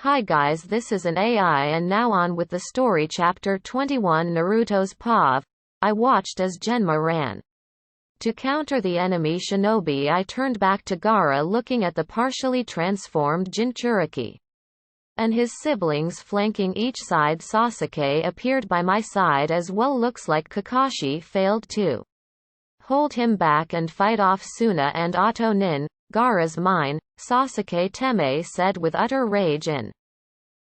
Hi guys, this is an AI and now on with the story. Chapter 21 Naruto's POV. I watched as Genma ran. To counter the enemy shinobi, I turned back to Gaara, looking at the partially transformed Jinchuriki and his siblings flanking each side. Sasuke appeared by my side as well. Looks like Kakashi failed to hold him back and fight off Suna and Otto Nin. Gaara's mine, Sasuke Teme said with utter rage and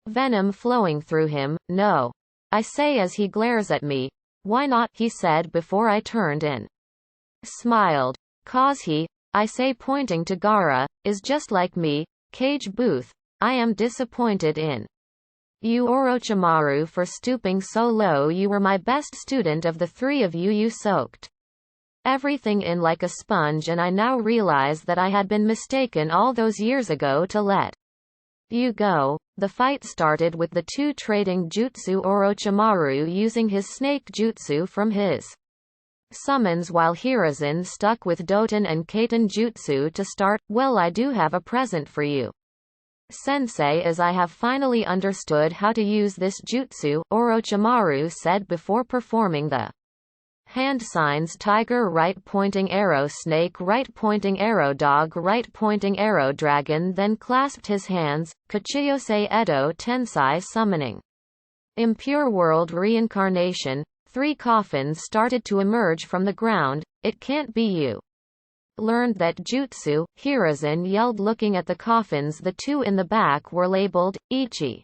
venom flowing through him. No, I say as he glares at me. Why not, he said before I turned and smiled. Cause he, I say pointing to Gaara, is just like me. Cage Booth. I am disappointed in you, Orochimaru, for stooping so low. You were my best student of the three of you. You soaked everything in like a sponge, and I now realize that I had been mistaken all those years ago to let you go. The fight started with the two trading jutsu, Orochimaru using his snake jutsu from his summons while Hiruzen stuck with Doton and Kaiten jutsu to start. Well, I do have a present for you, Sensei, as I have finally understood how to use this jutsu, Orochimaru said before performing the hand signs: tiger right pointing arrow, snake right pointing arrow, dog right pointing arrow, dragon. Then clasped his hands, Kachiyose Edo Tensai summoning impure world reincarnation. 3 coffins started to emerge from the ground. It can't be you. Learned that jutsu, Hiruzen yelled, looking at the coffins. The 2 in the back were labeled Ichi.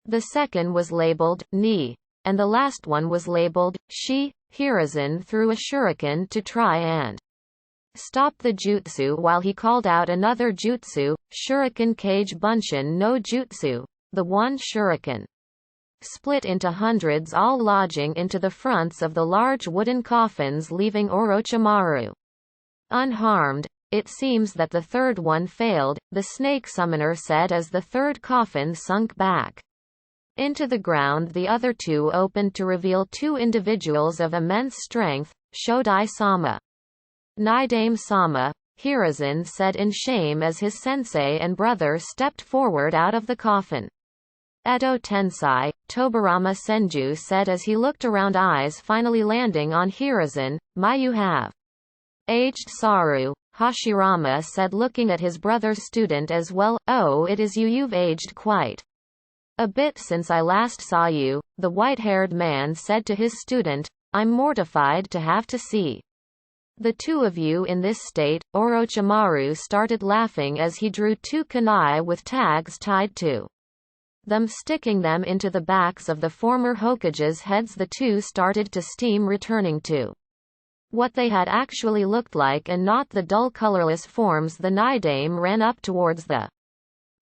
The second was labeled Ni. And the last one was labeled Shi. Hiruzen threw a shuriken to try and stop the jutsu while he called out another jutsu, Shuriken Kage Bunshin no Jutsu. The one shuriken split into hundreds, all lodging into the fronts of the large wooden coffins, leaving Orochimaru unharmed. It seems that the third one failed, the snake summoner said as the third coffin sunk back into the ground. The other 2 opened to reveal 2 individuals of immense strength, Shodai-sama. Naidame-sama, Hiruzen said in shame as his sensei and brother stepped forward out of the coffin. Edo Tensai, Tobirama Senju said as he looked around, eyes finally landing on Hiruzen. My, you have aged, Saru, Hashirama said looking at his brother's student as well. Oh, it is you. You've aged quite a bit since I last saw you, the white-haired man said to his student. I'm mortified to have to see the 2 of you in this state. Orochimaru started laughing as he drew 2 kunai with tags tied to them, sticking them into the backs of the former Hokage's heads. The 2 started to steam, returning to what they had actually looked like and not the dull colorless forms. The Naidame ran up towards the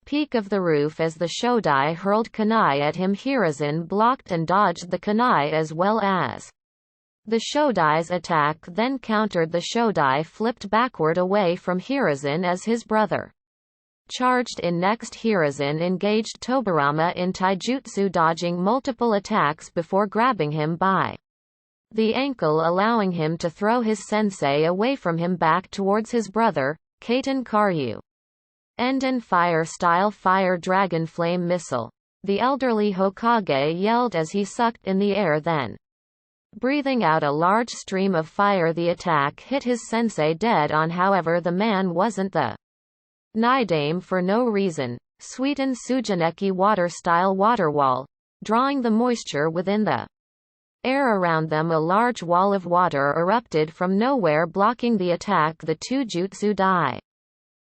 peak of the roof as the Shodai hurled kunai at him. Hiruzen blocked and dodged the kunai as well as the Shodai's attack, then countered. The Shodai flipped backward away from Hiruzen as his brother charged in. Next, Hiruzen engaged Tobirama in Taijutsu, dodging multiple attacks before grabbing him by the ankle, allowing him to throw his sensei away from him back towards his brother, Kaiten Karyu. Enden fire-style fire dragon flame missile. The elderly Hokage yelled as he sucked in the air, then breathing out a large stream of fire. The attack hit his sensei dead on, however the man wasn't the Naidame for no reason. Sweeten Tsujaneki water-style water wall, drawing the moisture within the air around them. A large wall of water erupted from nowhere, blocking the attack. The 2 jutsu die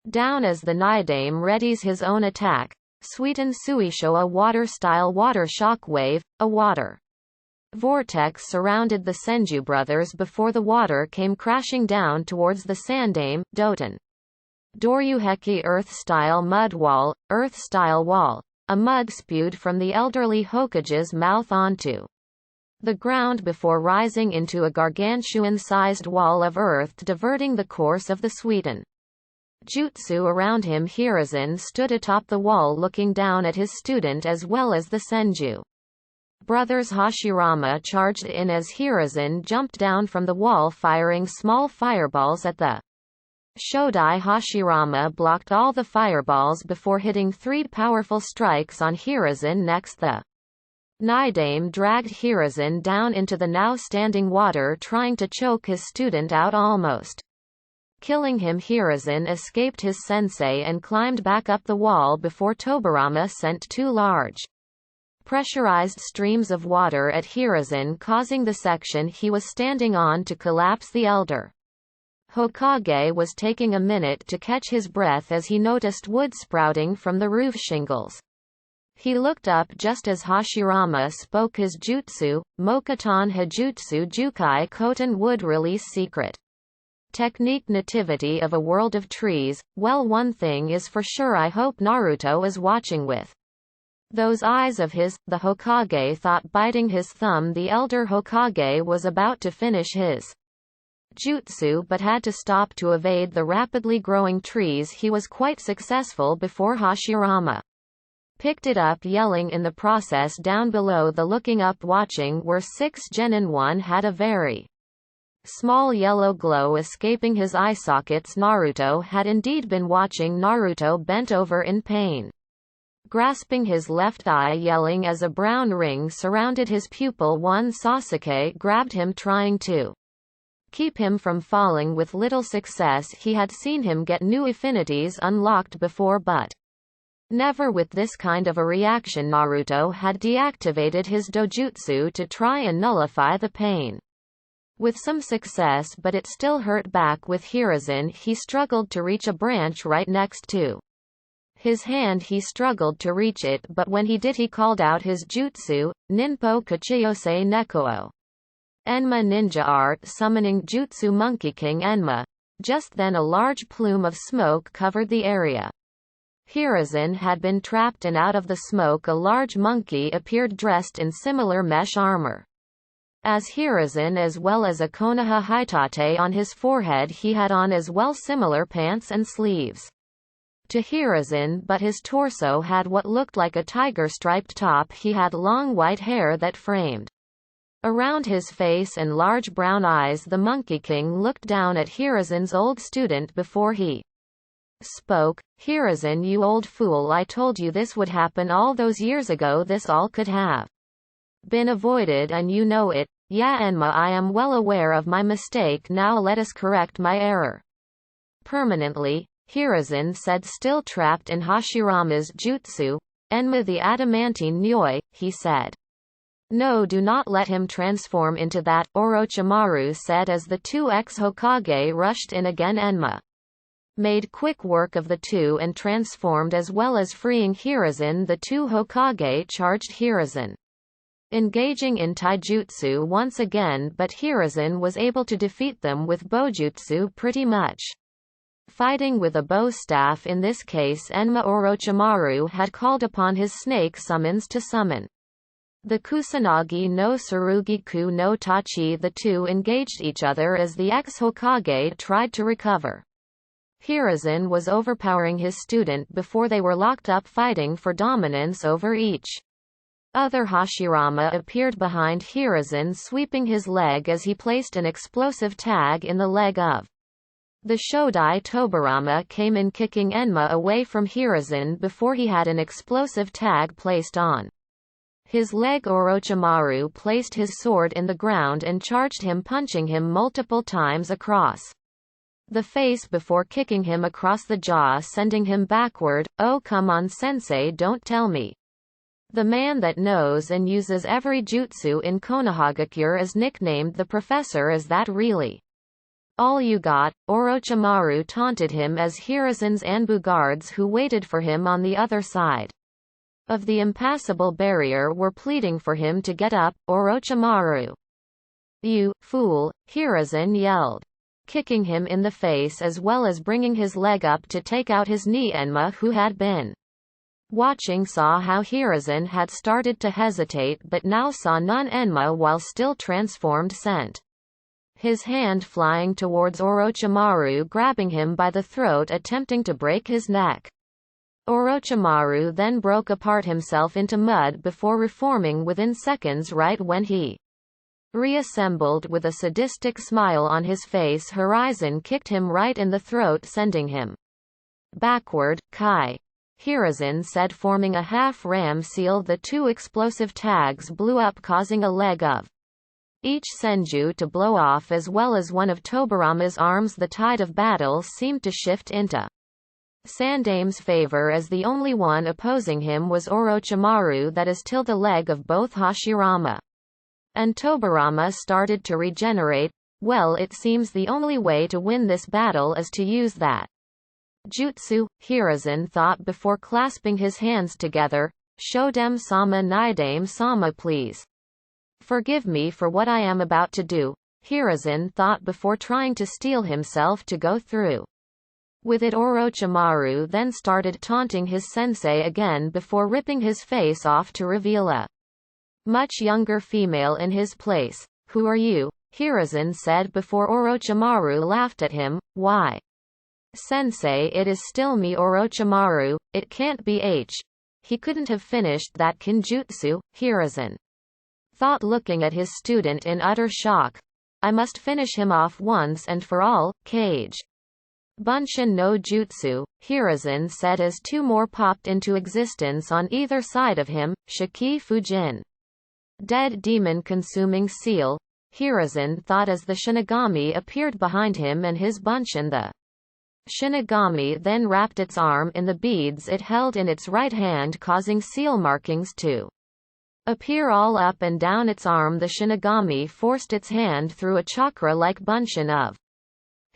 down as the Naidame readies his own attack. Sweeten Suisho, a water-style water shock wave, a water vortex surrounded the Senju brothers before the water came crashing down towards the Sandame. Doton Doryuheki earth-style mud wall, earth-style wall. A mud spewed from the elderly Hokage's mouth onto the ground before rising into a gargantuan-sized wall of earth, diverting the course of the Sweeten jutsu around him. Hiruzen stood atop the wall looking down at his student as well as the Senju brothers. Hashirama charged in as Hiruzen jumped down from the wall, firing small fireballs at the Shodai Hashirama blocked all the fireballs before hitting 3 powerful strikes on Hiruzen. Next, the Nidame dragged Hiruzen down into the now standing water, trying to choke his student out, almost killing him. Hiruzen escaped his sensei and climbed back up the wall before Tobirama sent 2 large pressurized streams of water at Hiruzen, causing the section he was standing on to collapse. The elder Hokage was taking a minute to catch his breath as he noticed wood sprouting from the roof shingles. He looked up just as Hashirama spoke his jutsu, Mokuton Hajutsu Jukai Koten wood release secret technique nativity of a world of trees. Well, one thing is for sure, I hope Naruto is watching with those eyes of his. The Hokage thought, biting his thumb. The elder Hokage was about to finish his jutsu but had to stop to evade the rapidly growing trees. He was quite successful before Hashirama picked it up, yelling in the process. Down below, the looking up watching were 6 genin. One had a very small yellow glow escaping his eye sockets. Naruto had indeed been watching. Naruto bent over in pain, grasping his left eye, yelling as a brown ring surrounded his pupil. One Sasuke grabbed him, trying to keep him from falling. With little success. He had seen him get new affinities unlocked before, but never with this kind of a reaction. Naruto had deactivated his dojutsu to try and nullify the pain. With some success, but it still hurt back. With Hiruzen, he struggled to reach a branch right next to his hand. He struggled to reach it, but when he did, he called out his jutsu, Ninpo Kachiyose Nekoo Enma ninja art summoning jutsu Monkey King Enma. Just then a large plume of smoke covered the area. Hiruzen had been trapped, and out of the smoke a large monkey appeared dressed in similar mesh armor as Hiruzen, as well as a Konoha Hitate on his forehead. He had on as well similar pants and sleeves to Hiruzen, but his torso had what looked like a tiger-striped top. He had long white hair that framed around his face and large brown eyes. The Monkey King looked down at Hiruzen's old student before he spoke. Hiruzen, you old fool, I told you this would happen all those years ago. This all could have been avoided, and you know it. Yeah, Enma, I am well aware of my mistake. Now let us correct my error permanently, Hiruzen said, still trapped in Hashirama's jutsu. Enma the adamantine Nyoi, he said. No, do not let him transform into that, Orochimaru said as the 2 ex-Hokage rushed in again. Enma made quick work of the 2 and transformed, as well as freeing Hiruzen. The 2 Hokage charged Hiruzen, engaging in taijutsu once again, but Hiruzen was able to defeat them with bojutsu, pretty much fighting with a bow staff. In this case, Enma Orochimaru had called upon his snake summons to summon the Kusanagi no Tsurugi-ku no Tachi. The 2 engaged each other as the ex-Hokage tried to recover. Hiruzen was overpowering his student before they were locked up, fighting for dominance over each other. Hashirama appeared behind Hiruzen, sweeping his leg as he placed an explosive tag in the leg of the Shodai. Tobirama came in, kicking Enma away from Hiruzen before he had an explosive tag placed on his leg. Orochimaru placed his sword in the ground and charged him, punching him multiple times across the face before kicking him across the jaw, sending him backward. Oh, come on, sensei, don't tell me. The man that knows and uses every jutsu in Konohagakure is nicknamed the Professor. Is that really all you got? Orochimaru taunted him as Hiruzen's Anbu guards, who waited for him on the other side of the impassable barrier, were pleading for him to get up. Orochimaru, you fool, Hiruzen yelled, kicking him in the face as well as bringing his leg up to take out his knee. Enma, who had been watching, saw how Hiruzen had started to hesitate, but now saw none. Enma, while still transformed, sent his hand flying towards Orochimaru, grabbing him by the throat, attempting to break his neck. Orochimaru then broke apart himself into mud before reforming within seconds, right when he Reassembled with a sadistic smile on his face, Horizon kicked him right in the throat, sending him backward. Kai. Hiruzen said, forming a half-ram seal. The two explosive tags blew up, causing a leg of each senju to blow off, as well as one of Tobirama's arms. The tide of battle seemed to shift into Sandame's favor, as the only one opposing him was Orochimaru, that is till the leg of both Hashirama and Tobirama started to regenerate. Well, it seems the only way to win this battle is to use that jutsu, Hiruzen thought before clasping his hands together. Shodem-sama, Nidame-sama, please forgive me for what I am about to do, Hiruzen thought before trying to steel himself to go through with it. Orochimaru then started taunting his sensei again before ripping his face off to reveal a much younger female in his place. Who are you? Hiruzen said before Orochimaru laughed at him. Why, Sensei, it is still me, Orochimaru. It can't be H. He couldn't have finished that kinjutsu, Hiruzen thought, looking at his student in utter shock. I must finish him off once and for all. Kage Bunshin no Jutsu, Hiruzen said as two more popped into existence on either side of him. Shiki Fujin Dead Demon Consuming Seal, Hiruzen thought as the Shinigami appeared behind him and his Bunshin. The Shinigami then wrapped its arm in the beads it held in its right hand, causing seal markings to appear all up and down its arm. The Shinigami forced its hand through a chakra-like Bunshin of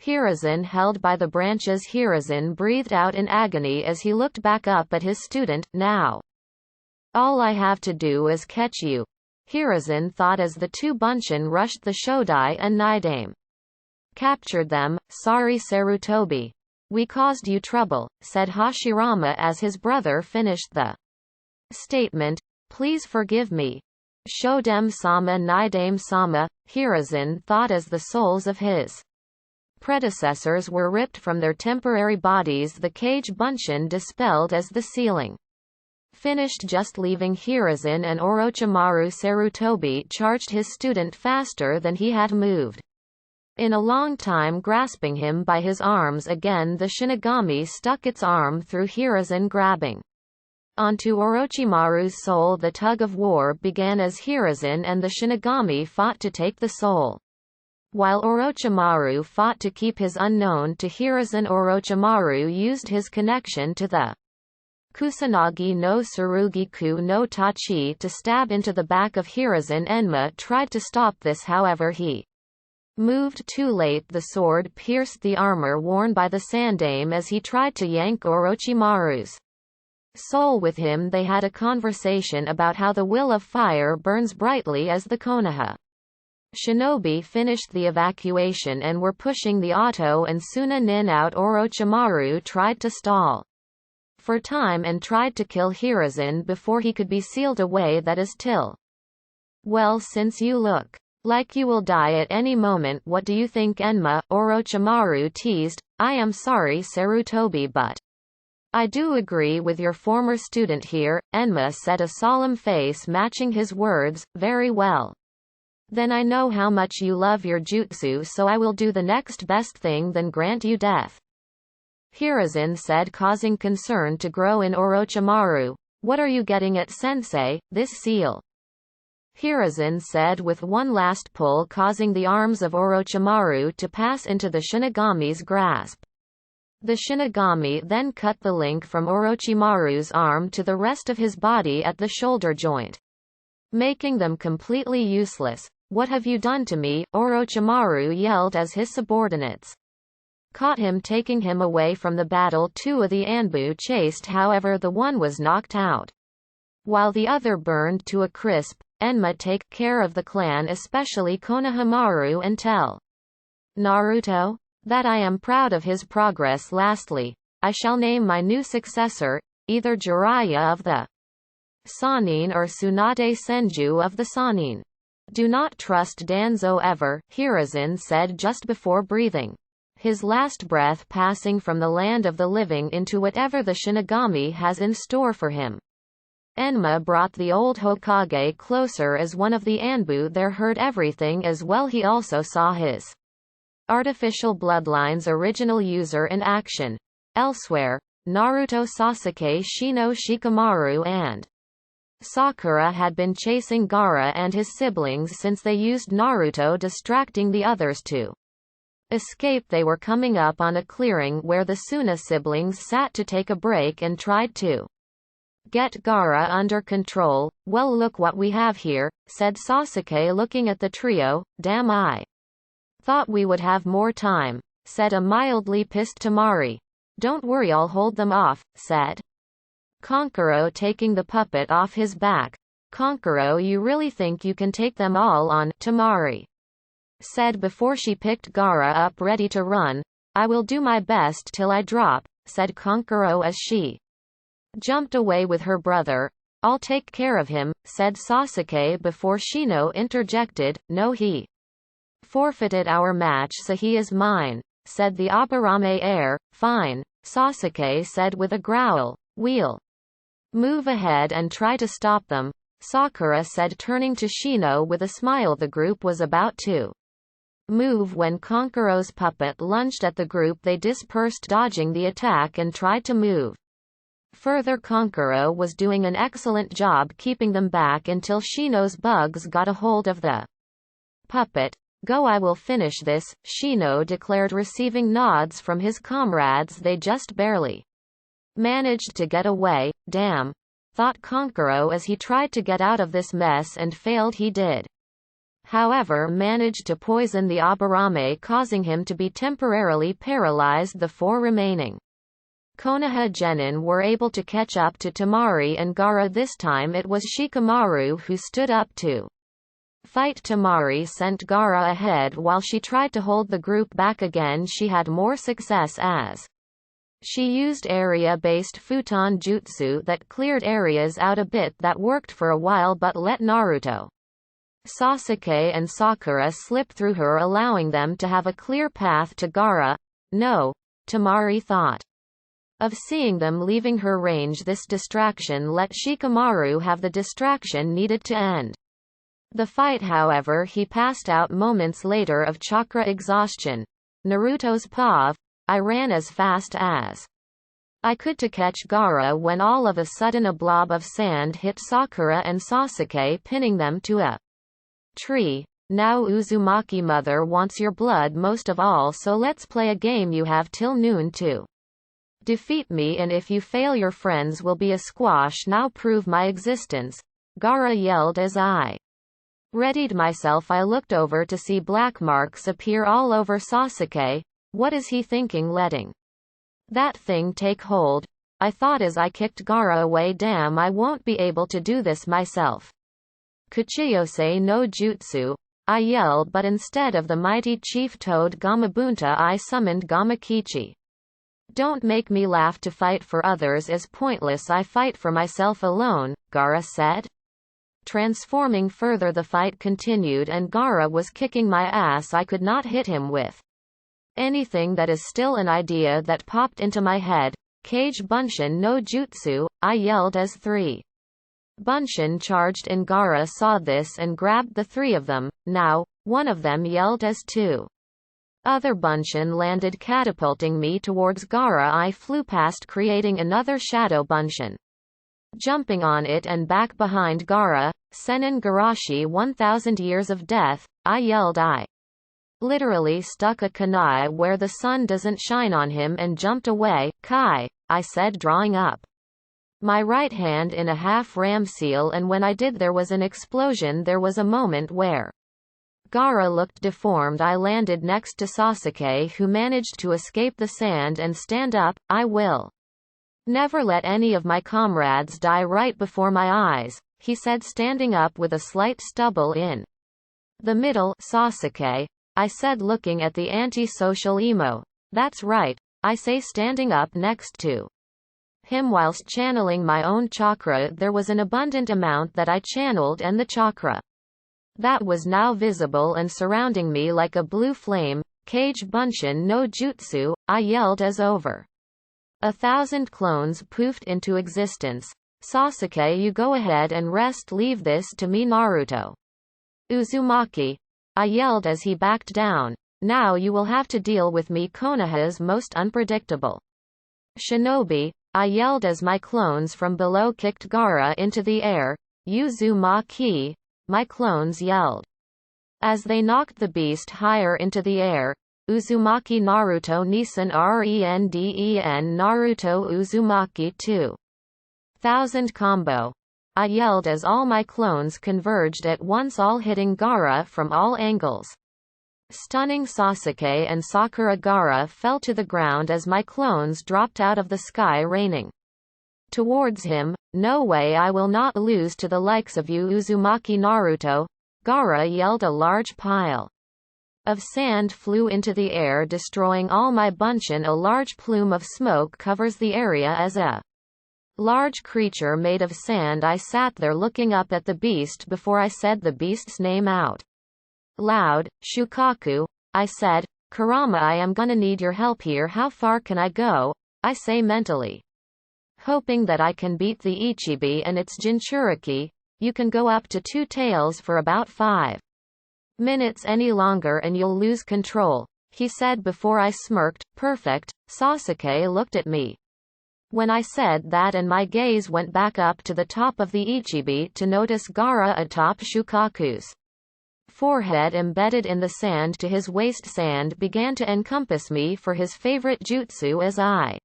Hiruzen held by the branches. Hiruzen breathed out in agony as he looked back up at his student. Now all I have to do is catch you, Hiruzen thought as the two Bunshin rushed the Shodai and Nidame. Captured them. Sorry Sarutobi. We caused you trouble, said Hashirama as his brother finished the statement. Please forgive me. Shodem-sama, Nidame-sama, Hiruzen thought as the souls of his predecessors were ripped from their temporary bodies. The cage Bunshin dispelled as the ceiling finished, just leaving Hiruzen and Orochimaru. Sarutobi charged his student faster than he had moved in a long time, grasping him by his arms again. The Shinigami stuck its arm through Hiruzen, grabbing onto Orochimaru's soul. The tug of war began as Hiruzen and the Shinigami fought to take the soul, while Orochimaru fought to keep his unknown to Hiruzen. Orochimaru used his connection to the Kusanagi no Tsurugiku no Tachi to stab into the back of Hiruzen. Enma tried to stop this, however he moved too late. The sword pierced the armor worn by the Sandame as he tried to yank Orochimaru's soul with him. They had a conversation about how the will of fire burns brightly as the Konoha shinobi finished the evacuation and were pushing the auto and Tsunanin out. Orochimaru tried to stall for time and tried to kill Hiruzen before he could be sealed away. That is till. Well, since you look like you will die at any moment, what do you think, Enma? Orochimaru teased. I am sorry Sarutobi, but I do agree with your former student here, Enma said, a solemn face matching his words. Very well. Then I know how much you love your jutsu, so I will do the next best thing, then grant you death, Hiruzen said, causing concern to grow in Orochimaru. What are you getting at, sensei? This seal, Hiruzen said with one last pull, causing the arms of Orochimaru to pass into the Shinigami's grasp. The Shinigami then cut the link from Orochimaru's arm to the rest of his body at the shoulder joint, making them completely useless. What have you done to me? Orochimaru yelled as his subordinates caught him, taking him away from the battle. Two of the Anbu chased, however the one was knocked out, while the other burned to a crisp. Enma, take care of the clan, especially Konohamaru, and tell Naruto that I am proud of his progress. Lastly, I shall name my new successor, either Jiraiya of the Sannin or Tsunade Senju of the Sannin. Do not trust Danzo ever, Hiruzen said just before breathing his last breath, passing from the land of the living into whatever the Shinigami has in store for him. Enma brought the old Hokage closer as one of the Anbu there heard everything as well. He also saw his artificial bloodline's original user in action. Elsewhere, Naruto, Sasuke, Shino, Shikamaru and Sakura had been chasing Gaara and his siblings since they used Naruto distracting the others to escape. They were coming up on a clearing where the Suna siblings sat to take a break and tried to get Gaara under control. Well, look what we have here, said Sasuke looking at the trio. Damn, I thought we would have more time, said a mildly pissed Temari. Don't worry, I'll hold them off, said Kankuro taking the puppet off his back. Kankuro, you really think you can take them all on? Temari said before she picked Gaara up ready to run. I will do my best till I drop, said Kankuro as she jumped away with her brother. I'll take care of him, said Sasuke before Shino interjected. No, he forfeited our match, so he is mine, said the Aburame heir. Fine, Sasuke said with a growl. We'll move ahead and try to stop them, Sakura said turning to Shino with a smile. The group was about to move when Kankuro's puppet lunged at the group. They dispersed, dodging the attack, and tried to move further. Kankuro was doing an excellent job keeping them back until Shino's bugs got a hold of the puppet. Go, I will finish this, Shino declared, receiving nods from his comrades. They just barely managed to get away. Damn, thought Kankuro as he tried to get out of this mess and failed. He did, however, managed to poison the Aburame, causing him to be temporarily paralyzed. The four remaining Konoha genin were able to catch up to Temari and Gaara. This time it was Shikamaru who stood up to fight. Temari sent Gaara ahead while she tried to hold the group back again. She had more success as she used area-based futon jutsu that cleared areas out a bit. That worked for a while but let Naruto, Sasuke and Sakura slip through her, allowing them to have a clear path to Gaara. No, Temari thought of seeing them leaving her range. This distraction let Shikamaru have the distraction needed to end the fight. However, he passed out moments later of chakra exhaustion. Naruto's pav. I ran as fast as I could to catch Gaara when all of a sudden a blob of sand hit Sakura and Sasuke, pinning them to a tree. Now Uzumaki mother wants your blood most of all, so let's play a game. You have till noon to defeat me, and if you fail your friends will be a squash. Now prove my existence, Gaara yelled as I readied myself. I looked over to see black marks appear all over Sasuke. What is he thinking, letting that thing take hold? I thought as I kicked Gaara away. Damn, I won't be able to do this myself. Kuchiyose no jutsu, I yelled, but instead of the mighty chief toad Gamabunta I summoned Gamakichi. Don't make me laugh. To fight for others is pointless. I fight for myself alone, Gaara said. Transforming further, the fight continued and Gaara was kicking my ass. I could not hit him with anything. That is still an idea that popped into my head. Kage Bunshin no jutsu, I yelled as three Bunshin charged in. Gaara saw this and grabbed the three of them. Now, one of them yelled as two other Bunshin landed, catapulting me towards Gaara. I flew past, creating another shadow Bunshin, jumping on it and back behind Gaara. Sannin Garashi 1000 years of death, I yelled. I literally stuck a kunai where the sun doesn't shine on him and jumped away. Kai, I said, drawing up my right hand in a half ram seal, and when I did there was an explosion. There was a moment where Gaara looked deformed. I landed next to Sasuke, who managed to escape the sand and stand up. I will never let any of my comrades die right before my eyes, he said, standing up with a slight stubble in the middle. Sasuke, I said, looking at the anti-social emo. That's right, I say, standing up next to him whilst channeling my own chakra. There was an abundant amount that I channeled, and the chakra that was now visible and surrounding me like a blue flame. Kage Bunshin no jutsu, I yelled as over 1,000 clones poofed into existence. Sasuke, you go ahead and rest, leave this to me. Naruto. Uzumaki. I yelled as he backed down. Now you will have to deal with me. Konoha's most unpredictable shinobi, I yelled as my clones from below kicked Gaara into the air. Uzumaki, my clones yelled. As they knocked the beast higher into the air. Uzumaki Naruto Nisan Renden Naruto Uzumaki 2000 combo. I yelled as all my clones converged at once, all hitting Gaara from all angles. Stunning Sasuke and Sakura. Gaara fell to the ground as my clones dropped out of the sky, raining towards him. No way, I will not lose to the likes of you, Uzumaki Naruto. Gaara yelled. A large pile of sand flew into the air, destroying all my bunchen. A large plume of smoke covers the area as a large creature made of sand. I sat there looking up at the beast before I said the beast's name out loud. Shukaku, I said. Kurama, I am gonna need your help here. How far can I go? I say mentally, hoping that I can beat the Ichibi and its jinchuriki. You can go up to 2 tails for about 5 minutes any longer and you'll lose control, he said before I smirked. Perfect. Sasuke looked at me when I said that, and my gaze went back up to the top of the Ichibi to notice Gaara atop Shukaku's forehead, embedded in the sand to his waist. Sand began to encompass me for his favorite jutsu as I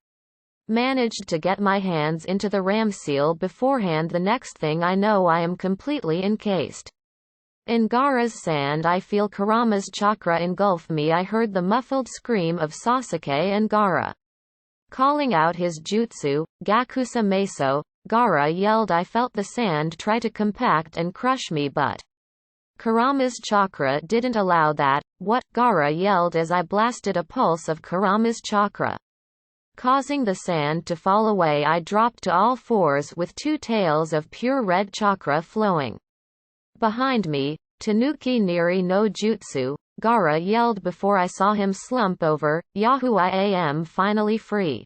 managed to get my hands into the ram seal beforehand. The next thing I know, I am completely encased in Gaara's sand. I feel Kurama's chakra engulf me. I heard the muffled scream of Sasuke and Gaara calling out his jutsu, Gakusa Meso. Gaara yelled. I felt the sand try to compact and crush me, but Kurama's chakra didn't allow that. What? Gaara yelled as I blasted a pulse of Kurama's chakra, causing the sand to fall away. I dropped to all fours with 2 tails of pure red chakra flowing behind me. Tanuki Niri no Jutsu, Gaara yelled before I saw him slump over. Yahoo! I am finally free.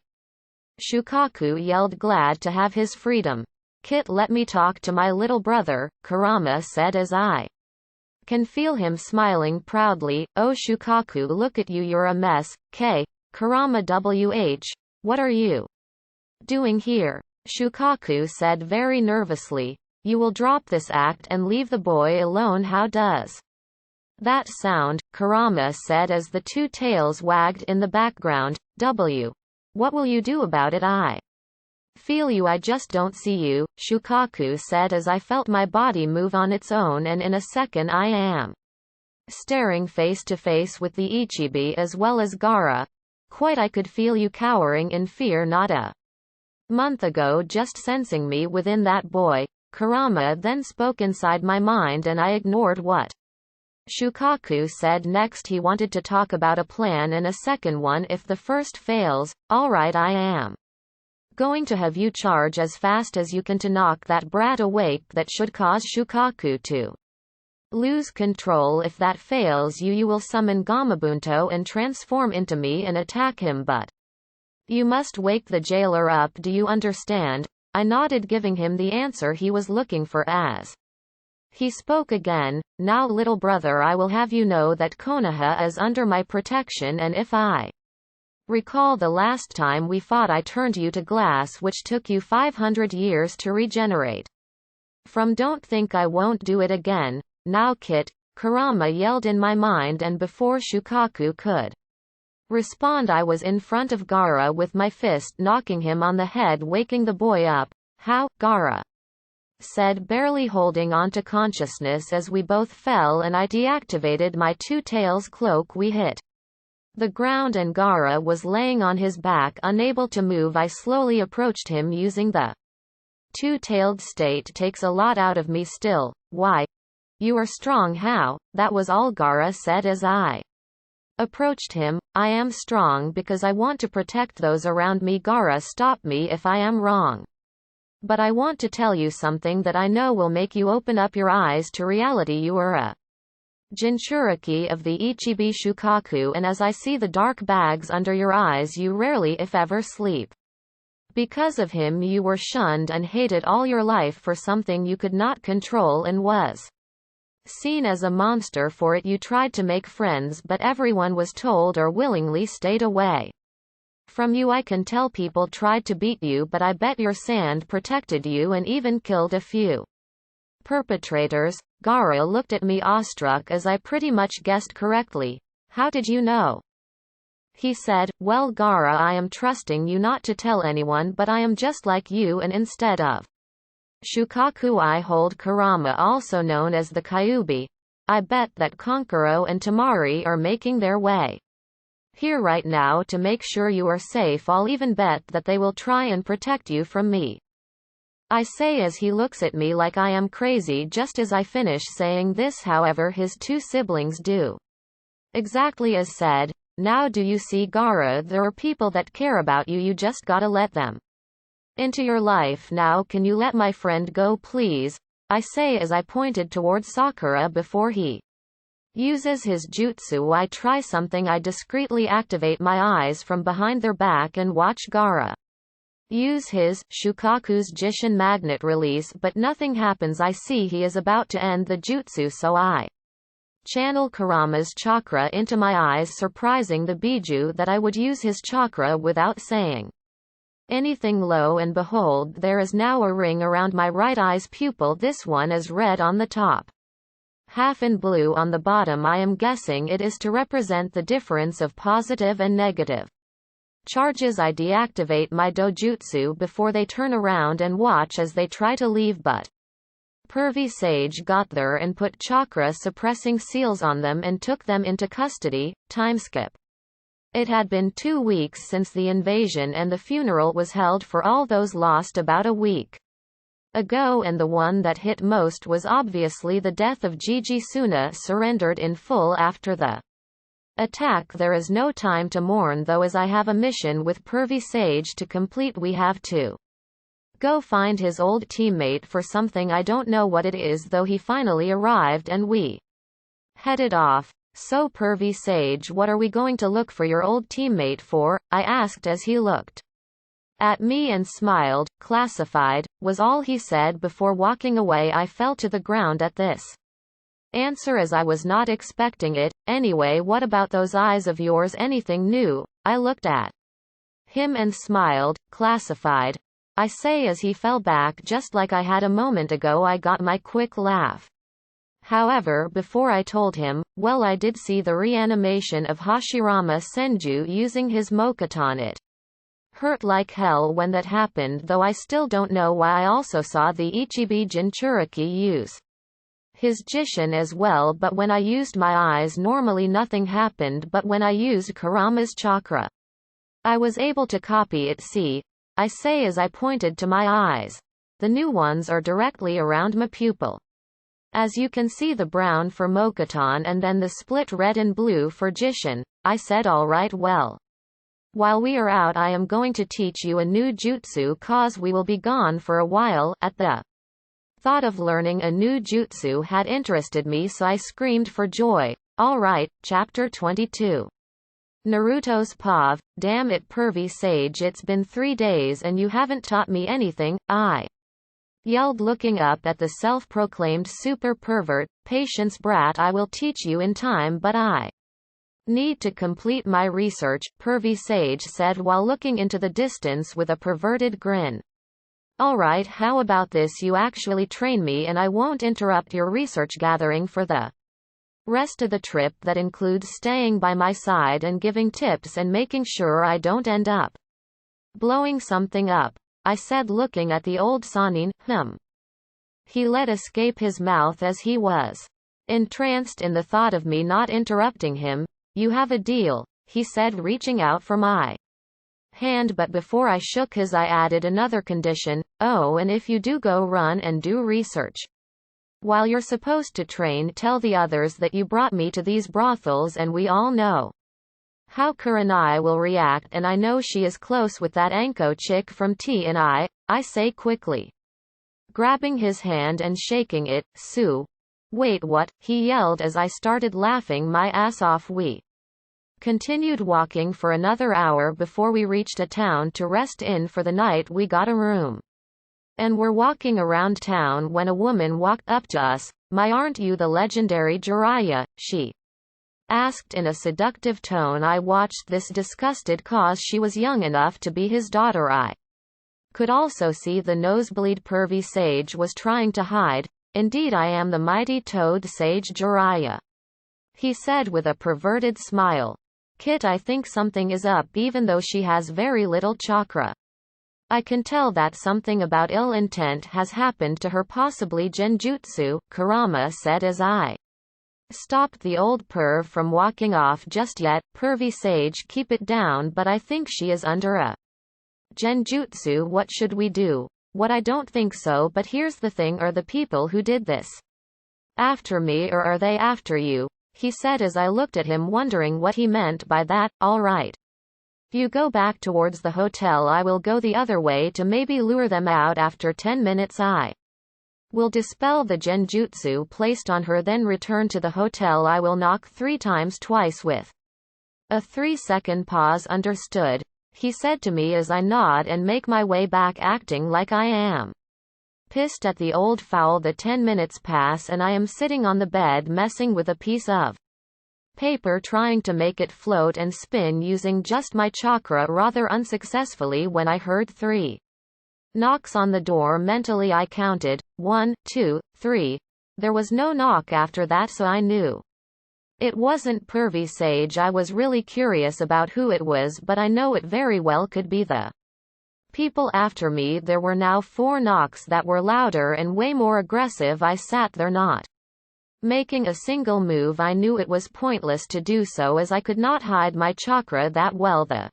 Shukaku yelled, glad to have his freedom. Kit, let me talk to my little brother, Kurama said as I can feel him smiling proudly. Oh Shukaku, look at you, you're a mess. K. Kurama, what are you doing here? Shukaku said very nervously. You will drop this act and leave the boy alone. How does that sound? Kurama said as the 2 tails wagged in the background. What will you do about it? I feel you, I just don't see you, Shukaku said as I felt my body move on its own, and in a second I am staring face to face with the Ichibi as well as Gaara. Quite, I could feel you cowering in fear not a month ago, just sensing me within that boy. Kurama then spoke inside my mind and I ignored what Shukaku said next. He wanted to talk about a plan and a second one if the first fails. Alright, I am going to have you charge as fast as you can to knock that brat awake. That should cause Shukaku to lose control. If that fails, you will summon Gamabunto and transform into me and attack him, but you must wake the jailer up. Do you understand? I nodded, giving him the answer he was looking for as he spoke again. Now little brother, I will have you know that Konoha is under my protection, and if I recall the last time we fought, I turned you to glass, which took you 500 years to regenerate from. Don't think I won't do it again. Now Kit, Kurama yelled in my mind, and before Shukaku could respond, I was in front of Gaara with my fist, knocking him on the head, waking the boy up. How? Gaara said, barely holding on to consciousness as we both fell and I deactivated my 2 tails cloak. We hit the ground and Gaara was laying on his back, unable to move. I slowly approached him using the 2-tailed state. Takes a lot out of me still. Why? You are strong. How? That was all Gaara said as I approached him. I am strong because I want to protect those around me. Gaara, stop me if I am wrong, but I want to tell you something that I know will make you open up your eyes to reality. You are a jinchuriki of the Ichibi Shukaku, and as I see the dark bags under your eyes, you rarely if ever sleep. Because of him you were shunned and hated all your life for something you could not control and was seen as a monster for it. You tried to make friends but everyone was told or willingly stayed away from you. I can tell people tried to beat you but I bet your sand protected you and even killed a few perpetrators. Gaara looked at me awestruck as I pretty much guessed correctly. How did you know? He said, well Gaara, I am trusting you not to tell anyone but I am just like you and instead of Shukaku I hold Kurama, also known as the Kyuubi. I bet that Konkuro and Temari are making their way here right now to make sure you are safe. I'll even bet that they will try and protect you from me. I say as he looks at me like I am crazy. Just as I finish saying this, however, his two siblings do exactly as said. Now do you see, Gaara, there are people that care about you. You just gotta let them into your life. Now can you let my friend go please? I say as I pointed towards Sakura before he uses his jutsu. I try something. I discreetly activate my eyes from behind their back and watch Gaara use his Shukaku's Jishin magnet release, but nothing happens. I see he is about to end the jutsu, so I channel Kurama's chakra into my eyes, surprising the Biju that I would use his chakra without saying anything. Lo and behold, there is now a ring around my right eye's pupil. This one is red on the top, half in blue on the bottom. I am guessing it is to represent the difference of positive and negative charges. I deactivate my dojutsu before they turn around and watch as they try to leave, but Pervy Sage got there and put chakra suppressing seals on them and took them into custody. Timeskip. It had been 2 weeks since the invasion and the funeral was held for all those lost about a week ago, and the one that hit most was obviously the death of Gigi. Suna surrendered in full after the attack. There is no time to mourn though, as I have a mission with Pervy Sage to complete. We have to go find his old teammate for something. I don't know what it is though. He finally arrived and we headed off. So Pervy Sage, what are we going to look for your old teammate for? I asked as he looked at me and smiled. Classified, was all he said before walking away. I fell to the ground at this answer as I was not expecting it. Anyway, what about those eyes of yours? Anything new? I looked at him and smiled. Classified, I say as he fell back just like I had a moment ago. I got my quick laugh. However, before I told him, well, I did see the reanimation of Hashirama Senju using his Mokuton. It hurt like hell when that happened though. I still don't know why. I also saw the Ichibi Jinchuriki use his Jishin as well, but when I used my eyes normally nothing happened, but when I used Kurama's chakra I was able to copy it. See? I say as I pointed to my eyes. The new ones are directly around my pupil. As you can see, the brown for Mokuton and then the split red and blue for Jishin. I said alright, well, while we are out I am going to teach you a new jutsu cause we will be gone for a while. At the thought of learning a new jutsu had interested me, so I screamed for joy. Alright, chapter 22. Naruto's POV. Damn it, Pervy Sage, it's been 3 days and you haven't taught me anything, I yelled, looking up at the self-proclaimed super pervert. Patience, brat, I will teach you in time, but I need to complete my research, Pervy Sage said while looking into the distance with a perverted grin. Alright, how about this? You actually train me and I won't interrupt your research gathering for the rest of the trip. That includes staying by my side and giving tips and making sure I don't end up blowing something up, I said, looking at the old Sannin. He let escape his mouth as he was entranced in the thought of me not interrupting him. You have a deal, he said, reaching out for my hand, but before I shook his I added another condition. Oh, and if you do go run and do research while you're supposed to train, tell the others that you brought me to these brothels, and we all know how Kurenai will react, and I know she is close with that Anko chick from T and I say quickly, grabbing his hand and shaking it. Wait, what? He yelled as I started laughing my ass off. We Continued walking for another hour before we reached a town to rest in for the night. We got a room and were walking around town when a woman walked up to us. Aren't you the legendary Jiraiya?" she asked in a seductive tone. I watched this disgusted cause she was young enough to be his daughter. I could also see the nosebleed pervy sage was trying to hide. "Indeed I am the mighty toad sage Jiraiya," he said with a perverted smile. "Kit, I think something is up even though she has very little chakra. I can tell that something about ill intent has happened to her, possibly genjutsu," Kurama said as I stopped the old perv from walking off just yet. "Pervy sage, keep it down, but I think she is under a genjutsu. What should we do?" "What, I don't think so, but here's the thing, are the people who did this after me or are they after you?" he said as I looked at him wondering what he meant by that. "All right. You go back towards the hotel, I will go the other way to maybe lure them out. After 10 minutes I will dispel the genjutsu placed on her, then return to the hotel. I will knock 3 times, twice with a 3-second pause." "Understood," he said to me as I nod and make my way back, acting like I am pissed at the old foul. The 10 minutes pass and I am sitting on the bed messing with a piece of paper, trying to make it float and spin using just my chakra, rather unsuccessfully, when I heard 3 knocks on the door. Mentally I counted 1, 2, 3. There was no knock after that, so I knew it wasn't pervy sage. I was really curious about who it was, but I know it very well could be the people after me. There were now 4 knocks that were louder and way more aggressive. I sat there not making a single move. I knew it was pointless to do so as I could not hide my chakra that well. The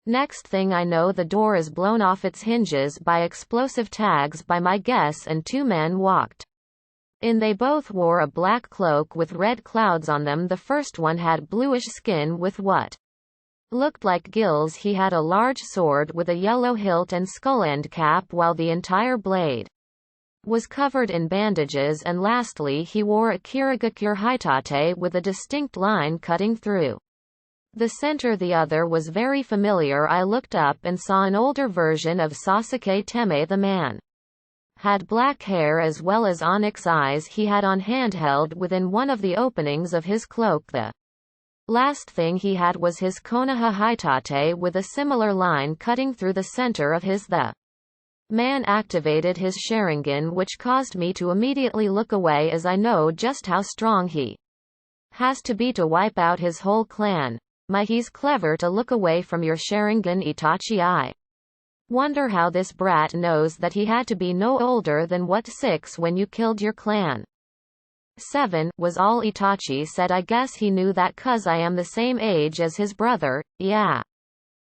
next thing I know, the door is blown off its hinges by explosive tags by my guess, and 2 men walked in. They both wore a black cloak with red clouds on them. The first one had bluish skin with what looked like gills. He had a large sword with a yellow hilt and skull end cap, while the entire blade was covered in bandages, and lastly he wore a kirigakure hitate with a distinct line cutting through the center. The other was very familiar. I looked up and saw an older version of Sasuke Teme. The man had black hair as well as onyx eyes. He had on handheld within one of the openings of his cloak. The last thing he had was his konoha hitate with a similar line cutting through the center of his. The man activated his sharingan, which caused me to immediately look away as I know just how strong he has to be to wipe out his whole clan. He's clever to look away from your sharingan, Itachi. I wonder how this brat knows that he had to be no older than 6 when you killed your clan. 7 was all Itachi said. I guess he knew that 'cause I am the same age as his brother. Yeah.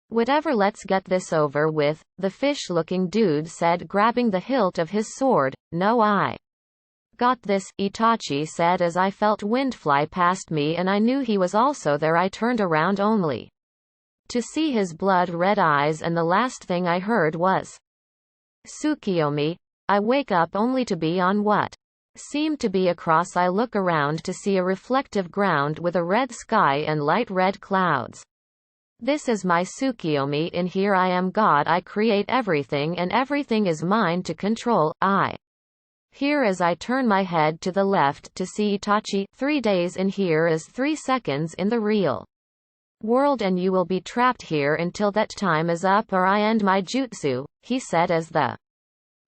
Whatever, let's get this over with, the fish-looking dude said, grabbing the hilt of his sword. "No, I got this," Itachi said as I felt wind fly past me and I knew he was also there. I turned around only to see his blood-red eyes, and the last thing I heard was Tsukiyomi. I wake up only to be on what seemed to be a cross. I look around to see a reflective ground with a red sky and light red clouds. This is my Tsukiyomi. In here I am God. I create everything and everything is mine to control. I hear as I turn my head to the left to see Itachi. 3 days in here is 3 seconds in the real world, and you will be trapped here until that time is up or I end my jutsu, he said as the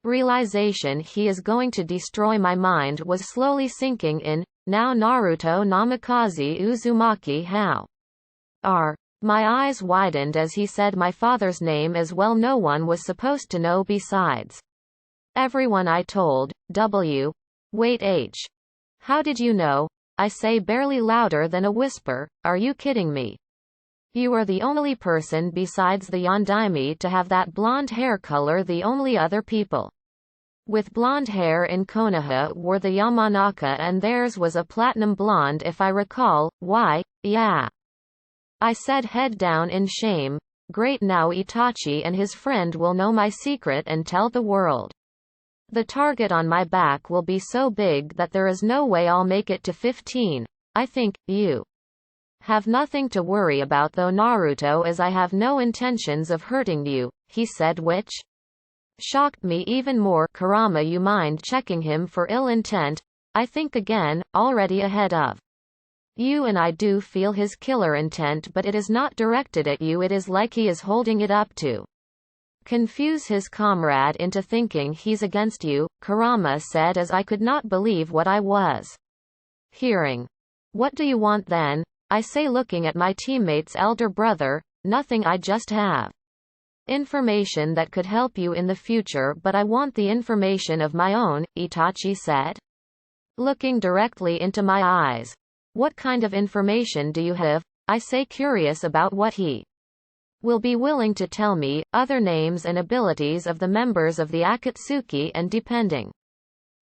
realization he is going to destroy my mind was slowly sinking in. Now Naruto namikaze Uzumaki, how are my eyes widened as he said my father's name as well. No one was supposed to know besides everyone I told. Wait, H. How did you know? I say, barely louder than a whisper. Are you kidding me? You are the only person besides the Yondaime to have that blonde hair color. The only other people with blonde hair in Konoha were the Yamanaka, and theirs was a platinum blonde if I recall. Why, yeah. I said, head down in shame. Great, now Itachi and his friend will know my secret and tell the world. The target on my back will be so big that there is no way I'll make it to 15. I think, you Have nothing to worry about though, Naruto, as I have no intentions of hurting you, he said, which shocked me even more. Kurama, you mind checking him for ill intent? I think again, already ahead of you, and I do feel his killer intent, but it is not directed at you. It is like he is holding it up to confuse his comrade into thinking he's against you, Kurama said, as I could not believe what I was hearing. What do you want then? I say, looking at my teammate's elder brother. Nothing, I just have information that could help you in the future, but I want the information of my own, Itachi said, looking directly into my eyes. What kind of information do you have? I say, curious about what he will be willing to tell me, other names and abilities of the members of the Akatsuki, and depending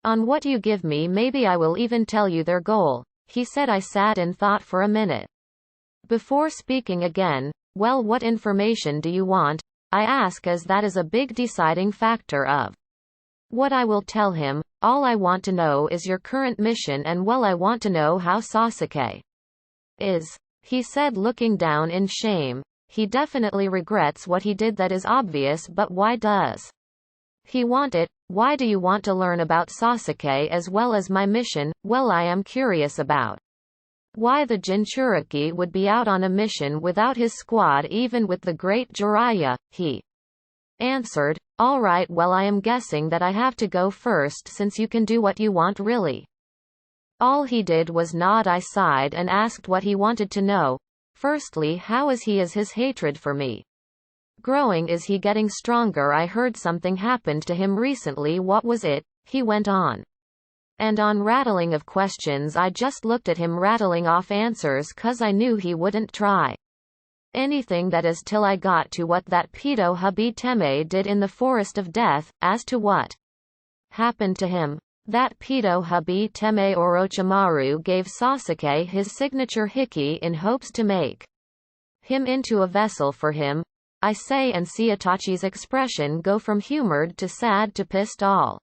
on what you give me, maybe I will even tell you their goal, he said. I sat and thought for a minute before speaking again. Well, what information do you want? I ask, as that is a big deciding factor of what I will tell him. All I want to know is your current mission, and well, I want to know how Sasuke is, he said, looking down in shame. He definitely regrets what he did, that is obvious, but why does he want it? Why do you want to learn about Sasuke as well as my mission? Well, I am curious about why the Jinchuriki would be out on a mission without his squad, even with the great Jiraiya, he answered. All right, well, I am guessing that I have to go first, since you can do what you want, really. All he did was nod. I sighed and asked what he wanted to know. Firstly, how is he? Is his hatred for me growing? Is he getting stronger? I heard something happened to him recently. What was it? He went on and on, rattling of questions. I just looked at him, rattling off answers, cause I knew he wouldn't try anything, that is, till I got to what that pedo hubby Teme did in the Forest of Death. As to what happened to him, that pedo hubby Teme, Orochimaru gave Sasuke his signature hiki in hopes to make him into a vessel for him, I say, and see Itachi's expression go from humored to sad to pissed all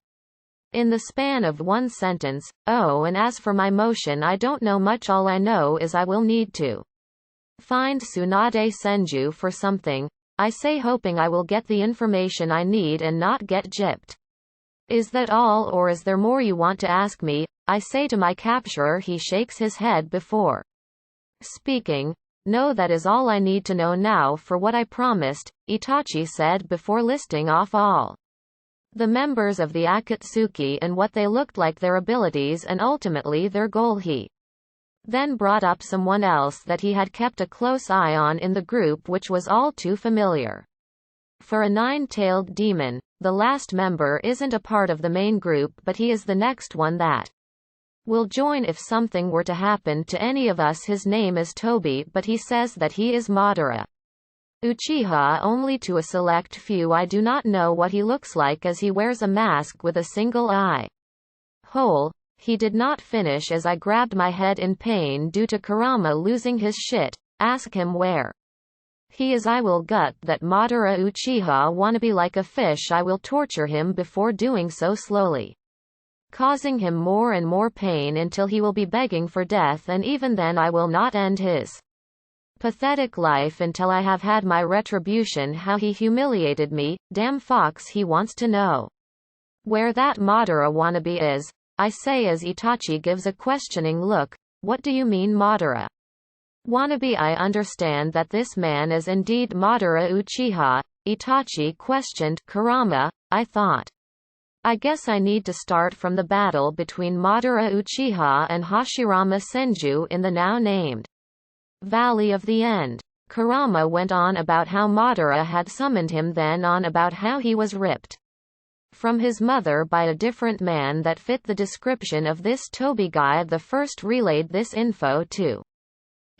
in the span of one sentence. Oh, and as for my motion, I don't know much. All I know is I will need to find Tsunade Senju for something, I say, hoping I will get the information I need and not get gypped. Is that all, or is there more you want to ask me? I say to my capturer. He shakes his head before speaking. No, that is all I need to know now for what I promised, Itachi said before listing off all the members of the Akatsuki and what they looked like, their abilities, and ultimately their goal. He then brought up someone else that he had kept a close eye on in the group, which was all too familiar for a nine-tailed demon. The last member isn't a part of the main group, but he is the next one that will join if something were to happen to any of us. His name is Tobi, but he says that he is Madara Uchiha only to a select few. I do not know what he looks like, as he wears a mask with a single eye hole. He did not finish, as I grabbed my head in pain due to Kurama losing his shit. Ask him where he is. I will gut that Madara Uchiha wannabe like a fish. I will torture him before doing so, slowly causing him more and more pain until he will be begging for death, and even then I will not end his pathetic life until I have had my retribution. How he humiliated me. Damn fox, he wants to know where that Madara wannabe is, I say, as Itachi gives a questioning look. What do you mean, Madara wannabe? I understand that this man is indeed Madara Uchiha, Itachi questioned. Kurama, I thought. I guess I need to start from the battle between Madara Uchiha and Hashirama Senju in the now named Valley of the End. Kurama went on about how Madara had summoned him, then on about how he was ripped from his mother by a different man that fit the description of this Tobi guy. The first relayed this info to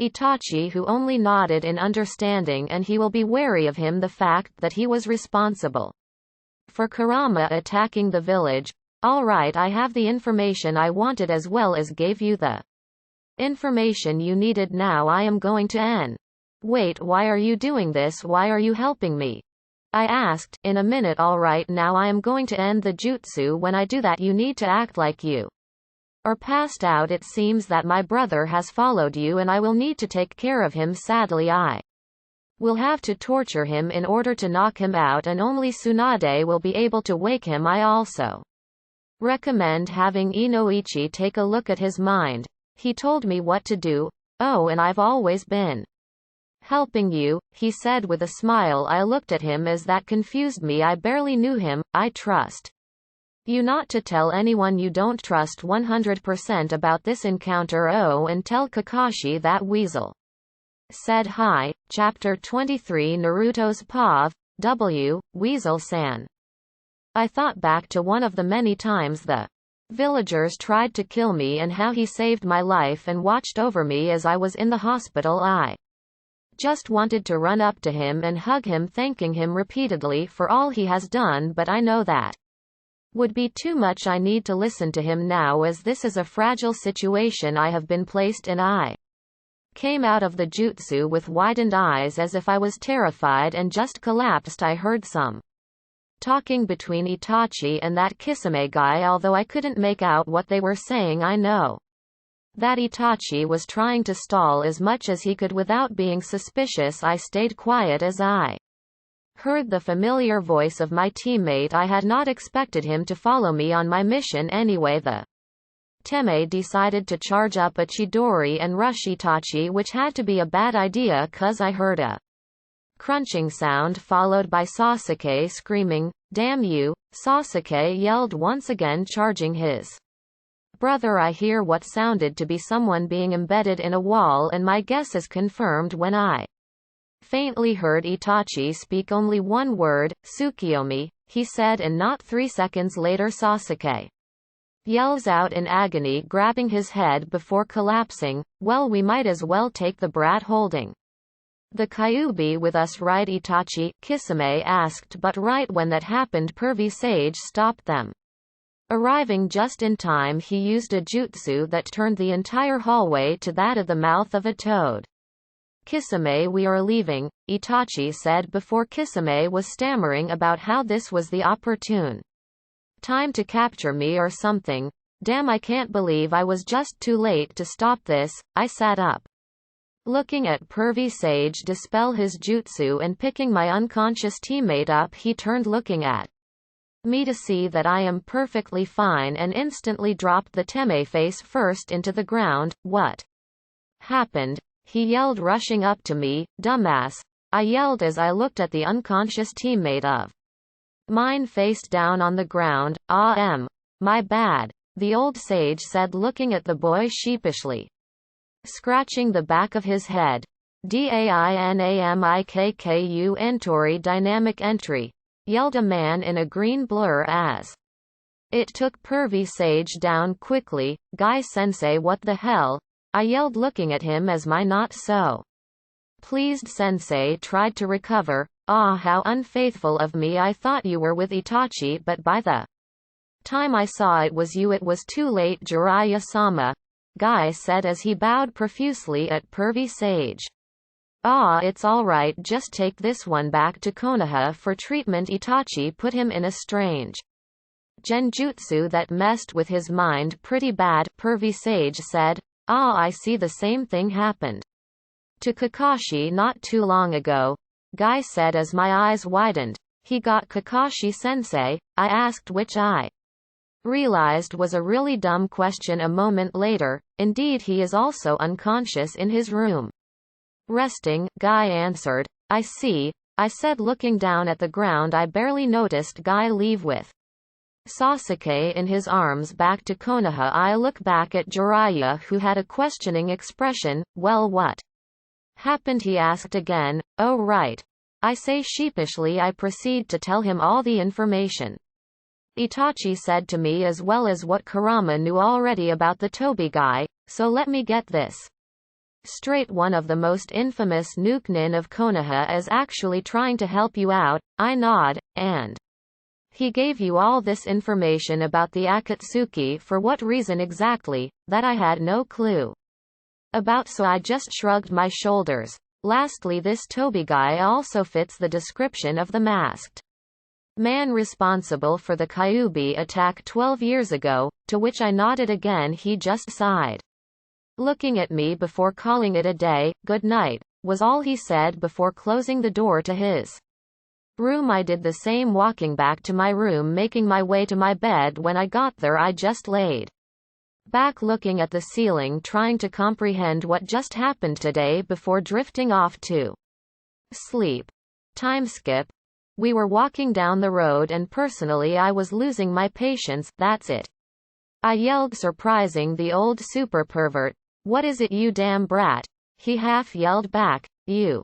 Itachi, who only nodded in understanding, and he will be wary of him, the fact that he was responsible for Kurama attacking the village. All right, I have the information I wanted, as well as gave you the information you needed. Now I am going to end. Wait, why are you doing this? Why are you helping me? I asked. In a minute. All right, now I am going to end the jutsu. When I do that, you need to act like you or passed out. It seems that my brother has followed you and I will need to take care of him. Sadly, I will have to torture him in order to knock him out, and only Tsunade will be able to wake him. I also recommend having Inoichi take a look at his mind. He told me what to do. Oh, and I've always been helping you, he said with a smile. I looked at him as that confused me. I barely knew him. I trust you not to tell anyone you don't trust 100% about this encounter. Oh, and tell Kakashi that weasel said hi. Chapter 23 Naruto's POV. Weasel-san. I thought back to one of the many times the villagers tried to kill me and how he saved my life and watched over me as I was in the hospital. I just wanted to run up to him and hug him, thanking him repeatedly for all he has done, but I know that would be too much. I need to listen to him now, as this is a fragile situation I have been placed in. I came out of the jutsu with widened eyes as if I was terrified and just collapsed. I heard some talking between Itachi and that Kisame guy, although I couldn't make out what they were saying. I know that Itachi was trying to stall as much as he could without being suspicious. I stayed quiet as I heard the familiar voice of my teammate. I had not expected him to follow me on my mission anyway. The Teme decided to charge up a Chidori and rush Itachi, which had to be a bad idea cause I heard a crunching sound followed by Sasuke screaming, "Damn you!" Sasuke yelled once again, charging his brother. I hear what sounded to be someone being embedded in a wall, and my guess is confirmed when I faintly heard Itachi speak only one word, "Tsukiyomi," he said, and not 3 seconds later Sasuke yells out in agony, grabbing his head before collapsing, "Well, we might as well take the brat holding the Kyuubi with us, right Itachi?" Kisame asked, but right when that happened Pervy Sage stopped them. Arriving just in time, he used a jutsu that turned the entire hallway to that of the mouth of a toad. "Kisame, we are leaving," Itachi said before Kisame was stammering about how this was the opportune time to capture me or something. Damn, I can't believe I was just too late to stop this. I sat up, looking at Pervy Sage dispel his jutsu and picking my unconscious teammate up. He turned, looking at me to see that I am perfectly fine, and instantly dropped the Teme face first into the ground. "What happened?" he yelled, rushing up to me. "Dumbass," I yelled as I looked at the unconscious teammate of mine face down on the ground. My bad," the old sage said, looking at the boy sheepishly, scratching the back of his head. "Dainamikku Entori dynamic entry," yelled a man in a green blur as it took Pervy Sage down quickly. "Guy sensei, what the hell?" I yelled, looking at him as my not so pleased sensei tried to recover. "Ah, how unfaithful of me. I thought you were with Itachi, but by the time I saw it was you, it was too late." "Jiraiya-sama," Guy said as he bowed profusely at Pervy Sage. "Ah, it's alright, just take this one back to Konoha for treatment." Itachi put him in a strange genjutsu that messed with his mind pretty bad, Pervy Sage said. "Ah, I see, the same thing happened to Kakashi not too long ago," Guy said as my eyes widened. "He got Kakashi-sensei?" I asked, which I realized was a really dumb question a moment later. "Indeed, he is also unconscious in his room, resting," Guy answered. "I see," I said, looking down at the ground. I barely noticed Guy leave with Sasuke in his arms back to Konoha. I look back at Jiraiya, who had a questioning expression. "Well, what happened?" he asked again. "Oh right," I say sheepishly. I proceed to tell him all the information Itachi said to me, as well as what Kurama knew already about the Tobi guy. "So let me get this straight, one of the most infamous nuke-nin of Konoha is actually trying to help you out." I nod. "And he gave you all this information about the Akatsuki, for what reason exactly?" That I had no clue about, so I just shrugged my shoulders. "Lastly, this Tobi guy also fits the description of the masked Man responsible for the Kyuubi attack 12 years ago, to which I nodded again. He just sighed. Looking at me before calling it a day. Good night, was all he said before closing the door to his room. I did the same, walking back to my room, making my way to my bed. When I got there, I just laid back looking at the ceiling, trying to comprehend what just happened today before drifting off to sleep. Time skip. We were walking down the road and personally I was losing my patience. That's it, I yelled, surprising the old super pervert. What is it, you damn brat? He half yelled back. You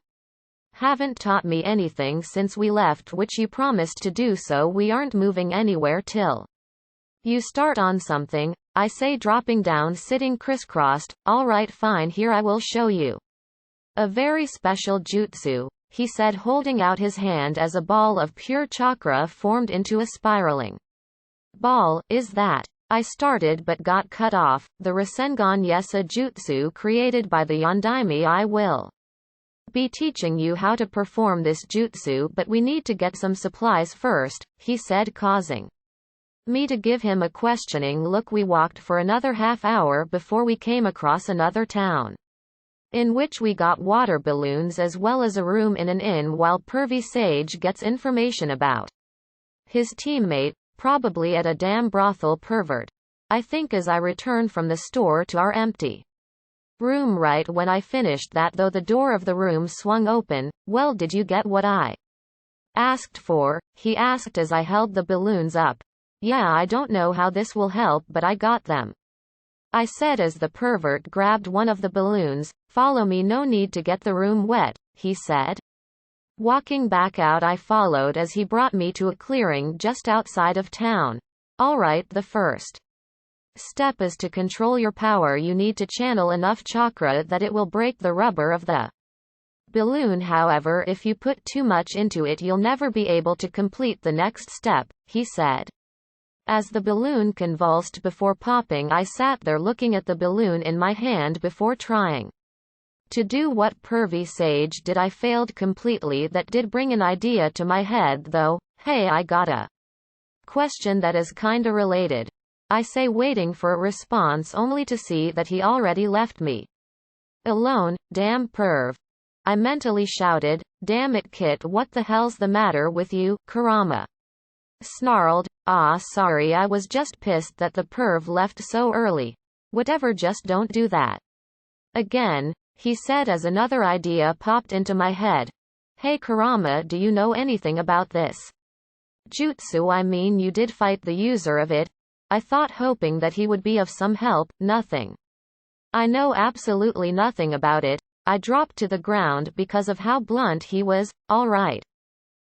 haven't taught me anything since we left, which you promised to do, so we aren't moving anywhere till you start on something, I say, dropping down, sitting crisscrossed. Alright fine, here I will show you a very special jutsu, he said, holding out his hand as a ball of pure chakra formed into a spiraling ball. Is that? I started but got cut off. The Rasengan, yes, a jutsu created by the Yondaime. I will be teaching you how to perform this jutsu, but we need to get some supplies first, he said, causing me to give him a questioning look. We walked for another half hour before we came across another town, in which we got water balloons as well as a room in an inn, while pervy sage gets information about his teammate, probably at a damn brothel. Pervert, I think, as I return from the store to our empty room. Right when I finished that, though, the door of the room swung open. Well, did you get what I asked for? He asked as I held the balloons up. Yeah, I don't know how this will help, but I got them, I said as the pervert grabbed one of the balloons. Follow me, no need to get the room wet, he said. Walking back out, I followed as he brought me to a clearing just outside of town. Alright, the first step is to control your power. You need to channel enough chakra that it will break the rubber of the balloon. However, if you put too much into it, you'll never be able to complete the next step, he said. As the balloon convulsed before popping, I sat there looking at the balloon in my hand before trying to do what pervy sage did. I failed completely. That did bring an idea to my head though. Hey, I got a question that is kinda related, I say, waiting for a response only to see that he already left me alone. Damn perv, I mentally shouted. Damn it, Kit, what the hell's the matter with you? Kurama snarled. Ah, sorry, I was just pissed that the perv left so early. Whatever, just don't do that again, he said as another idea popped into my head. Hey Kurama, do you know anything about this jutsu? I mean, you did fight the user of it, I thought, hoping that he would be of some help. Nothing. I know absolutely nothing about it. I dropped to the ground because of how blunt he was. Alright.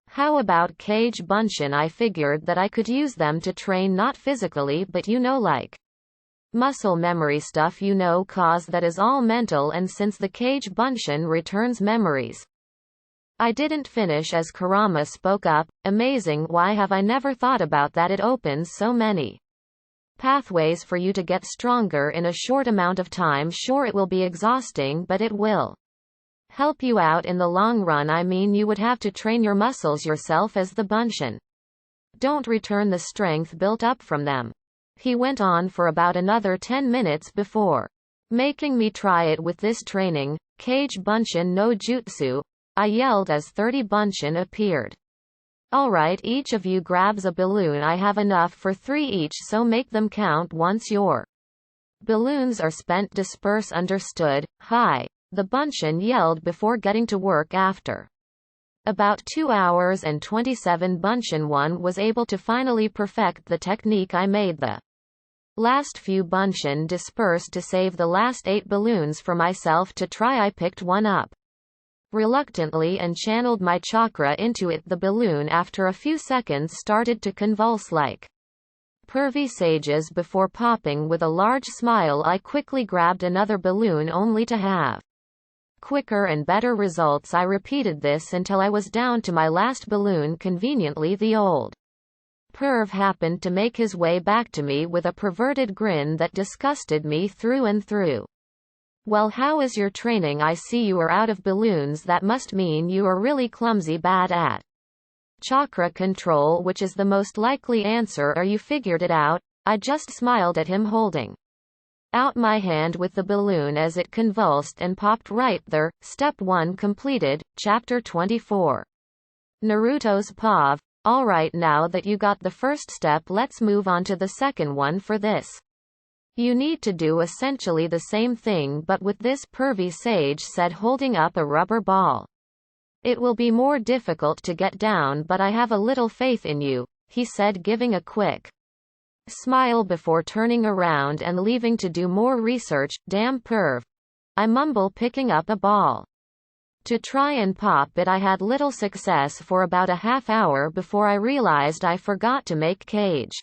How about cage bunshin? I figured that I could use them to train, not physically, but you know, like muscle memory stuff, you know, cause that is all mental, and since the cage bunshin returns memories. I didn't finish as Kurama spoke up. Amazing, why have I never thought about that? It opens so many pathways for you to get stronger in a short amount of time. Sure, it will be exhausting, but it will help you out in the long run. I mean, you would have to train your muscles yourself as the bunshin don't return the strength built up from them. He went on for about another 10 minutes before making me try it with this training. Cage bunshin no jutsu, I yelled as 30 bunshin appeared. Alright, each of you grabs a balloon. I have enough for 3 each, so make them count. Once your balloons are spent, disperse. Understood? Hi, the bunshin yelled before getting to work. After about 2 hours and 27 bunshin, one was able to finally perfect the technique. I made the last few bunshin disperse to save the last 8 balloons for myself to try. I picked one up reluctantly and channeled my chakra into it. The balloon, after a few seconds, started to convulse like pervy sages before popping. With a large smile, I quickly grabbed another balloon only to have quicker and better results. I repeated this until I was down to my last balloon. Conveniently, the old perv happened to make his way back to me with a perverted grin that disgusted me through and through. Well, how is your training? I see you are out of balloons. That must mean you are really clumsy, bad at Chakra control, which is the most likely answer, or you figured it out. I just smiled at him, holding out my hand with the balloon as it convulsed and popped right there. Step 1 completed. Chapter 24. Naruto's POV. Alright, now that you got the first step, let's move on to the second one. For this, you need to do essentially the same thing but with this, pervy sage said, holding up a rubber ball. It will be more difficult to get down, but I have a little faith in you, he said, giving a quick smile before turning around and leaving to do more research. Damn perv, I mumble, picking up a ball to try and pop it. I had little success for about a half hour before I realized I forgot to make Kage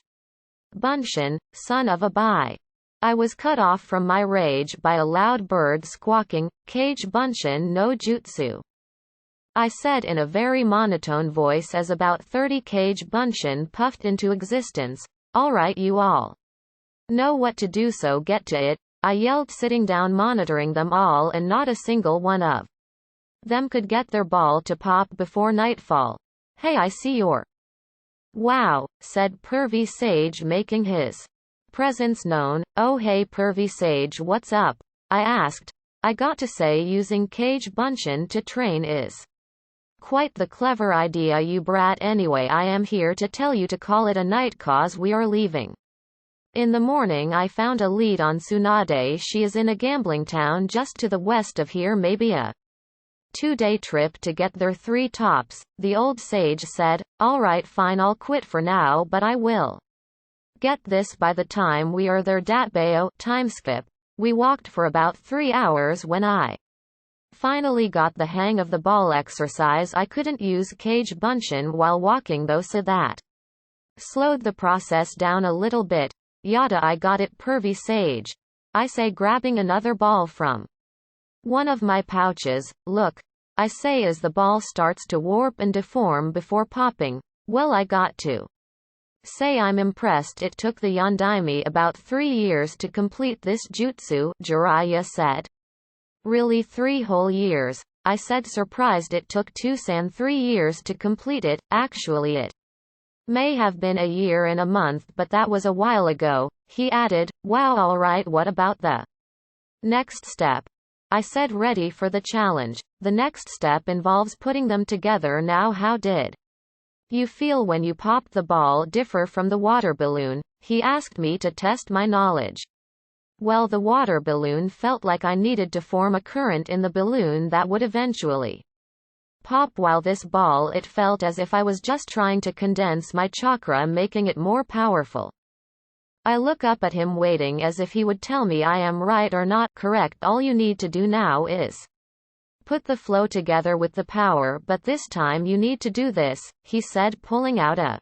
Bunshin, son of a bye. I was cut off from my rage by a loud bird squawking, Kage Bunshin no jutsu. I said in a very monotone voice as about 30 Kage Bunshin puffed into existence. Alright, you all know what to do, so get to it, I yelled, sitting down monitoring them all, and not a single one of them could get their ball to pop before nightfall. Hey, I see your wow, said pervy sage, making his presence known. Oh hey pervy sage, what's up? I asked. I got to say, using Kage Bunshin to train is quite the clever idea, you brat. Anyway, I am here to tell you to call it a night cause we are leaving in the morning. I found a lead on Tsunade. She is in a gambling town just to the west of here, maybe a 2-day trip to get there. 3 tops, the old sage said. Alright fine, I'll quit for now, but I will get this by the time we are there. Datbeo, timeskip. We walked for about 3 hours. When I finally got the hang of the ball exercise, I couldn't use Kage Bunshin while walking though, so that slowed the process down a little bit. Yada, I got it, pervy sage, I say, grabbing another ball from one of my pouches. Look, I say as the ball starts to warp and deform before popping. Well, I got to say I'm impressed. It took the Yondaime about 3 years to complete this jutsu, Jiraiya said. Really, 3 whole years? I said, surprised. It took Tucson 3 years to complete it. Actually, it may have been a year and a month, but that was a while ago, he added. Wow, alright, what about the next step? I said, ready for the challenge. The next step involves putting them together. Now, how did you feel when you popped the ball? Differ from the water balloon? He asked me to test my knowledge. Well, the water balloon felt like I needed to form a current in the balloon that would eventually pop, while this ball, it felt as if I was just trying to condense my chakra, making it more powerful. I look up at him, waiting as if he would tell me I am right or not. Correct. All you need to do now is put the flow together with the power, but this time you need to do this, he said, pulling out a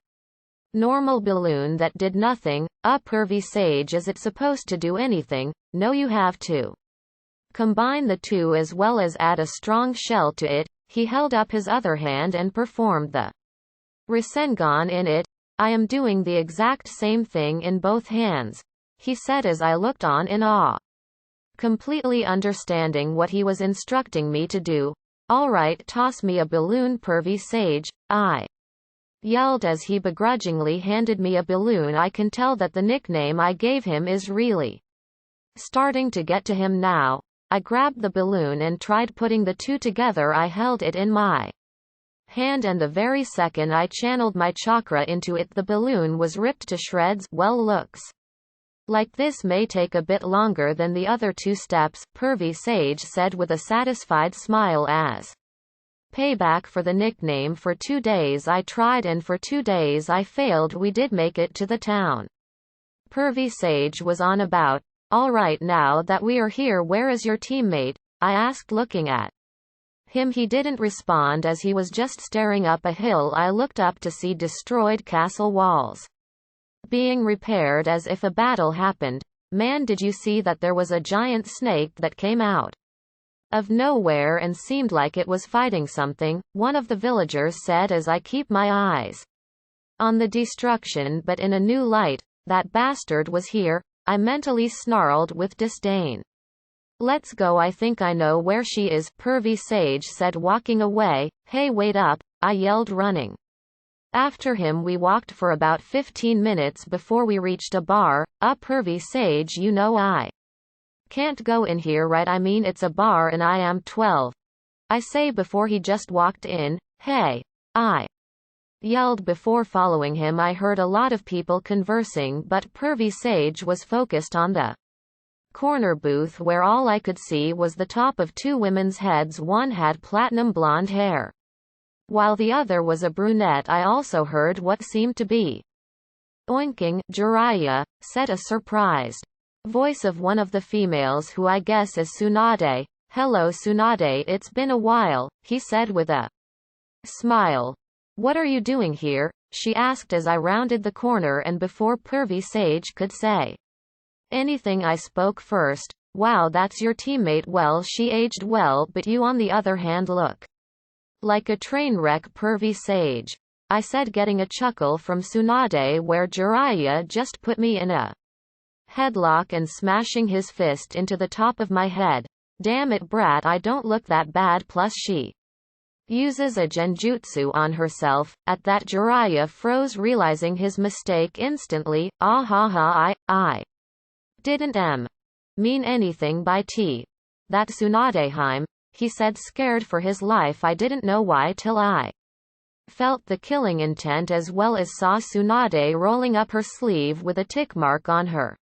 normal balloon that did nothing. Pervy sage, is it supposed to do anything? No, you have to combine the two as well as add a strong shell to it. He held up his other hand and performed the Rasengan in it. I am doing the exact same thing in both hands, he said as I looked on in awe, completely understanding what he was instructing me to do. Alright, toss me a balloon, pervy sage, I yelled as he begrudgingly handed me a balloon. I can tell that the nickname I gave him is really starting to get to him now. I grabbed the balloon and tried putting the two together. I held it in my hand, and the very second I channeled my chakra into it, the balloon was ripped to shreds. Well, looks like this may take a bit longer than the other 2 steps, pervy sage said with a satisfied smile as payback for the nickname. For 2 days I tried, and for 2 days I failed. We did make it to the town. Pervy sage was on about. Alright, now that we are here, where is your teammate? I asked, looking at him. He didn't respond as he was just staring up a hill. I looked up to see destroyed castle walls being repaired as if a battle happened. Man, did you see that there was a giant snake that came out of nowhere and seemed like it was fighting something? One of the villagers said as I keep my eyes on the destruction, but in a new light. That bastard was here, I mentally snarled with disdain. Let's go, I think I know where she is, pervy sage said, walking away. Hey, wait up, I yelled, running After him we walked for about 15 minutes before we reached a bar. Pervy sage, you know I can't go in here, right? I mean it's a bar and I am 12. I say before he just walked in. Hey. I yelled before following him. I heard a lot of people conversing, but pervy sage was focused on the corner booth where all I could see was the top of two women's heads. One had platinum blonde hair, while the other was a brunette. I also heard what seemed to be oinking. Jiraiya, said a surprised voice of one of the females, who I guess is Tsunade. Hello Tsunade, it's been a while, he said with a smile. What are you doing here? She asked as I rounded the corner, and before pervy sage could say anything I spoke first. Wow, that's your teammate. Well, she aged well, but you on the other hand look like a train wreck, pervy sage, I said, getting a chuckle from Tsunade where Jiraiya just put me in a headlock and smashing his fist into the top of my head. Damn it brat, I don't look that bad, plus she uses a genjutsu on herself. At that Jiraiya froze, realizing his mistake instantly. Ah ha ha, I didn't mean anything by that Tsunadeheim, he said, scared for his life. I didn't know why till I felt the killing intent, as well as saw Tsunade rolling up her sleeve with a tick mark on her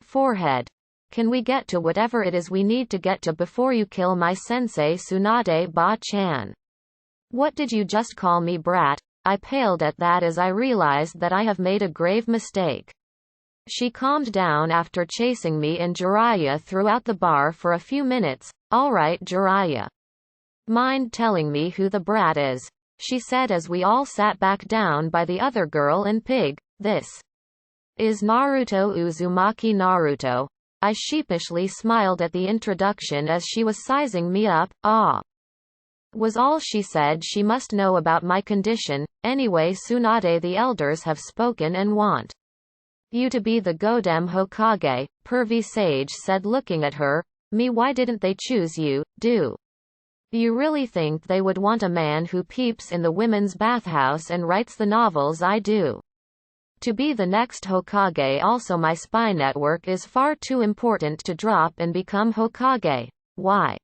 forehead. Can we get to whatever it is we need to get to before you kill my sensei? Tsunade Ba-chan. What did you just call me, brat? I paled at that as I realized that I have made a grave mistake. She calmed down after chasing me and Jiraiya throughout the bar for a few minutes. Alright Jiraiya, mind telling me who the brat is? She said as we all sat back down by the other girl and pig. This is Naruto Uzumaki. Naruto. I sheepishly smiled at the introduction as she was sizing me up. Ah, was all she said. She must know about my condition. Anyway, Tsunade, the elders have spoken and want you to be the Godem Hokage, pervy sage said, looking at her. Me, why didn't they choose you? Do you really think they would want a man who peeps in the women's bathhouse and writes the novels I do to be the next Hokage? Also, my spy network is far too important to drop and become Hokage. Why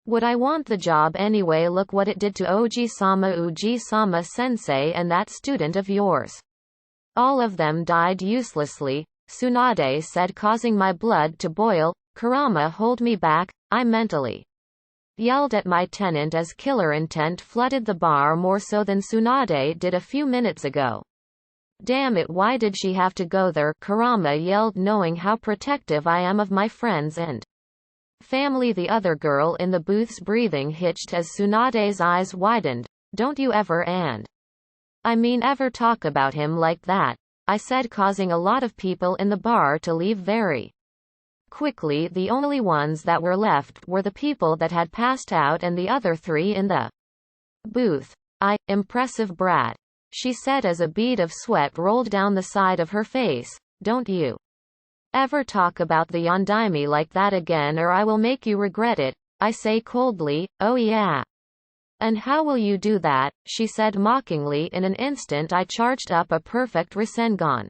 would I want the job anyway? Look what it did to Uji-sama sensei and that student of yours. All of them died uselessly, Tsunade said, causing my blood to boil. Kurama, hold me back, I mentally yelled at my tenant as killer intent flooded the bar more so than Tsunade did a few minutes ago. Damn it, why did she have to go there? Kurama yelled, knowing how protective I am of my friends and family. The other girl in the booth's breathing hitched as Tsunade's eyes widened. Don't you ever ever talk about him like that, I said, causing a lot of people in the bar to leave very quickly. The only ones that were left were the people that had passed out and the other three in the booth. Impressive brat, she said as a bead of sweat rolled down the side of her face. Don't you ever talk about the Yondaime like that again, or I will make you regret it, I say coldly. Oh yeah. And how will you do that? She said mockingly. In an instant I charged up a perfect Rasengan.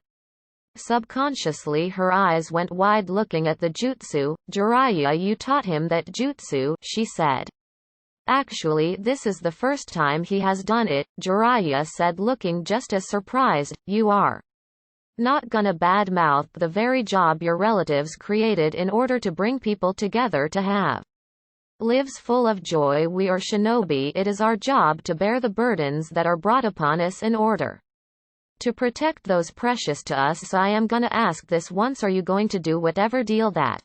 Subconsciously her eyes went wide, looking at the jutsu. Jiraiya, you taught him that jutsu, she said. Actually, this is the first time he has done it, Jiraiya said, looking just as surprised. You are not gonna badmouth the very job your relatives created in order to bring people together to have lives full of joy? We are shinobi. It is our job to bear the burdens that are brought upon us in order to protect those precious to us. So I am gonna ask this once, are you going to do whatever deal that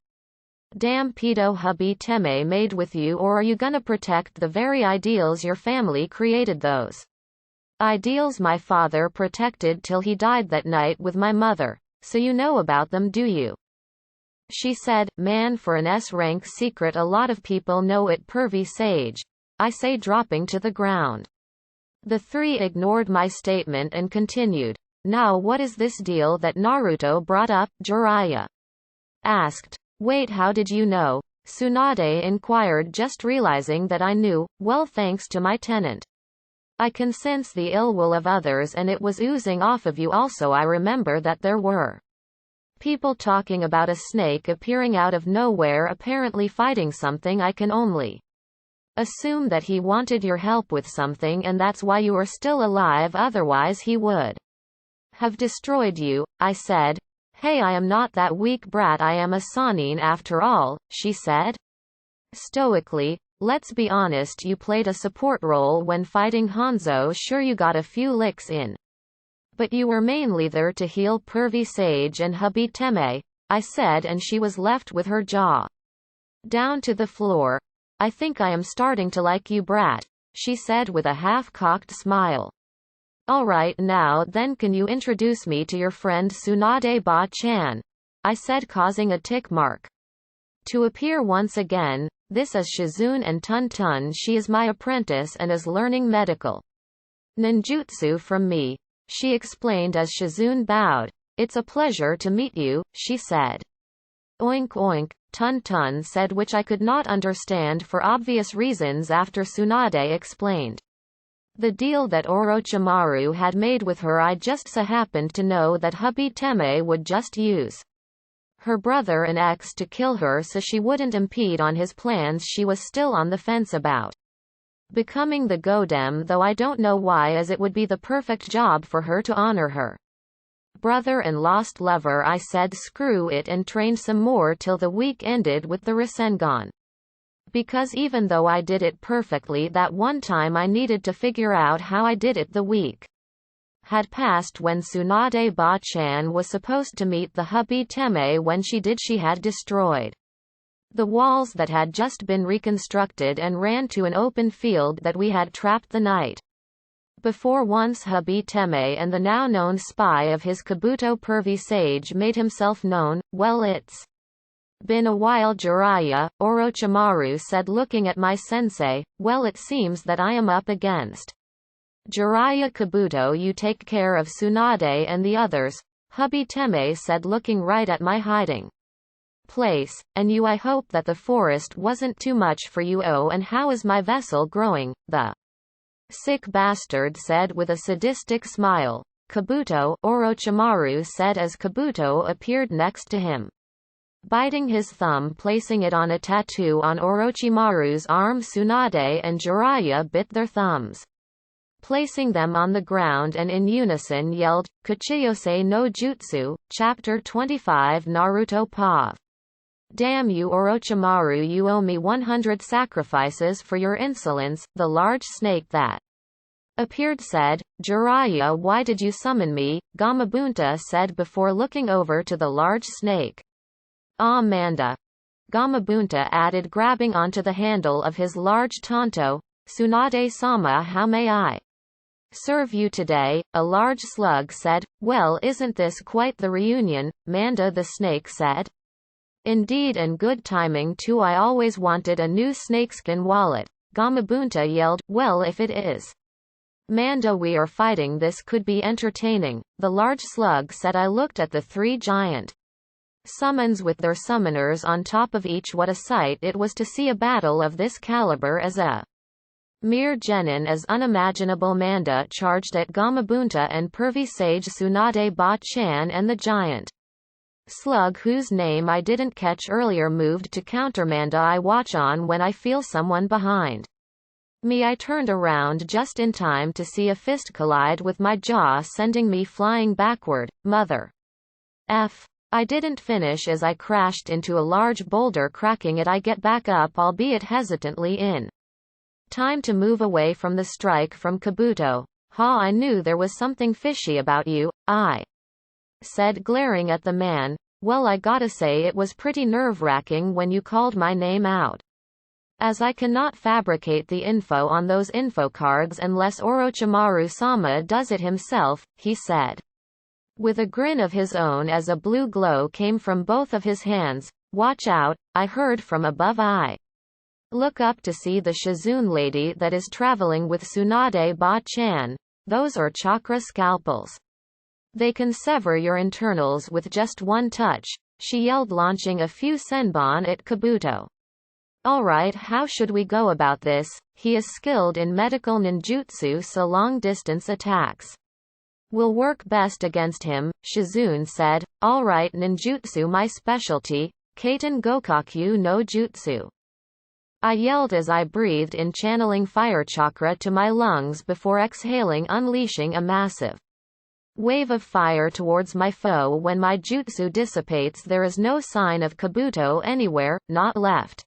damn pedo hubby Teme made with you, or are you gonna protect the very ideals your family created? Those ideals my father protected till he died that night with my mother. So you know about them, do you? She said. Man, for an S-rank secret a lot of people know it, pervy sage, I say, dropping to the ground. The three ignored my statement and continued. Now what is this deal that Naruto brought up? Jiraiya asked. Wait, how did you know? Tsunade inquired, just realizing that I knew. Well, thanks to my tenant. I can sense the ill will of others and it was oozing off of you also. I remember that there were people talking about a snake appearing out of nowhere apparently fighting something. I can only assume that he wanted your help with something and that's why you are still alive, otherwise he would have destroyed you. I said. Hey, I am not that weak brat, I am a Sannin after all, she said. Stoically, let's be honest, you played a support role when fighting Hanzo. Sure, you got a few licks in, but you were mainly there to heal Pervy Sage and hubby Teme, I said, and she was left with her jaw down to the floor. I think I am starting to like you, brat, she said with a half-cocked smile. Alright, now then, can you introduce me to your friend Tsunade Ba-chan? I said, causing a tick mark to appear once again. This is Shizune and Tun Tun. She is my apprentice and is learning medical ninjutsu from me, she explained as Shizune bowed. It's a pleasure to meet you, she said. Oink oink, Tun Tun said, which I could not understand for obvious reasons after Tsunade explained the deal that Orochimaru had made with her. I just so happened to know that hubby Teme would just use her brother and ex to kill her so she wouldn't impede on his plans. She was still on the fence about becoming the Godem, though I don't know why, as it would be the perfect job for her to honor her brother and lost lover. I said screw it and trained some more till the week ended with the Rasengan. Because even though I did it perfectly that one time, I needed to figure out how I did it. The week had passed when Tsunade Ba-chan was supposed to meet the hubby Teme. When she did, she had destroyed the walls that had just been reconstructed and ran to an open field that we had trapped the night before. Once hubby Teme and the now known spy of his Kabuto Pervy Sage made himself known. Well, it's been a while, Jiraiya, Orochimaru said, looking at my sensei. Well, it seems that I am up against Jiraiya Kabuto. You take care of Tsunade and the others, hubby Teme said, looking right at my hiding place. And you, I hope that the forest wasn't too much for you. Oh, and how is my vessel growing? The sick bastard said with a sadistic smile. Kabuto, Orochimaru said as Kabuto appeared next to him, biting his thumb, placing it on a tattoo on Orochimaru's arm. Tsunade and Jiraiya bit their thumbs, placing them on the ground, and in unison yelled, Kuchiyose no Jutsu, Chapter 25 Naruto Pav. Damn you, Orochimaru, you owe me 100 sacrifices for your insolence. The large snake that appeared said. Jiraiya, why did you summon me? Gamabunta said before looking over to the large snake. Amanda, Gamabunta added, grabbing onto the handle of his large tanto. Tsunade-sama, how may I serve you today? A large slug said. Well, isn't this quite the reunion? Manda the snake said. Indeed, and good timing too. I always wanted a new snakeskin wallet. Gamabunta yelled. Well, if it is Manda we are fighting, this could be entertaining. The large slug said. I looked at the three giant summons with their summoners on top of each. What a sight it was to see a battle of this caliber as a mere genin as unimaginable. Manda charged at Gamabunta and Pervy Sage. Tsunade Ba-chan and the giant slug, whose name I didn't catch earlier, moved to counter Manda. I watch on when I feel someone behind me. I turned around just in time to see a fist collide with my jaw, sending me flying backward. Mother F. I didn't finish as I crashed into a large boulder, cracking it. I get back up, albeit hesitantly, in time to move away from the strike from Kabuto. Ha, I knew there was something fishy about you, I said, glaring at the man. Well, I gotta say it was pretty nerve-wracking when you called my name out, as I cannot fabricate the info on those info cards unless Orochimaru-sama does it himself, he said, with a grin of his own as a blue glow came from both of his hands. Watch out, I heard from above. I look up to see the Shizune lady that is traveling with Tsunade Ba-chan. Those are chakra scalpels. They can sever your internals with just one touch, she yelled, launching a few senbon at Kabuto. Alright, how should we go about this? He is skilled in medical ninjutsu, so long-distance attacks will work best against him, Shizune said. Alright, ninjutsu my specialty, Kaiten Gokaku no Jutsu. I yelled as I breathed in, channeling fire chakra to my lungs before exhaling, unleashing a massive wave of fire towards my foe. When my jutsu dissipates, there is no sign of Kabuto anywhere, not left,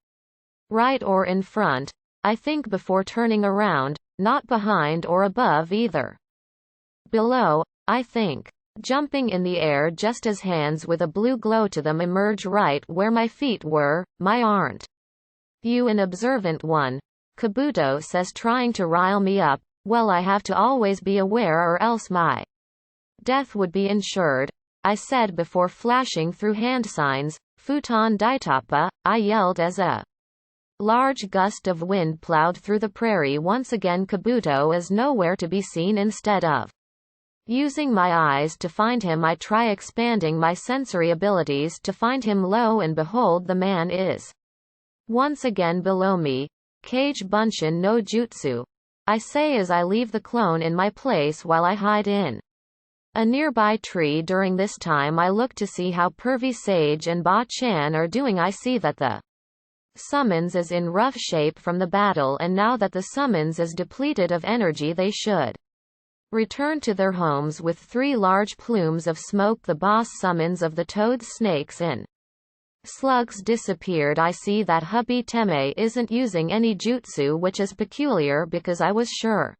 right or in front, I think, before turning around, not behind or above either. Below, I think. Jumping in the air just as hands with a blue glow to them emerge right where my feet were. My aren't you an observant one? Kabuto says, trying to rile me up. Well, I have to always be aware or else my death would be ensured, I said before flashing through hand signs. Futon Daitapa, I yelled as a large gust of wind plowed through the prairie. Once again Kabuto is nowhere to be seen. Instead of using my eyes to find him, I try expanding my sensory abilities to find him. Lo and behold, the man is once again below me. Kage Bunshin no Jutsu, I say as I leave the clone in my place while I hide in a nearby tree. During this time I look to see how Pervy Sage and Ba-chan are doing. I see that the summons is in rough shape from the battle, and now that the summons is depleted of energy, they should return to their homes with 3 large plumes of smoke. The boss summons of the toads, snakes and slugs disappeared. I see that hubby Teme isn't using any jutsu, which is peculiar because I was sure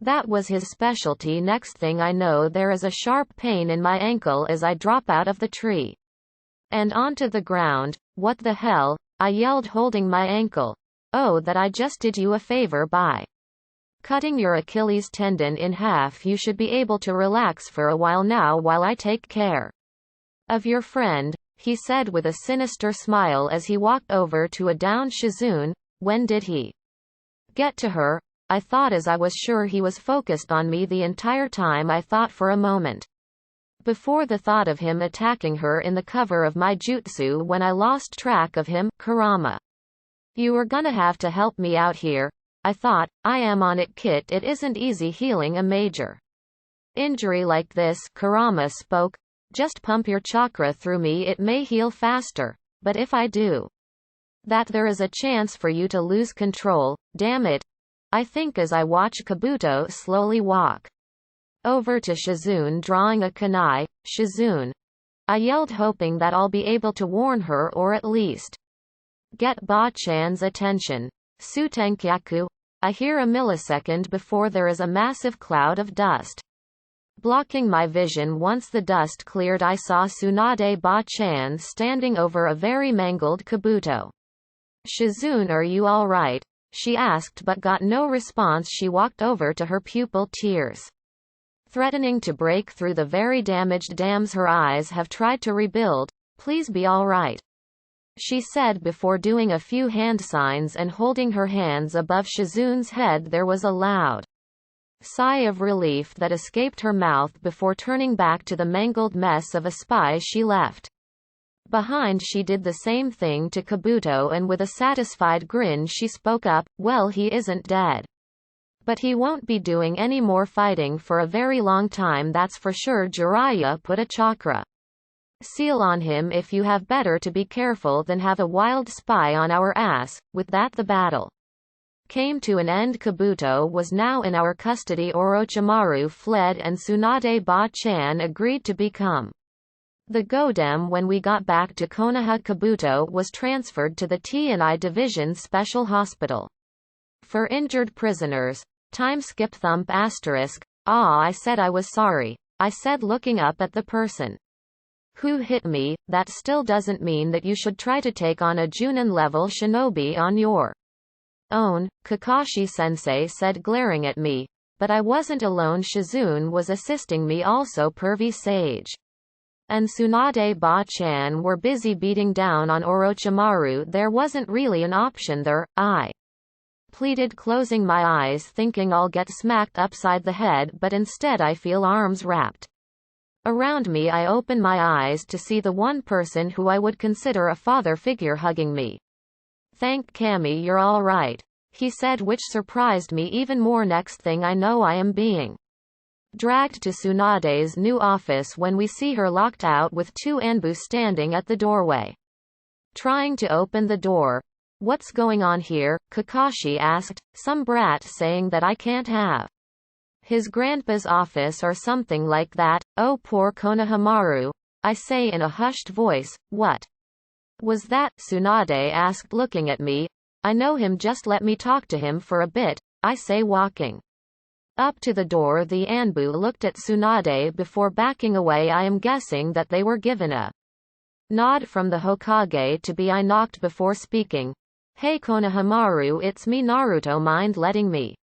that was his specialty. Next thing I know, there is a sharp pain in my ankle as I drop out of the tree and onto the ground. What the hell? I yelled, holding my ankle. Oh, that I just did you a favor by cutting your Achilles tendon in half. You should be able to relax for a while now while I take care of your friend, he said with a sinister smile as he walked over to a downed Shizune. When did he get to her? I thought, as I was sure he was focused on me the entire time. I thought for a moment before the thought of him attacking her in the cover of my jutsu when I lost track of him. Kurama, you are gonna have to help me out here, I thought. I am on it, Kit. It isn't easy healing a major injury like this, Kurama spoke. Just pump your chakra through me, it may heal faster. But if I do that, there is a chance for you to lose control. Damn it, I think as I watch Kabuto slowly walk over to Shizune drawing a kunai. Shizune, I yelled, hoping that I'll be able to warn her or at least get Ba-chan's attention. Sutenkyaku, I hear a millisecond before there is a massive cloud of dust blocking my vision. Once the dust cleared, I saw Tsunade Ba-chan standing over a very mangled Kabuto. Shizune, are you alright? She asked but got no response. She walked over to her pupil, tears threatening to break through the very damaged dams her eyes have tried to rebuild. Please be alright, she said before doing a few hand signs and holding her hands above Shizune's head. There was a loud sigh of relief that escaped her mouth before turning back to the mangled mess of a spy she left behind. She did the same thing to Kabuto, and with a satisfied grin she spoke up. Well, he isn't dead, but he won't be doing any more fighting for a very long time, that's for sure. Jiraiya put a chakra seal on him. If you have, better to be careful than have a wild spy on our ass. With that, the battle came to an end. Kabuto was now in our custody. Orochimaru fled and Tsunade Ba-chan agreed to become the Godem. When we got back to Konoha, Kabuto was transferred to the T&I Division Special Hospital for injured prisoners. Time skip thump asterisk. Ah, I said I was sorry, I said, looking up at the person who hit me. That still doesn't mean that you should try to take on a Junin level shinobi on your own, Kakashi-sensei said, glaring at me. But I wasn't alone. Shizune was assisting me also. Pervy Sage and Tsunade Ba-chan were busy beating down on Orochimaru. There wasn't really an option there, I pleaded, closing my eyes thinking I'll get smacked upside the head, but instead I feel arms wrapped around me. I open my eyes to see the one person who I would consider a father figure hugging me. Thank Kami you're alright, he said, which surprised me even more. Next thing I know I am being dragged to Tsunade's new office when we see her locked out with two Anbu standing at the doorway, trying to open the door. What's going on here? Kakashi asked, some brat saying that I can't have his grandpa's office or something like that. Oh poor Konohamaru, I say in a hushed voice. What was that? Tsunade asked, looking at me. I know him, just let me talk to him for a bit, I say, walking up to the door. The Anbu looked at Tsunade before backing away. I am guessing that they were given a nod from the Hokage to be. I knocked before speaking. Hey Konohamaru, it's me Naruto, mind letting me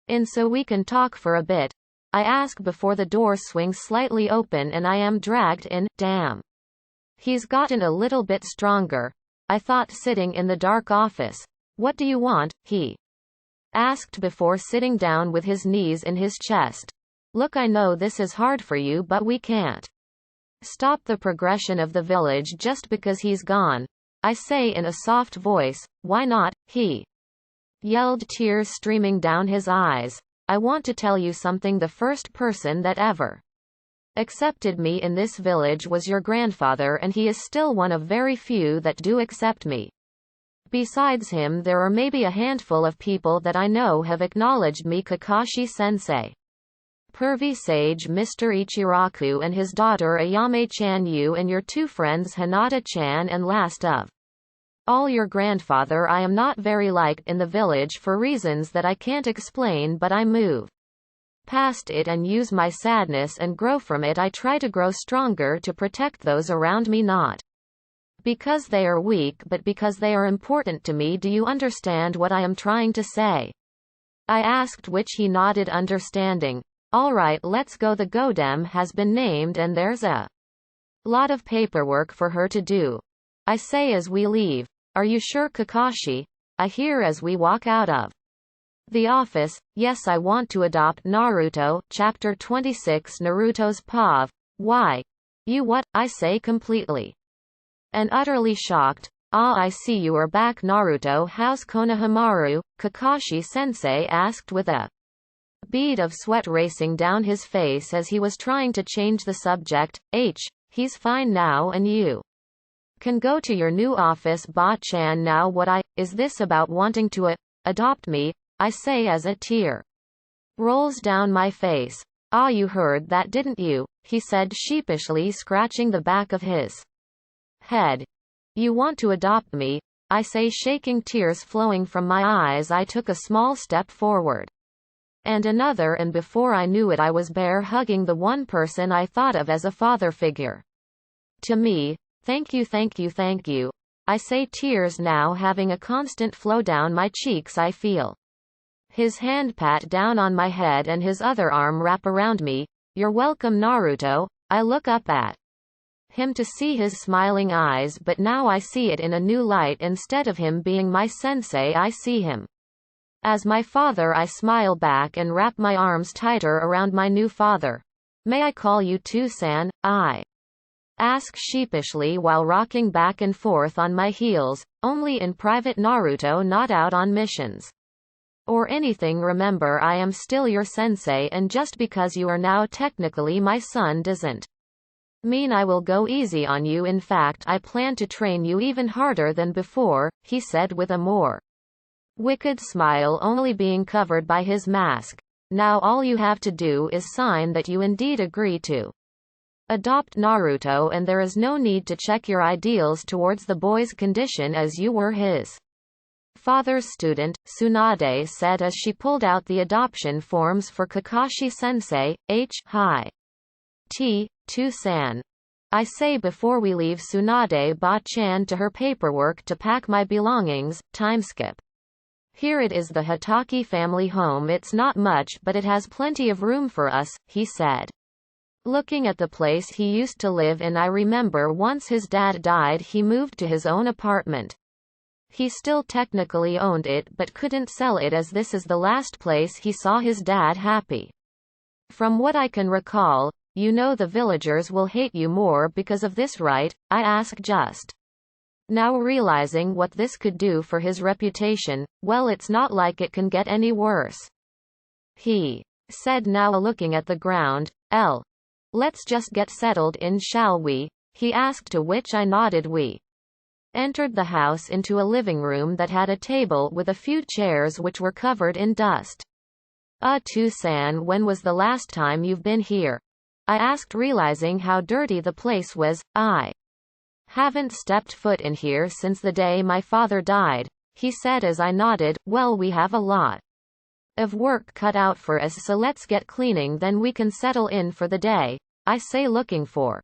in so we can talk for a bit? I ask before the door swings slightly open and I am dragged in. Damn. He's gotten a little bit stronger, I thought, sitting in the dark office. What do you want? He asked before sitting down with his knees in his chest. Look, I know this is hard for you, but we can't stop the progression of the village just because he's gone, I say in a soft voice. Why not? He yelled, tears streaming down his eyes. I want to tell you something. The first person that ever accepted me in this village was your grandfather, and he is still one of very few that do accept me. Besides him, there are maybe a handful of people that I know have acknowledged me. Kakashi-sensei, pervy sage Mr. Ichiraku and his daughter Ayame-chan, you and your two friends Hinata-chan, and last of all your grandfather. I am not very liked in the village for reasons that I can't explain, but I move past it and use my sadness and grow from it. I try to grow stronger to protect those around me, not because they are weak, but because they are important to me. Do you understand what I am trying to say? I asked, which he nodded, understanding. Alright, let's go. The Godem has been named and there's a lot of paperwork for her to do, I say as we leave. Are you sure, Kakashi? I hear as we walk out of the office. Yes, I want to adopt Naruto. Chapter 26, Naruto's POV. Why? You what? I say, completely and utterly shocked. Ah, I see you are back, Naruto. How's Konohamaru? Kakashi-sensei asked with a bead of sweat racing down his face as he was trying to change the subject. He's fine now, and you can go to your new office, Ba-chan. Now what is this about wanting to adopt me? I say as a tear rolls down my face. Ah, you heard that, didn't you? He said sheepishly, scratching the back of his head. You want to adopt me? I say, shaking, tears flowing from my eyes. I took a small step forward and another, and before I knew it I was bear hugging the one person I thought of as a father figure to me. Thank you, thank you, thank you, I say, tears now having a constant flow down my cheeks. I feel his hand pat down on my head and his other arm wrap around me. You're welcome, Naruto. I look up at him to see his smiling eyes, but now I see it in a new light. Instead of him being my sensei, I see him as my father. I smile back and wrap my arms tighter around my new father. May I call you too-san? I ask sheepishly while rocking back and forth on my heels. Only in private, Naruto, not out on missions or anything. Remember, I am still your sensei, and just because you are now technically my son doesn't mean I will go easy on you. In fact, I plan to train you even harder than before, he said with a more wicked smile, only being covered by his mask. Now all you have to do is sign that you indeed agree to adopt Naruto, and there is no need to check your ideals towards the boy's condition, as you were his father's student, Tsunade said as she pulled out the adoption forms for Kakashi-sensei. Hi. Too-san. I say before we leave Tsunade Ba-chan to her paperwork to pack my belongings. Timeskip. Here it is, the Hatake family home. It's not much, but it has plenty of room for us, he said, looking at the place he used to live in. I remember once his dad died, he moved to his own apartment. He still technically owned it but couldn't sell it, as this is the last place he saw his dad happy. From what I can recall, you know the villagers will hate you more because of this, right? I ask, just Now realizing what this could do for his reputation, well, it's not like it can get any worse. He said, now looking at the ground. Let's just get settled in, shall we? He asked, to which I nodded. We entered the house into a living room that had a table with a few chairs which were covered in dust. To-san, when was the last time you've been here? I asked, realizing how dirty the place was. I haven't stepped foot in here since the day my father died, he said as I nodded. Well, we have a lot of work cut out for us, so let's get cleaning, then we can settle in for the day, I say, looking for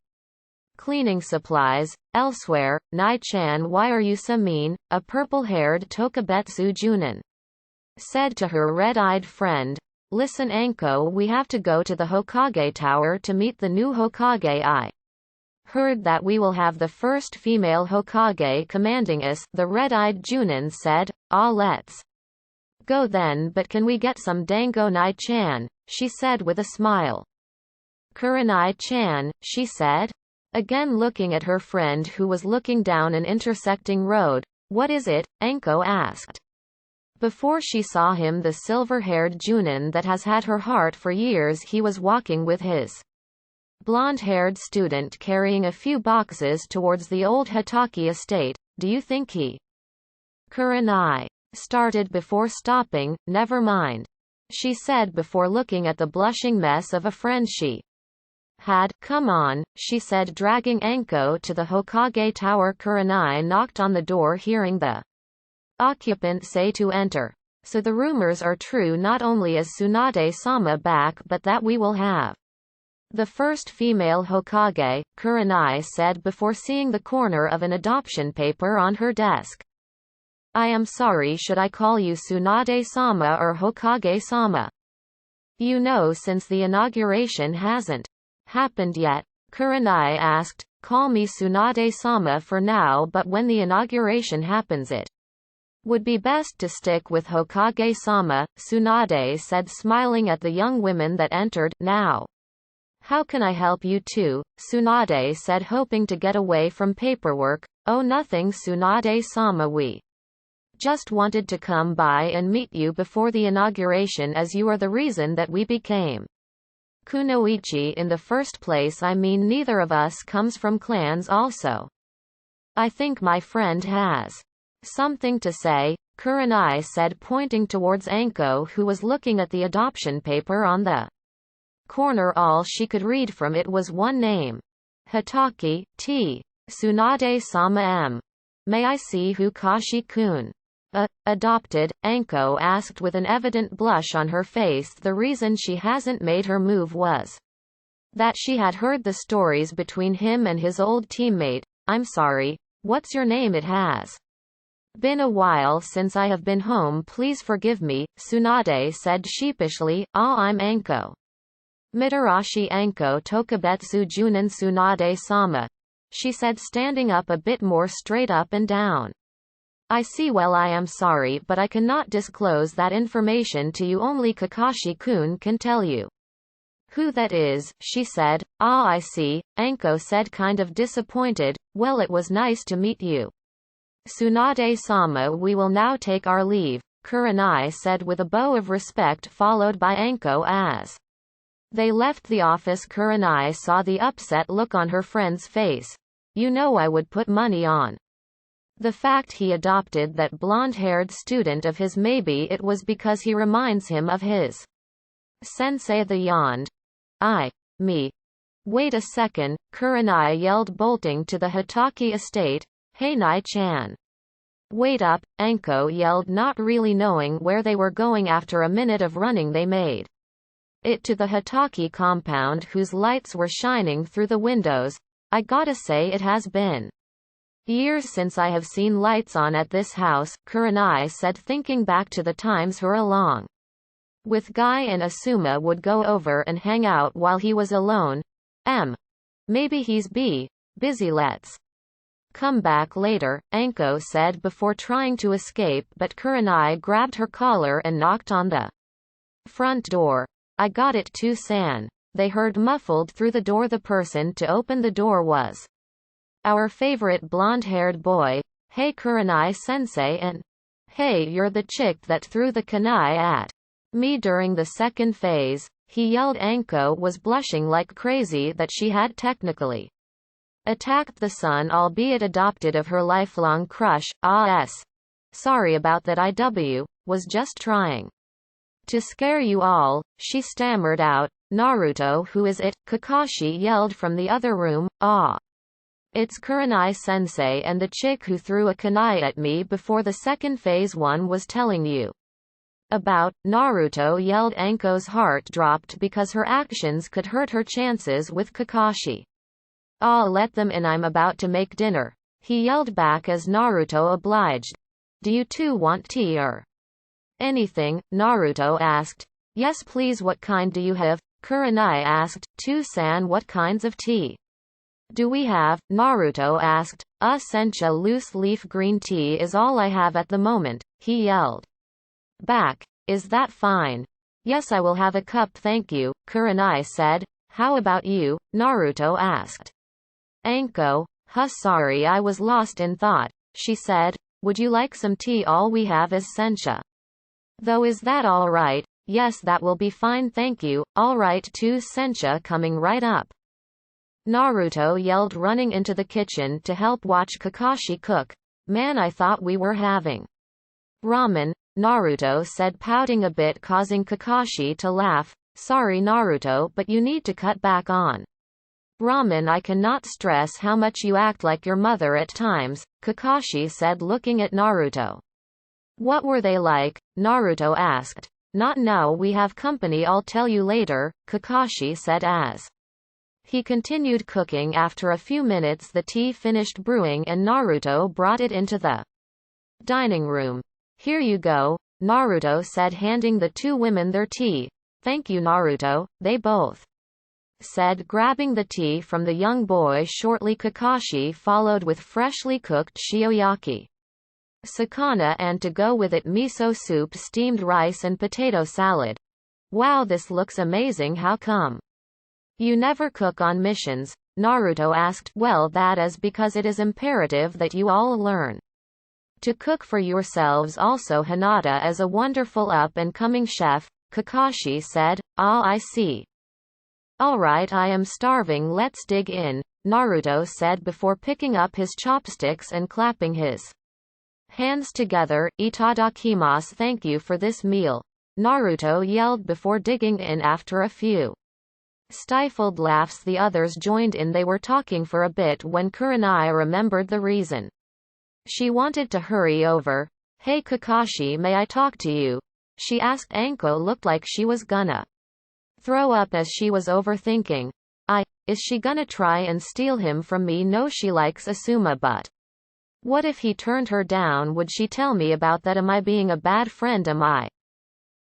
cleaning supplies elsewhere. Nai-chan, why are you so mean? A purple-haired Tokubetsu Junin said to her red-eyed friend. Listen, Anko, we have to go to the Hokage Tower to meet the new Hokage. I heard that we will have the first female Hokage commanding us, the red-eyed Junin said. Let's go then, but can we get some dango, Nai-chan? She said with a smile. Kurenai-chan, she said, again looking at her friend who was looking down an intersecting road. What is it? Anko asked. Before she saw him, the silver-haired Junin that has had her heart for years, he was walking with his blonde-haired student carrying a few boxes towards the old Hatake estate. Do you think he Kurenai started before stopping. Never mind, she said before looking at the blushing mess of a friend she had. Come on, she said, dragging Anko to the Hokage Tower. Kurenai knocked on the door, hearing the occupant say to enter. So the rumors are true. Not only is Tsunade-sama back, but that we will have the first female Hokage, Kurenai said before seeing the corner of an adoption paper on her desk. I am sorry, should I call you Tsunade-sama or Hokage-sama? You know, since the inauguration hasn't happened yet, Kurenai asked. Call me Tsunade-sama for now, but when the inauguration happens it would be best to stick with Hokage-sama, Tsunade said, smiling at the young women that entered. Now, how can I help you two? Tsunade said, hoping to get away from paperwork. Oh, nothing, Tsunade-sama, we just wanted to come by and meet you before the inauguration, as you are the reason that we became kunoichi in the first place. I mean, neither of us comes from clans. Also, I think my friend has something to say, Kurenai said, pointing towards Anko, who was looking at the adoption paper on the corner. All she could read from it was one name. Hatake, T. Tsunade-sama M. May I see Hokage-kun? Adopted? Anko asked with an evident blush on her face. The reason she hasn't made her move was that she had heard the stories between him and his old teammate. I'm sorry, what's your name? It has been a while since I have been home, please forgive me, Tsunade said sheepishly. I'm Anko. Mitarashi Anko Tokubetsu Junin Tsunade-sama, she said, standing up a bit more straight up and down. I see. Well, I am sorry, but I cannot disclose that information to you. Only Kakashi-kun can tell you who that is, she said. I see, Anko said, kind of disappointed. Well, it was nice to meet you, Tsunade-sama. We will now take our leave, Kurenai said with a bow of respect, followed by Anko. As they left the office, Kurenai saw the upset look on her friend's face. You know, I would put money on the fact he adopted that blonde-haired student of his. Maybe it was because he reminds him of his sensei. The yawned. Me. Wait a second, Kurenai yelled, bolting to the Hatake estate. Hey, Nai-chan. Wait up, Anko yelled, not really knowing where they were going. After a minute of running they made it to the Hatake compound, whose lights were shining through the windows. I gotta say, it has been years since I have seen lights on at this house, Kurenai said, thinking back to the times her along with Guy and Asuma would go over and hang out while he was alone. Maybe he's busy, let's come back later, Anko said before trying to escape, but Kurenai grabbed her collar and knocked on the front door. I got it too, San. They heard muffled through the door. The person to open the door was our favorite blonde-haired boy, "Hey Kurenai-sensei," and "Hey, you're the chick that threw the kunai at me during the second phase," he yelled. Anko was blushing like crazy that she had technically attacked the son, albeit adopted, of her lifelong crush. Sorry about that, IW, was just trying to scare you all," she stammered out. "Naruto, who is it?" Kakashi yelled from the other room. It's Kurenai-sensei and the chick who threw a kunai at me before the second phase one was telling you about," Naruto yelled. Anko's heart dropped because her actions could hurt her chances with Kakashi. Let them in, I'm about to make dinner," he yelled back as Naruto obliged. "Do you two want tea or anything?" Naruto asked. "Yes please, what kind do you have?" Kurenai asked. "San, what kinds of tea do we have?" Naruto asked. Sencha loose leaf green tea is all I have at the moment," he yelled back. "Is that fine?" "Yes, I will have a cup thank you," Kurenai said. "How about you?" Naruto asked. Anko, sorry, I was lost in thought," she said. "Would you like some tea? All we have is sencha. Though, is that all right?" "Yes, that will be fine thank you." "All right, 2 sencha coming right up," Naruto yelled, running into the kitchen to help watch Kakashi cook. "Man, I thought we were having ramen," Naruto said, pouting a bit, causing Kakashi to laugh. "Sorry Naruto, but you need to cut back on ramen. I cannot stress how much you act like your mother at times," Kakashi said, looking at Naruto. "What were they like?" Naruto asked. "Not now, we have company, I'll tell you later," Kakashi said as he continued cooking. After a few minutes the tea finished brewing and Naruto brought it into the dining room. "Here you go," Naruto said, handing the 2 women their tea. "Thank you Naruto," they both said, grabbing the tea from the young boy. Shortly Kakashi followed with freshly cooked shioyaki sakana and to go with it miso soup, steamed rice and potato salad. "Wow, this looks amazing. How come you never cook on missions?" Naruto asked. "Well, that is because it is imperative that you all learn to cook for yourselves. Also Hinata is a wonderful up-and-coming chef," Kakashi said. I see. "Alright, I am starving, let's dig in," Naruto said before picking up his chopsticks and clapping his hands together. "Itadakimasu, thank you for this meal," Naruto yelled before digging in. After a few stifled laughs the others joined in. They were talking for a bit when Kurenai remembered the reason she wanted to hurry over. "Hey Kakashi, may I talk to you?" she asked. Anko looked like she was gonna throw up as she was overthinking. Is she gonna try and steal him from me? No, she likes Asuma, but what if he turned her down? Would she tell me about that? Am I being a bad friend? Am I?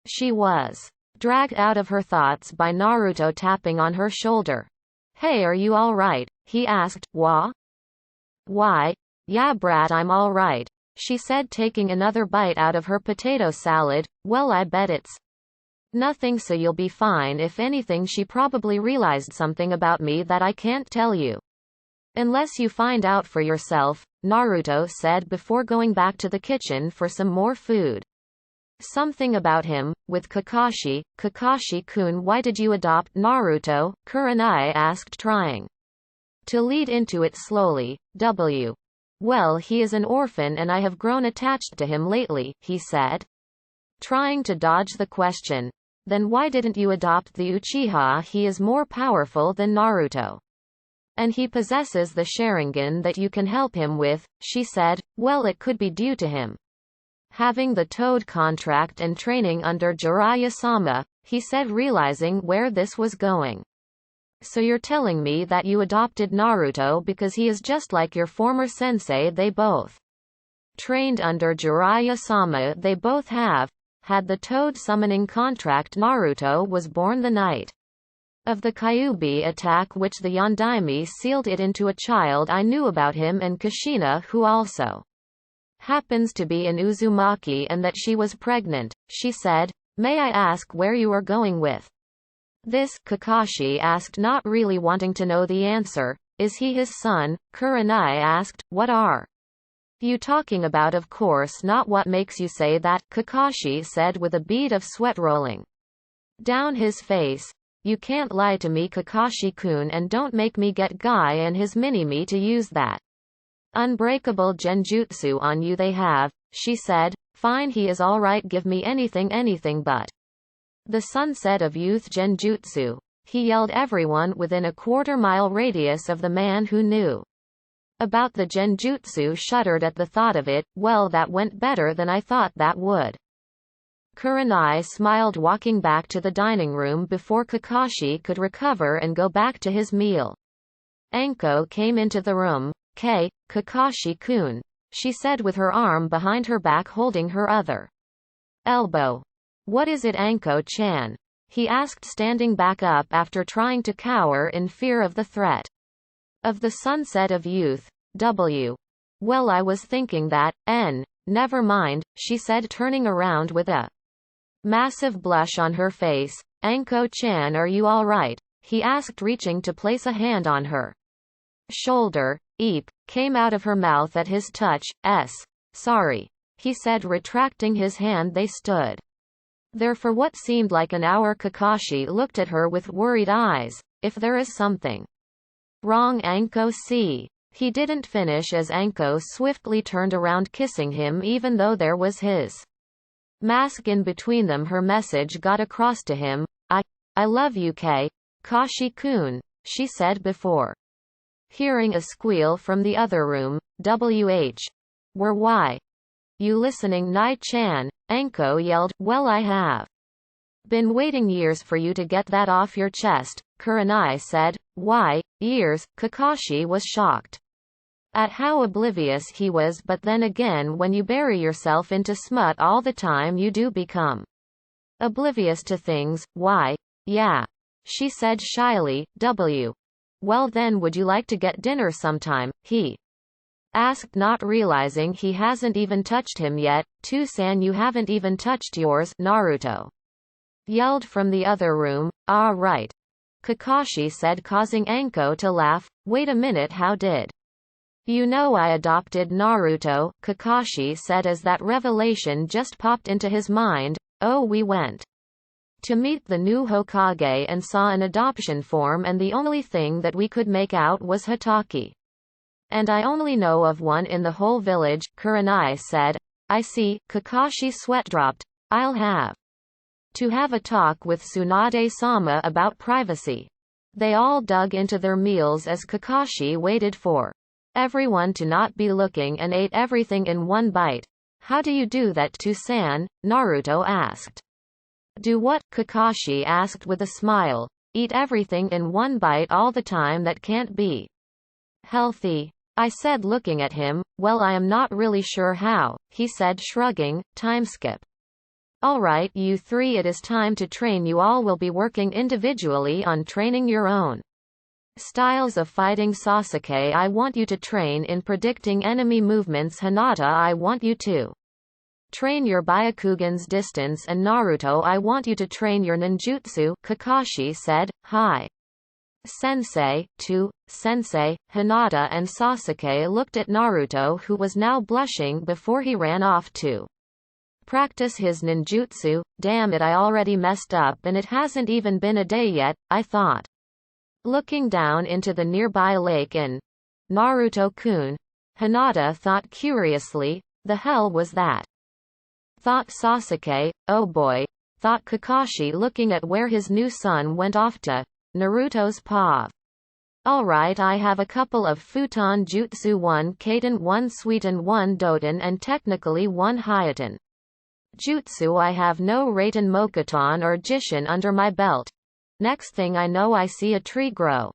She was dragged out of her thoughts by Naruto tapping on her shoulder. "Hey, are you alright?" he asked. Why? Yeah brat, I'm alright," she said, taking another bite out of her potato salad. "Well, I bet it's nothing, so you'll be fine. If anything, she probably realized something about me that I can't tell you unless you find out for yourself," Naruto said before going back to the kitchen for some more food. "Something about him, with Kakashi. Kakashi-kun, why did you adopt Naruto?" Kurenai asked, trying to lead into it slowly. Well, he is an orphan and I have grown attached to him lately," he said, trying to dodge the question. "Then why didn't you adopt the Uchiha? He is more powerful than Naruto. And he possesses the sharingan that you can help him with," she said. "Well, it could be due to him having the Toad contract and training under Jiraiya-sama," he said, realizing where this was going. "So you're telling me that you adopted Naruto because he is just like your former sensei? They both trained under Jiraiya-sama. They both had the Toad summoning contract. Naruto was born the night of the Kyuubi attack, which the Yondaime sealed it into a child. I knew about him and Kushina, who also happens to be an Uzumaki, and that she was pregnant," she said. "May I ask where you are going with this?" Kakashi asked, not really wanting to know the answer. "Is he his son?" Kurenai asked. "What are You talking about, of course not. What makes you say that? Kakashi said with a bead of sweat rolling down his face. You can't lie to me, Kakashi-kun, and don't make me get Guy and his mini-me to use that unbreakable genjutsu on you they have, she said. Fine, he is alright, give me anything but the sunset of youth genjutsu, he yelled. Everyone within a quarter-mile radius of the man who knew about the genjutsu shuddered at the thought of it. Well, that went better than I thought that would. Kurenai smiled, walking back to the dining room before Kakashi could recover and go back to his meal. Anko came into the room. Kakashi-kun, she said with her arm behind her back holding her other elbow. What is it, Anko-chan? He asked, standing back up after trying to cower in fear of the threat of the sunset of youth. Well, I was thinking that, never mind, she said, turning around with a massive blush on her face. Anko-chan, are you alright? He asked, reaching to place a hand on her shoulder. Eep, came out of her mouth at his touch. Sorry, he said, retracting his hand. They stood there for what seemed like an hour. Kakashi looked at her with worried eyes. If there is something wrong, Anko, see. He didn't finish as Anko swiftly turned around, kissing him even though there was his mask in between them. Her message got across to him. I love you, Kakashi-kun, she said before hearing a squeal from the other room. Why you listening, Nai-chan? Anko yelled. Well, I have been waiting years for you to get that off your chest, Kurenai said. Why, years? Kakashi was shocked at how oblivious he was, but then again, when you bury yourself into smut all the time, you do become oblivious to things. Why, yeah, she said shyly. Well then, would you like to get dinner sometime? He asked, not realizing he hasn't even touched him yet. San, you haven't even touched yours, Naruto yelled from the other room. Ah, right, Kakashi said, causing Anko to laugh. Wait a minute, how did you know I adopted Naruto? Kakashi said as that revelation just popped into his mind. Oh, we went to meet the new Hokage and saw an adoption form, and the only thing that we could make out was Hatake. And I only know of one in the whole village, Kurenai said. I see. Kakashi sweat dropped. I'll have to have a talk with Tsunade-sama about privacy. They all dug into their meals as Kakashi waited for everyone to not be looking and ate everything in one bite. How do you do that, San? Naruto asked. Do what? Kakashi asked with a smile. Eat everything in one bite all the time? That can't be healthy, I said, looking at him. Well, I am not really sure how, he said, shrugging. Time skip. Alright, you three, it is time to train. You all will be working individually on training your own styles of fighting. Sasuke, I want you to train in predicting enemy movements. Hinata, I want you to train your Byakugan's distance, and Naruto, I want you to train your ninjutsu. Kakashi said. Hi, Sensei. Sensei. Hinata and Sasuke looked at Naruto, who was now blushing before he ran off to practice his ninjutsu. Damn it, I already messed up and it hasn't even been a day yet, I thought, looking down into the nearby lake. And Naruto-kun, Hinata thought curiously. The hell was that? Thought Sasuke. Oh boy, thought Kakashi, looking at where his new son went off to. Naruto's paw. Alright, I have a couple of futon jutsu, 1 kaiten, 1 suiten, 1 doten, and technically 1 hyaten jutsu. I have no raten, mokuton, or jishin under my belt. Next thing I know, I see a tree grow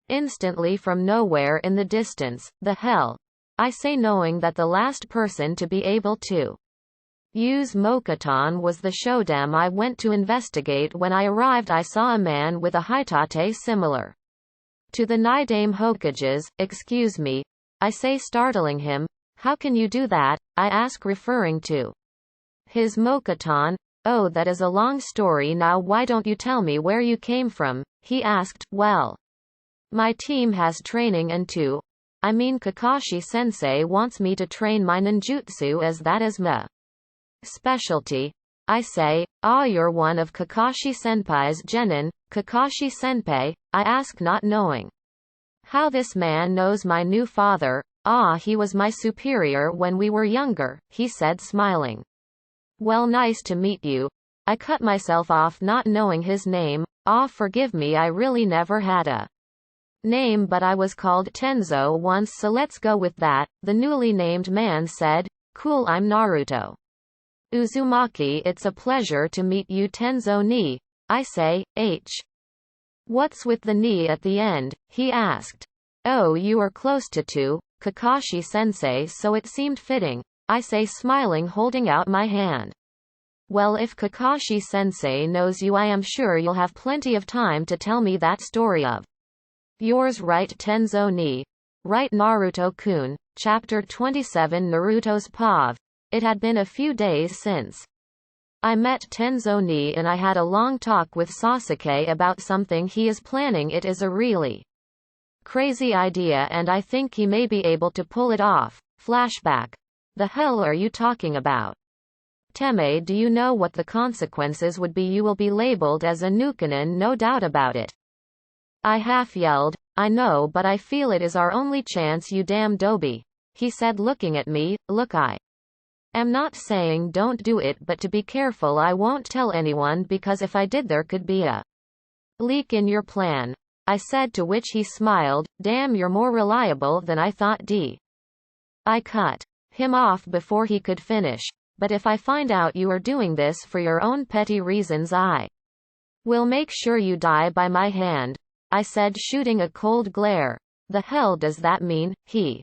instantly from nowhere in the distance. The hell? I say, knowing that the last person to be able to use mokuton was the Shodem. I went to investigate. When I arrived, I saw a man with a hitate similar to the Nidame Hokage's. Excuse me, I say, startling him. How can you do that? I ask, referring to his mokuton. Oh, that is a long story. Now why don't you tell me where you came from? He asked. Well, my team has training and I mean Kakashi-sensei wants me to train my ninjutsu as that is my specialty. I say, ah, you're one of Kakashi-senpai's genin, Kakashi-senpai, I ask, not knowing how this man knows my new father. Ah, he was my superior when we were younger, he said, smiling. Well, nice to meet you. I cut myself off not knowing his name. Ah, forgive me, I really never had a name, but I was called Tenzo once, so let's go with that, the newly named man said. Cool, I'm Naruto Uzumaki. It's a pleasure to meet you, Tenzo ni. I say, What's with the ni at the end? He asked. Oh, you are close to two, Kakashi-sensei, so it seemed fitting, I say, smiling, holding out my hand. Well, if Kakashi-sensei knows you, I am sure you'll have plenty of time to tell me that story of yours, right, Tenzo ni? Right, Naruto-kun. Chapter 27 Naruto's POV. It had been a few days since I met Tenzo ni, and I had a long talk with Sasuke about something he is planning. It is a really crazy idea, and I think he may be able to pull it off. Flashback. The hell are you talking about? Teme, do you know what the consequences would be? You will be labeled as a Nukenin, no doubt about it. I half yelled. I know, but I feel it is our only chance, you damn Tobi. He said, looking at me. Look, I am not saying don't do it, but to be careful. I won't tell anyone, because if I did there could be a leak in your plan, I said, to which he smiled. Damn, you're more reliable than I thought. I cut him off before he could finish. But if I find out you are doing this for your own petty reasons, I will make sure you die by my hand, I said, shooting a cold glare. The hell does that mean? He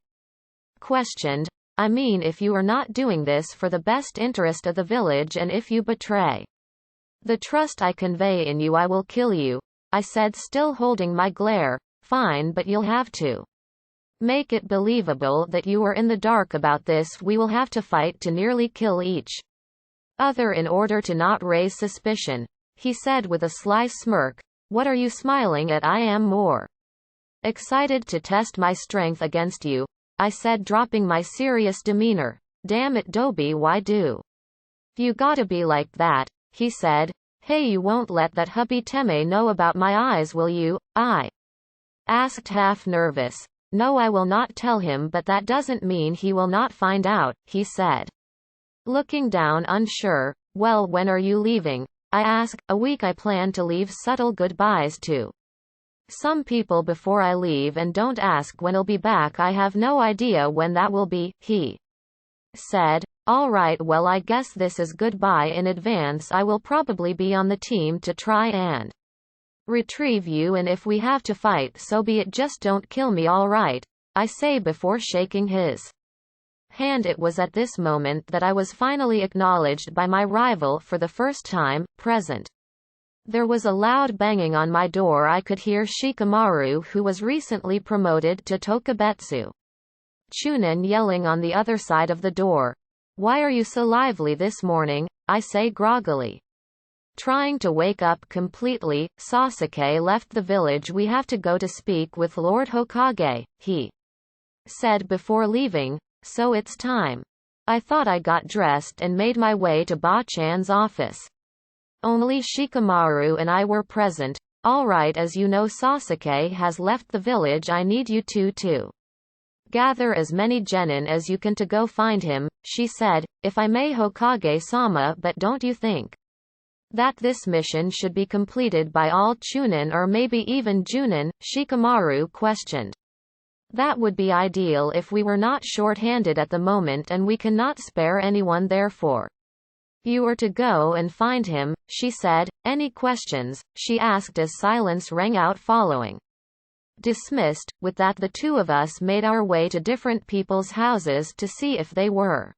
questioned. I mean, if you are not doing this for the best interest of the village, and if you betray the trust I convey in you, I will kill you, I said, still holding my glare. Fine, but you'll have to make it believable that you are in the dark about this. We will have to fight to nearly kill each other in order to not raise suspicion, he said with a sly smirk. What are you smiling at? I am more excited to test my strength against you, I said, dropping my serious demeanor. Damn it, Tobi, why do you gotta be like that? He said. Hey, you won't let that hubby Teme know about my eyes, will you? I asked, half nervous. No, I will not tell him, but that doesn't mean he will not find out, he said, looking down, unsure. Well, when are you leaving? I asked. A week. I plan to leave subtle goodbyes to some people before I leave, and don't ask when I'll be back. I have no idea when that will be, he said. Alright, well, I guess this is goodbye in advance. I will probably be on the team to try and retrieve you, and if we have to fight, so be it. Just don't kill me, alright? I say before shaking his hand. It was at this moment that I was finally acknowledged by my rival for the first time. Present. There was a loud banging on my door. I could hear Shikamaru, who was recently promoted to Tokubetsu Chunin, yelling on the other side of the door. Why are you so lively this morning? I say groggily, trying to wake up completely. Sasuke left the village. We have to go to speak with Lord Hokage, he said before leaving. So it's time. I thought. I got dressed and made my way to Ba-chan's office. Only Shikamaru and I were present. Alright, as you know, Sasuke has left the village. I need you to gather as many genin as you can to go find him, she said. If I may, Hokage-sama, but don't you think that this mission should be completed by all Chunin, or maybe even Junin? Shikamaru questioned. That would be ideal if we were not short-handed at the moment, and we cannot spare anyone. Therefore, you are to go and find him, she said. Any questions? She asked as silence rang out following. Dismissed. With that, the two of us made our way to different people's houses to see if they were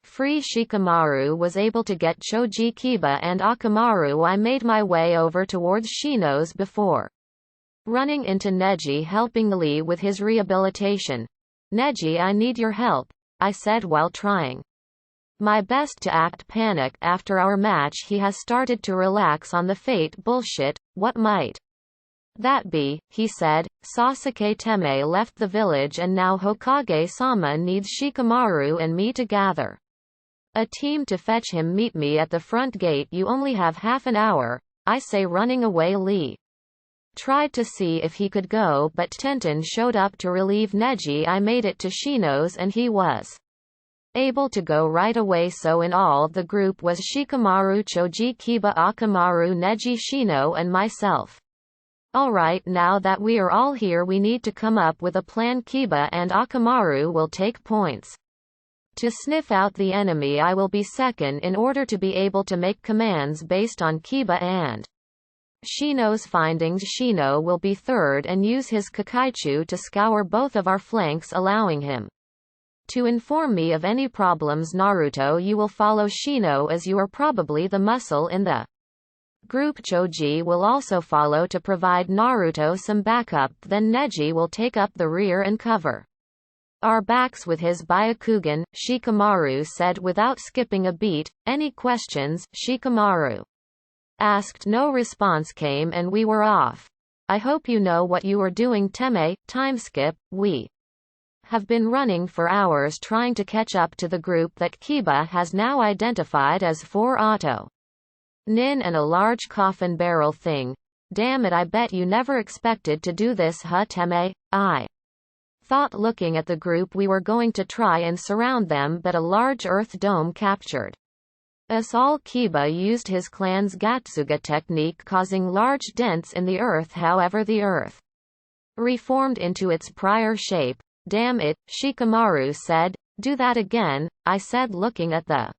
free. Shikamaru was able to get Choji Kiba and Akamaru. I made my way over towards Shino's before running into Neji, helping Lee with his rehabilitation. Neji, I need your help, I said while trying my best to act panicked. After our match, he has started to relax on the fate bullshit. What might That be, he said, Sasuke Teme left the village and now Hokage-sama needs Shikamaru and me to gather a team to fetch him. Meet me at the front gate. You only have half an hour, I say. Running away, Lee tried to see if he could go, but Tenten showed up to relieve Neji. I made it to Shino's and he was able to go right away. So in all the group was Shikamaru, Choji, Kiba, Akamaru, Neji, Shino and myself. Alright, now that we are all here we need to come up with a plan. Kiba and Akamaru will take points to sniff out the enemy. I will be second in order to be able to make commands based on Kiba and Shino's findings. Shino will be third and use his Kakaichu to scour both of our flanks, allowing him to inform me of any problems. Naruto, you will follow Shino as you are probably the muscle in the group. Choji will also follow to provide Naruto some backup, then Neji will take up the rear and cover our backs with his Byakugan, Shikamaru said without skipping a beat. Any questions? Shikamaru asked. No response came and we were off. I hope you know what you are doing, Teme. Timeskip. We have been running for hours trying to catch up to the group that Kiba has now identified as 4 Auto Nin and a large coffin barrel thing. Damn it, I bet you never expected to do this, huh, Teme? I thought looking at the group we were going to try and surround them, but a large earth dome captured us all. Kiba used his clan's Gatsuga technique, causing large dents in the earth. However, the earth reformed into its prior shape. Damn it, Shikamaru said. Do that again, I said, looking at the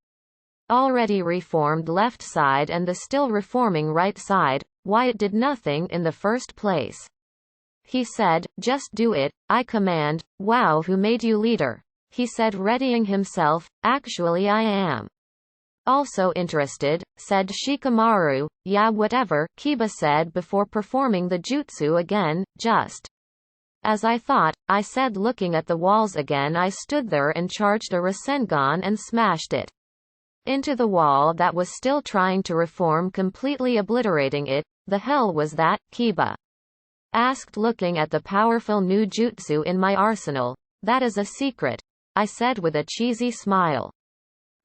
already reformed left side and the still reforming right side. Why, it did nothing in the first place. He said, just do it, I command. Wow, who made you leader? He said, readying himself. Actually I am also interested, said Shikamaru. Yeah, whatever, Kiba said before performing the jutsu again. Just as I thought, I said, looking at the walls again. I stood there and charged a Rasengan and smashed it into the wall that was still trying to reform, completely obliterating it. The hell was that? Kiba asked, looking at the powerful new jutsu in my arsenal. That is a secret, I said with a cheesy smile.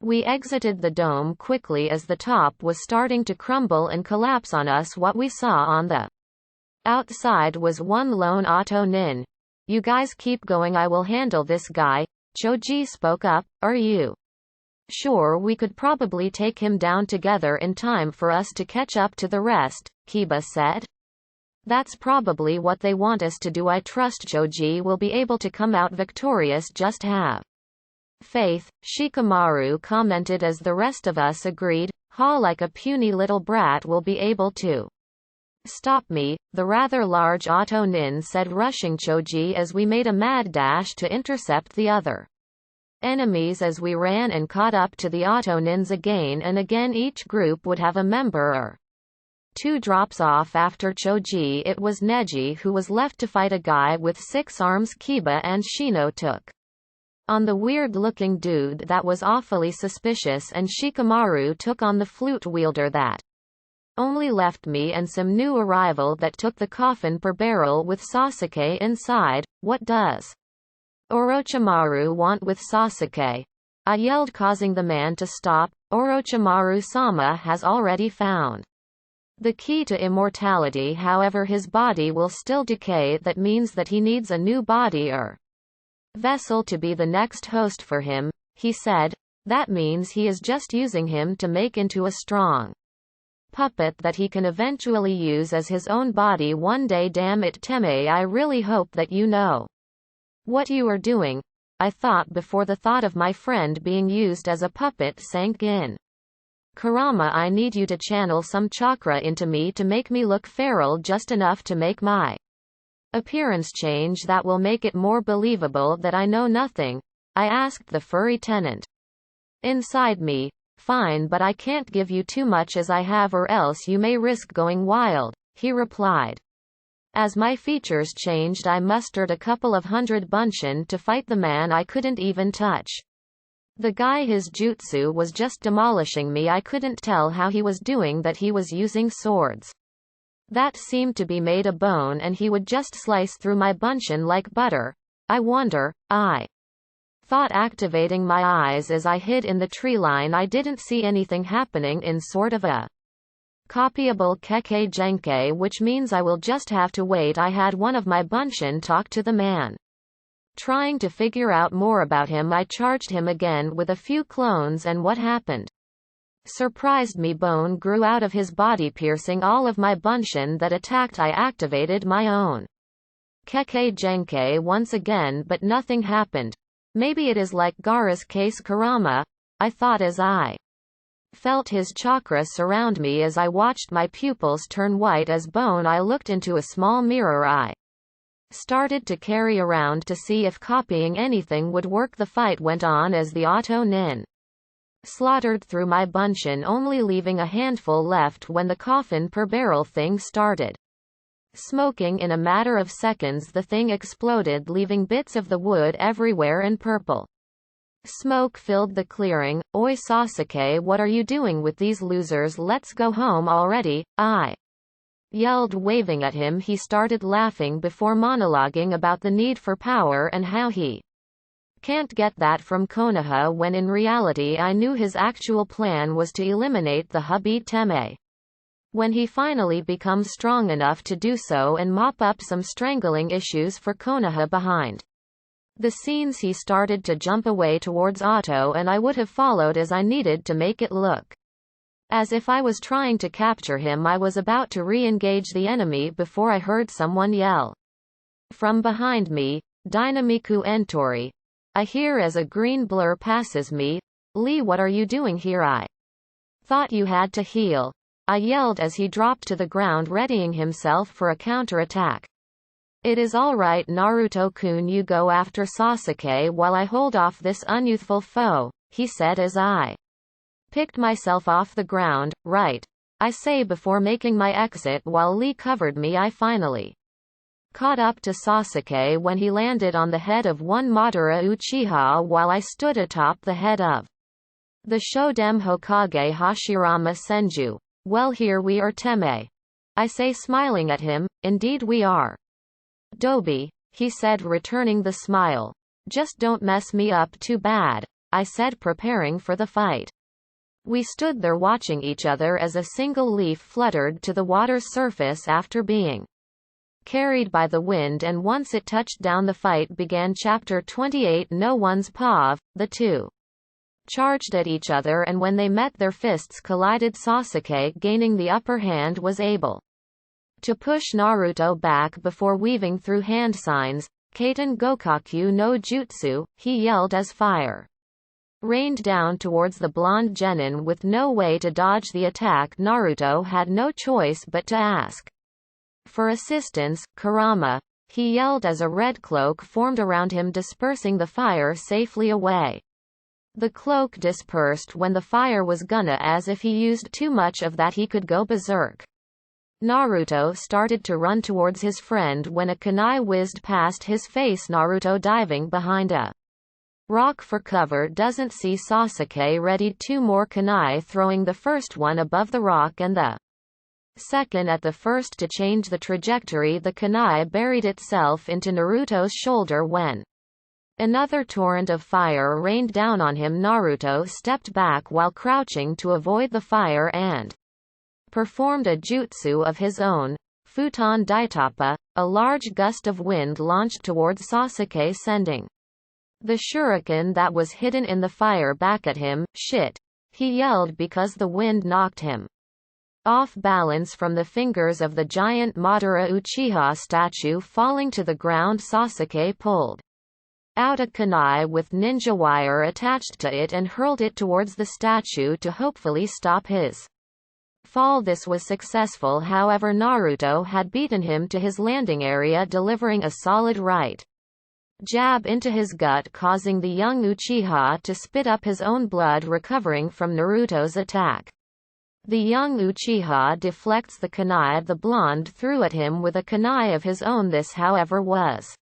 We exited the dome quickly as the top was starting to crumble and collapse on us. What we saw on the outside was one lone Auto Nin. You guys keep going, I will handle this guy. Choji spoke up. Are you sure? We could probably take him down together in time for us to catch up to the rest, Kiba said. That's probably what they want us to do. I trust Choji will be able to come out victorious. Just have faith, Shikamaru commented as the rest of us agreed. Ha, like a puny little brat will be able to stop me, the rather large Auto Nin said, rushing Choji as we made a mad dash to intercept the other enemies. As we ran and caught up to the Auto Nins again and again, each group would have a member or 2 drops off after Choji. It was Neji who was left to fight a guy with 6 arms. Kiba and Shino took on the weird-looking dude that was awfully suspicious, and Shikamaru took on the flute wielder that only left me and some new arrival that took the coffin per barrel with Sasuke inside. What does Orochimaru want with Sasuke? I yelled, causing the man to stop. Orochimaru-sama has already found the key to immortality, however his body will still decay. That means that he needs a new body or vessel to be the next host for him, he said. That means he is just using him to make into a strong puppet that he can eventually use as his own body one day. Damn it, Teme, I really hope that you know what you are doing, I thought before the thought of my friend being used as a puppet sank in. Kurama, I need you to channel some chakra into me to make me look feral, just enough to make my appearance change that will make it more believable that I know nothing, I asked the furry tenant inside me. Fine, but I can't give you too much as I have, or else you may risk going wild, he replied. As my features changed, I mustered a couple of 100 bunshin to fight the man I couldn't even touch. The guy, his jutsu was just demolishing me. I couldn't tell how he was doing that. He was using swords. That seemed to be made of bone and he would just slice through my bunshin like butter. I wonder, I thought, activating my eyes as I hid in the tree line. I didn't see anything happening in sort of a copyable keke genke, which means I will just have to wait. I had one of my bunshin talk to the man. Trying to figure out more about him, I charged him again with a few clones, and what happened surprised me. Bone grew out of his body, piercing all of my bunshin that attacked. I activated my own keke genke once again, but nothing happened. Maybe it is like Gaara's case, Kurama, I thought as I felt his chakra surround me. As I watched my pupils turn white as bone, I looked into a small mirror I started to carry around to see if copying anything would work. The fight went on as the auto nin slaughtered through my bunshin, only leaving a handful left when the coffin per barrel thing started smoking. In a matter of seconds the thing exploded, leaving bits of the wood everywhere and purple smoke filled the clearing. Oi Sasuke, what are you doing with these losers? Let's go home already, I yelled, waving at him. He started laughing before monologuing about the need for power and how he can't get that from Konoha, when in reality I knew his actual plan was to eliminate the Hubei Teme. When he finally becomes strong enough to do so and mop up some strangling issues for Konoha behind the scenes, he started to jump away towards Otto, and I would have followed as I needed to make it look as if I was trying to capture him. I was about to re-engage the enemy before I heard someone yell from behind me, "Dynamiku Entori." I hear as a green blur passes me. "Lee, what are you doing here? I thought you had to heal," I yelled as he dropped to the ground, readying himself for a counter-attack. "It is all right, Naruto-kun, you go after Sasuke while I hold off this unyouthful foe," he said as I picked myself off the ground. "Right," I say before making my exit while Lee covered me. I finally caught up to Sasuke when he landed on the head of one Madara Uchiha while I stood atop the head of the Shodem Hokage Hashirama Senju. "Well, here we are, Teme," I say, smiling at him. "Indeed we are, Tobi," he said, returning the smile. "Just don't mess me up too bad," I said, preparing for the fight. We stood there watching each other as a single leaf fluttered to the water's surface after being carried by the wind, and once it touched down the fight began. Chapter 28. No one's pav. The two charged at each other, and when they met their fists collided. Sasuke, gaining the upper hand, was able to push Naruto back before weaving through hand signs. "Kaiten Gokaku no Jutsu," he yelled as fire rained down towards the blonde genin. With no way to dodge the attack, Naruto had no choice but to ask for assistance. "Kurama," he yelled as a red cloak formed around him, dispersing the fire safely away. The cloak dispersed when the fire was gonna, as if he used too much of that he could go berserk. Naruto started to run towards his friend when a kunai whizzed past his face. Naruto, diving behind a rock for cover, doesn't see Sasuke, readied two more kunai, throwing the first one above the rock and the second at the first to change the trajectory. The kunai buried itself into Naruto's shoulder when another torrent of fire rained down on him. Naruto stepped back while crouching to avoid the fire and performed a jutsu of his own, Futon Daitappa. A large gust of wind launched towards Sasuke, sending the shuriken that was hidden in the fire back at him. "Shit!" he yelled because the wind knocked him off balance from the fingers of the giant Madara Uchiha statue, falling to the ground. Sasuke pulled out a kunai with ninja wire attached to it and hurled it towards the statue to hopefully stop his fall. This was successful, however. Naruto had beaten him to his landing area, delivering a solid right jab into his gut, causing the young Uchiha to spit up his own blood. Recovering from Naruto's attack, the young Uchiha deflects the kunai the blonde threw at him with a kunai of his own. This, however, was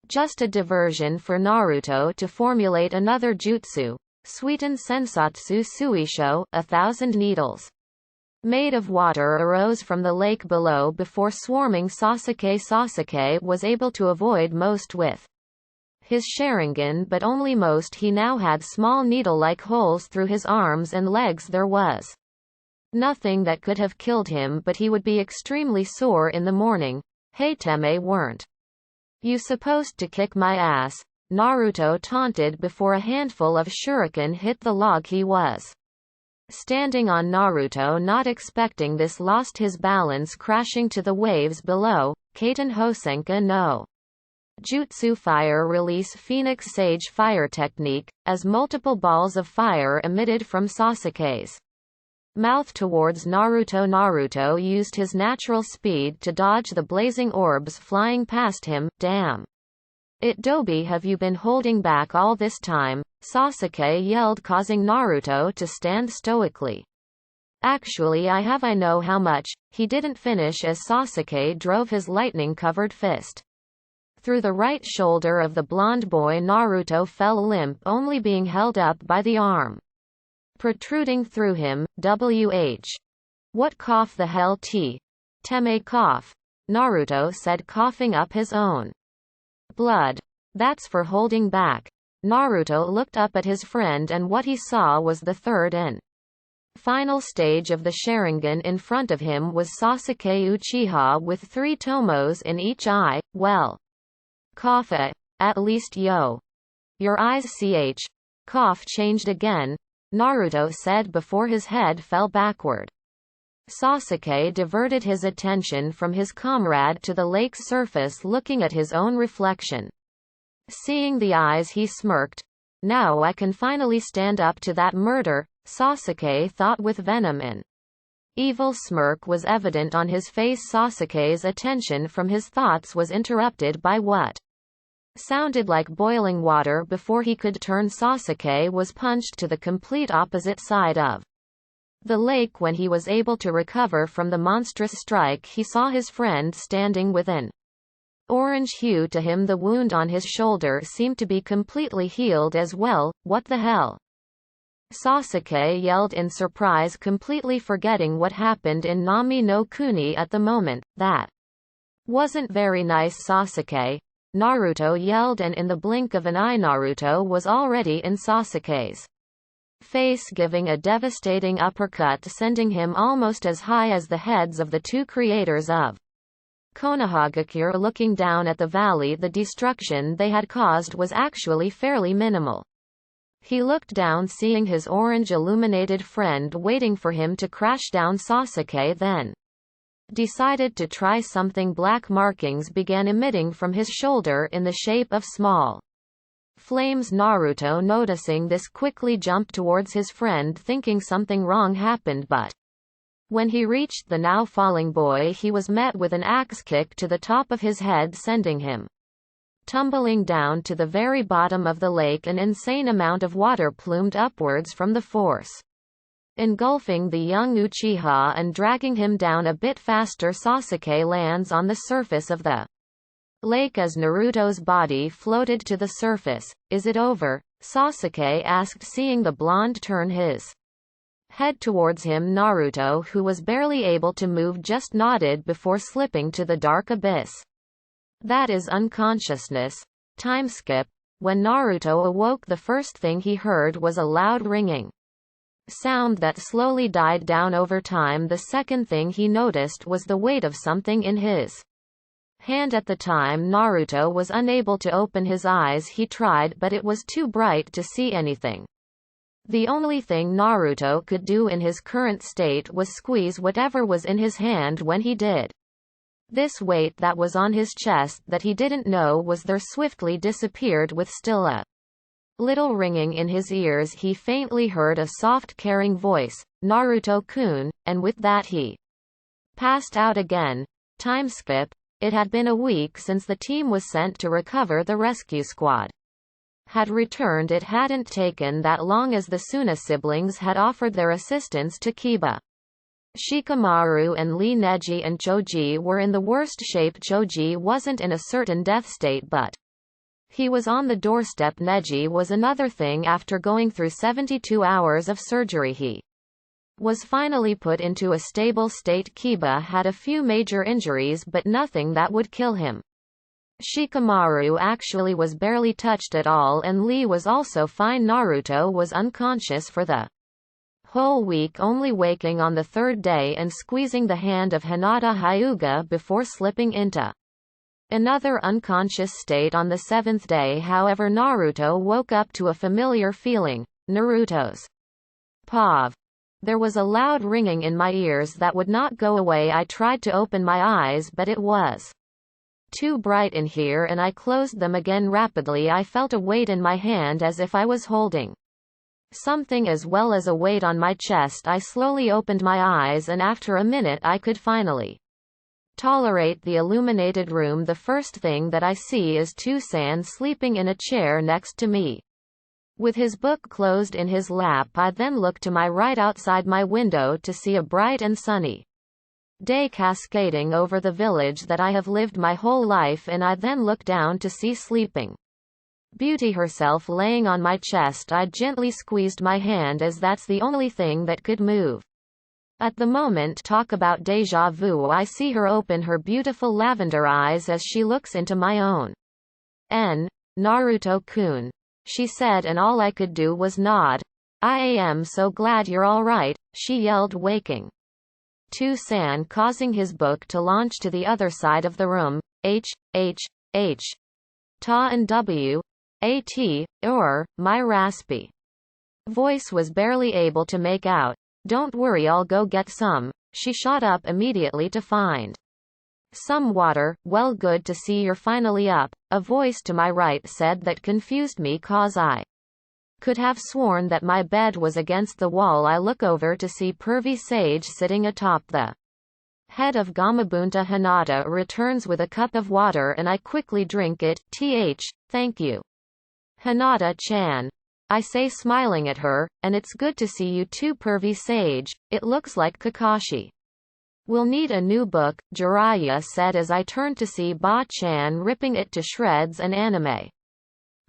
just a diversion for Naruto to formulate another jutsu, Suiten Sensatsu Suisho, 1,000 needles. made of water arose from the lake below before swarming Sasuke. Sasuke was able to avoid most with his sharingan, but only most. He now had small needle-like holes through his arms and legs. There was nothing that could have killed him, but he would be extremely sore in the morning. Hey Teme, weren't you supposed to kick my ass? Naruto taunted before a handful of shuriken hit the log he was standing on. Naruto, not expecting this, lost his balance, crashing to the waves below. Kaiten Hosenka no Jutsu fire release Phoenix Sage fire technique, as multiple balls of fire emitted from Sasuke's mouth towards Naruto. Naruto used his natural speed to dodge the blazing orbs flying past him. Damn it, Tobi, have you been holding back all this time? Sasuke yelled, causing Naruto to stand stoically. Actually I have. I know how much. He didn't finish as Sasuke drove his lightning-covered fist through the right shoulder of the blonde boy. Naruto fell limp, only being held up by the arm protruding through him. What cough the hell T? Teme cough. Naruto said, coughing up his own blood. That's for holding back. Naruto looked up at his friend, and what he saw was the third and final stage of the Sharingan. In front of him was Sasuke Uchiha with 3 tomos in each eye. Well, cough at least yo. Your eyes cough changed again, Naruto said before his head fell backward. Sasuke diverted his attention from his comrade to the lake's surface, looking at his own reflection. Seeing the eyes, he smirked. Now I can finally stand up to that murder, Sasuke thought with venom. An evil smirk was evident on his face. Sasuke's attention from his thoughts was interrupted by what sounded like boiling water. Before he could turn, Sasuke was punched to the complete opposite side of the lake. When he was able to recover from the monstrous strike, he saw his friend standing with an orange hue to him. The wound on his shoulder seemed to be completely healed as well. What the hell? Sasuke yelled in surprise, completely forgetting what happened in Nami no Kuni at the moment. That wasn't very nice, Sasuke, Naruto yelled, and in the blink of an eye Naruto was already in Sasuke's face, giving a devastating uppercut, sending him almost as high as the heads of the 2 creators of Konohagakure. Looking down at the valley, the destruction they had caused was actually fairly minimal. He looked down, seeing his orange illuminated friend waiting for him to crash down. Sasuke then decided to try something. Black markings began emitting from his shoulder in the shape of small flames. Naruto, noticing this, quickly jumped towards his friend, thinking something wrong happened, but when he reached the now falling boy, he was met with an axe kick to the top of his head, sending him tumbling down to the very bottom of the lake. An insane amount of water plumed upwards from the force, engulfing the young Uchiha and dragging him down a bit faster. Sasuke lands on the surface of the lake as Naruto's body floated to the surface. Is it over? Sasuke asked, seeing the blonde turn his head towards him. Naruto, who was barely able to move, just nodded before slipping to the dark abyss. That is unconsciousness. Time skip. When Naruto awoke, the first thing he heard was a loud ringing sound that slowly died down over time. The second thing he noticed was the weight of something in his hand. At the time, Naruto was unable to open his eyes. He tried, but it was too bright to see anything. The only thing Naruto could do in his current state was squeeze whatever was in his hand. When he did, this weight that was on his chest that he didn't know was there swiftly disappeared. With still a little ringing in his ears, he faintly heard a soft, caring voice, Naruto-kun, and with that he passed out again. Time skip. It had been a week since the team was sent to recover the rescue squad had returned. It hadn't taken that long, as the Suna siblings had offered their assistance to Kiba. Shikamaru and Lee Neji and Choji were in the worst shape. Choji wasn't in a certain death state, but he was on the doorstep. Neji was another thing. After going through 72 hours of surgery, he Was finally put into a stable state. Kiba had a few major injuries but nothing that would kill him. Shikamaru actually was barely touched at all, and Lee was also fine. Naruto was unconscious for the whole week, only waking on the third day and squeezing the hand of Hinata Hyuga before slipping into another unconscious state on the seventh day. However, Naruto woke up to a familiar feeling, Naruto's pav. There was a loud ringing in my ears that would not go away. I tried to open my eyes, but it was too bright in here, and I closed them again rapidly. I felt a weight in my hand as if I was holding something, as well as a weight on my chest. I slowly opened my eyes, and after a minute I could finally tolerate the illuminated room. The first thing that I see is Tsunade sleeping in a chair next to me, with his book closed in his lap. I then look to my right outside my window to see a bright and sunny day cascading over the village that I have lived my whole life, and I then look down to see Sleeping Beauty herself laying on my chest. I gently squeezed my hand, as that's the only thing that could move at the moment. Talk about deja vu. I see her open her beautiful lavender eyes as she looks into my own. Naruto-kun, she said, and all I could do was nod. I am so glad you're all right, she yelled, waking Tsunade, causing his book to launch to the other side of the room. Ta and W. A.T., my raspy voice was barely able to make out. Don't worry, I'll go get some. She shot up immediately to find some water. Well, good to see you're finally up, a voice to my right said. That confused me, cause I could have sworn that my bed was against the wall. I look over to see pervy Sage sitting atop the head of Gamabunta. Hinata returns with a cup of water, and I quickly drink it. Thank you, Hinata-chan, I say, smiling at her, and it's good to see you too, pervy Sage. It looks like Kakashi we'll need a new book, Jiraiya said as I turned to see Ba-chan ripping it to shreds and anime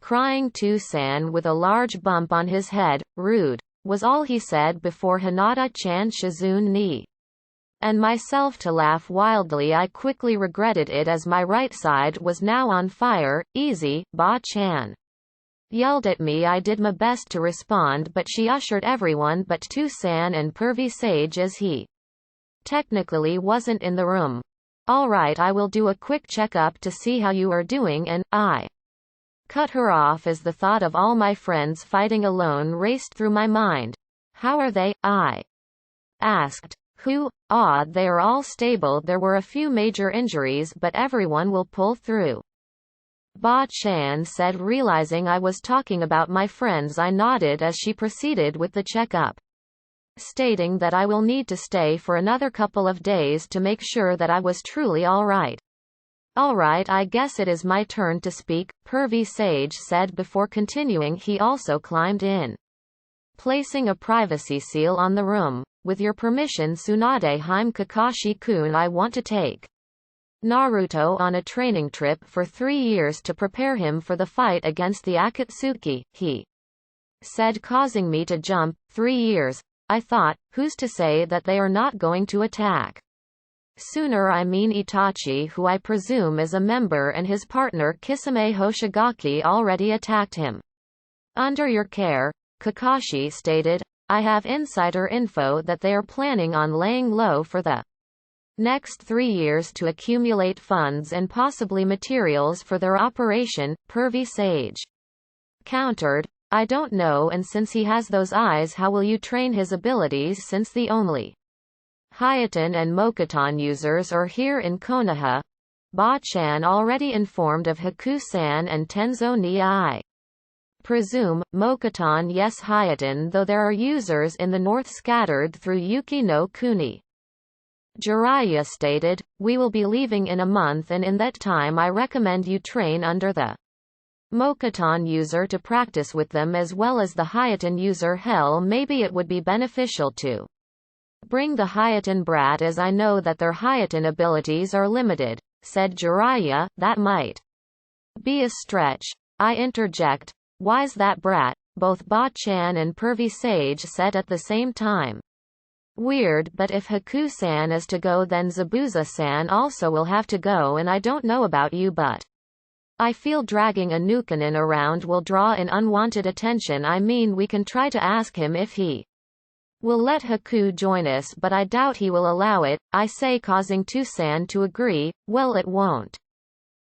crying. Tsunade with a large bump on his head, rude, was all he said before Hinata-chan Shizune ni and myself to laugh wildly. I quickly regretted it, as my right side was now on fire. Easy, Ba-chan yelled at me. I did my best to respond, but she ushered everyone but Tsunade and pervy Sage, as he technically wasn't in the room. Alright, I will do a quick checkup to see how you are doing, and I cut her off as the thought of all my friends fighting alone raced through my mind. How are they? I asked. They are all stable. There were a few major injuries, but everyone will pull through, Ba-chan said. Realizing I was talking about my friends, I nodded as she proceeded with the checkup, stating that I will need to stay for another couple of days to make sure that I was truly alright. Alright, I guess it is my turn to speak, pervy Sage said before continuing. He also climbed in, placing a privacy seal on the room. With your permission, Tsunade, I'm Kakashi-kun. I want to take Naruto on a training trip for 3 years to prepare him for the fight against the Akatsuki, he said, causing me to jump. 3 years? I thought, who's to say that they are not going to attack sooner? I mean Itachi, who I presume is a member, and his partner Kisame Hoshigaki already attacked him. Under your care, Kakashi stated. I have insider info that they are planning on laying low for the next 3 years to accumulate funds and possibly materials for their operation, pervy Sage countered. I don't know, and since he has those eyes, how will you train his abilities, since the only Hyeten and Mokuton users are here in Konoha? Ba-chan already informed of Hakusan and Tenzo ni I presume. Mokuton, yes, Hyeten, though there are users in the north scattered through Yuki no Kuni. Jiraiya stated, we will be leaving in a month, and in that time I recommend you train under the Mokuton user to practice with them as well as the Hyeten user. Hell, maybe it would be beneficial to bring the Hyeten brat, as I know that their Hyeten abilities are limited, said Jiraiya. That might be a stretch. I interject. Why's that brat? Both Ba-chan and pervy Sage said at the same time. Weird, but if Haku-san is to go then Zabuza-san also will have to go, and I don't know about you but I feel dragging a Nukanin around will draw in unwanted attention. I mean, we can try to ask him if he will let Haku join us, but I doubt he will allow it, I say, causing Tusan to agree. Well, it won't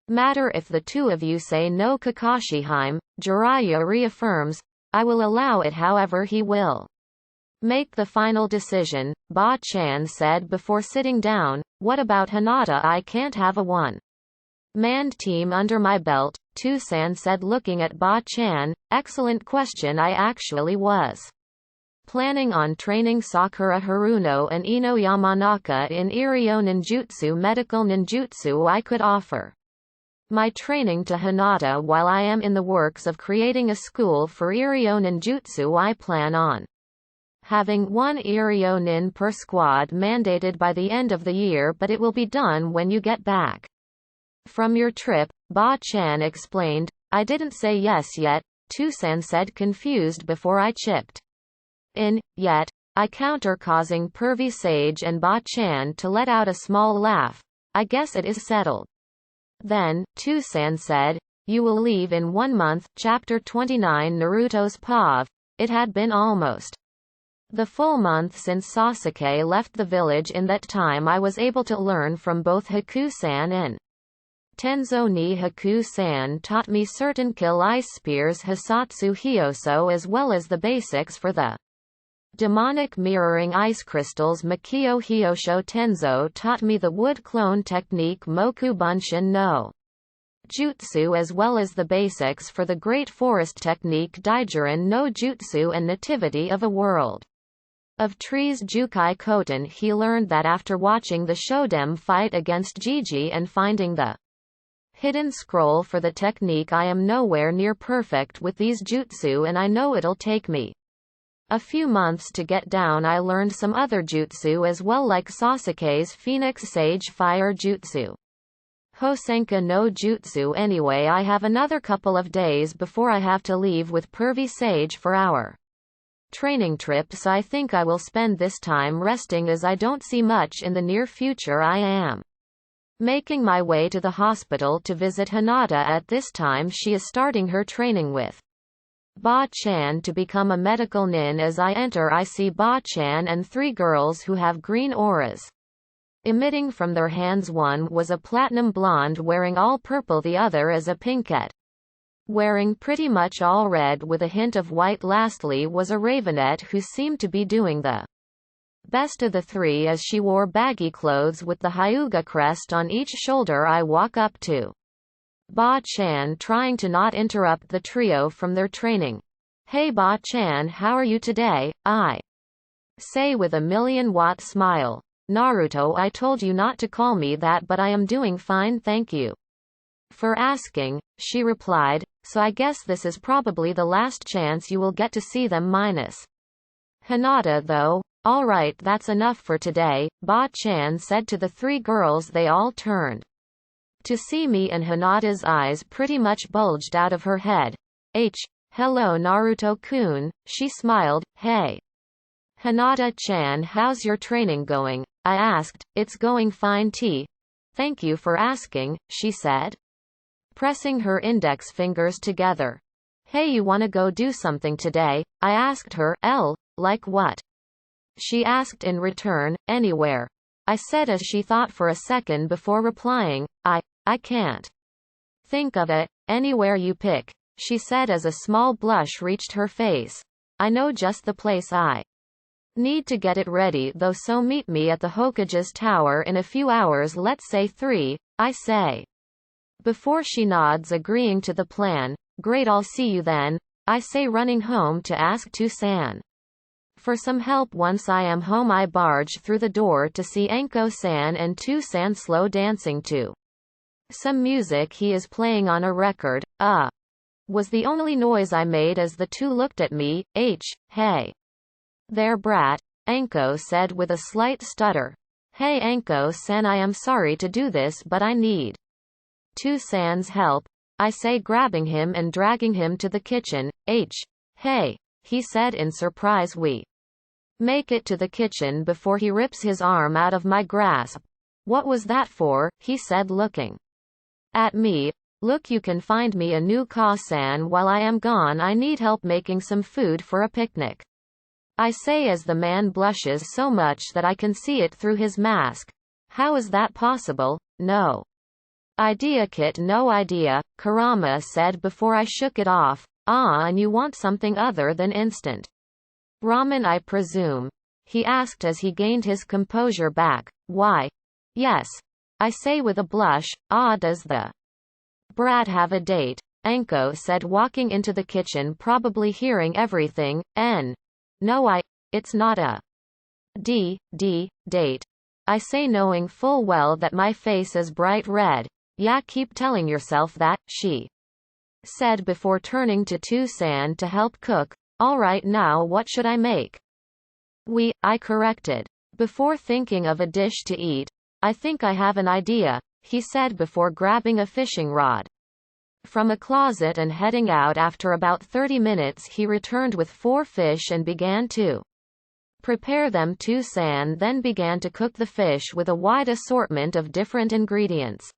matter if the two of you say no. Kakashiheim, Jiraiya reaffirms, I will allow it, however he will make the final decision. Ba-chan said before sitting down, what about Hinata? I can't have a one-manned team under my belt, Tusan said looking at Ba-chan. Excellent question. I actually was planning on training Sakura Haruno and Ino Yamanaka in Iryo Ninjutsu medical ninjutsu. I could offer my training to Hinata while I am in the works of creating a school for Iryo Ninjutsu. I plan on having one Iryo Nin per squad mandated by the end of the year, but it will be done when you get back from your trip, Ba-chan explained. I didn't say yes yet, Tusan said confused before I chipped in. Yet, I counter, causing Pervy Sage and Ba-chan to let out a small laugh. I guess it is settled. Then, Tusan said, you will leave in 1 month. Chapter 29 Naruto's POV. It had been almost the full month since Sasuke left the village. In that time I was able to learn from both Haku-san and Tenzo ni Haku-san taught me certain kill ice spears Hisatsu Hyoso as well as the basics for the demonic mirroring ice crystals. Makio Hyosho Tenzo taught me the wood clone technique Moku Bunshin no Jutsu as well as the basics for the great forest technique Daijurin no Jutsu and Nativity of a World of Trees Jukai Koten. He learned that after watching the Shodem fight against Gigi and finding the hidden scroll for the technique. I am nowhere near perfect with these jutsu and I know it'll take me a few months to get down. I learned some other jutsu as well, like Sasuke's Phoenix Sage Fire Jutsu, Hosenka no Jutsu. Anyway, I have another couple of days before I have to leave with Pervy Sage for our training trip, so I think I will spend this time resting as I don't see much in the near future. I am making my way to the hospital to visit Hinata. At this time she is starting her training with Ba-chan to become a medical nin. As I enter I see Ba-chan and 3 girls who have green auras emitting from their hands. One was a platinum blonde wearing all purple, the other is a pinkette wearing pretty much all red with a hint of white. Lastly was a ravenette who seemed to be doing the best of the 3 as she wore baggy clothes with the Hyuga crest on each shoulder. I walk up to Ba-chan trying to not interrupt the trio from their training. Hey Ba-chan, how are you today? I say with a million-watt smile. Naruto, I told you not to call me that, but I am doing fine, thank you for asking, she replied. So I guess this is probably the last chance you will get to see them minus Hinata though. Alright, that's enough for today, Ba-chan said to the 3 girls. They all turned to see me and Hinata's eyes pretty much bulged out of her head. Hello Naruto-kun, she smiled. Hey Hinata-chan, how's your training going? I asked. It's going fine thank you for asking, she said, pressing her index fingers together. Hey, you wanna go do something today? I asked her. Like what? She asked in return. Anywhere, I said as she thought for a second before replying. I can't think of it. Anywhere you pick, she said as a small blush reached her face. I know just the place. I need to get it ready though, so meet me at the Hokage's tower in a few hours, let's say 3, I say. Before she nods agreeing to the plan. Great, I'll see you then, I say running home to ask Tusan for some help. Once I am home I barge through the door to see Anko-san and Tusan slow dancing to some music he is playing on a record. Was the only noise I made as the 2 looked at me. Hey there brat, Anko said with a slight stutter. Hey Anko-san, I am sorry to do this but I need Tusan's help, I say, grabbing him and dragging him to the kitchen. Hey, he said in surprise. We make it to the kitchen before he rips his arm out of my grasp. What was that for? He said, looking at me. Look, you can find me a new Ka-san while I am gone. I need help making some food for a picnic, I say as the man blushes so much that I can see it through his mask. How is that possible? No idea, Kit, no idea, Kurama said before I shook it off. Ah, and you want something other than instant ramen, I presume? He asked as he gained his composure back. Why? Yes, I say with a blush. Ah, does the brat have a date? Anko said, walking into the kitchen, probably hearing everything. No, it's not a date. I say, knowing full well that my face is bright red. Yeah, keep telling yourself that, she said before turning to Tsunade to help cook. Alright, now what should I make? I corrected. Before thinking of a dish to eat. I think I have an idea, he said before grabbing a fishing rod from a closet and heading out. After about 30 minutes he returned with 4 fish and began to prepare them. Tsunade then began to cook the fish with a wide assortment of different ingredients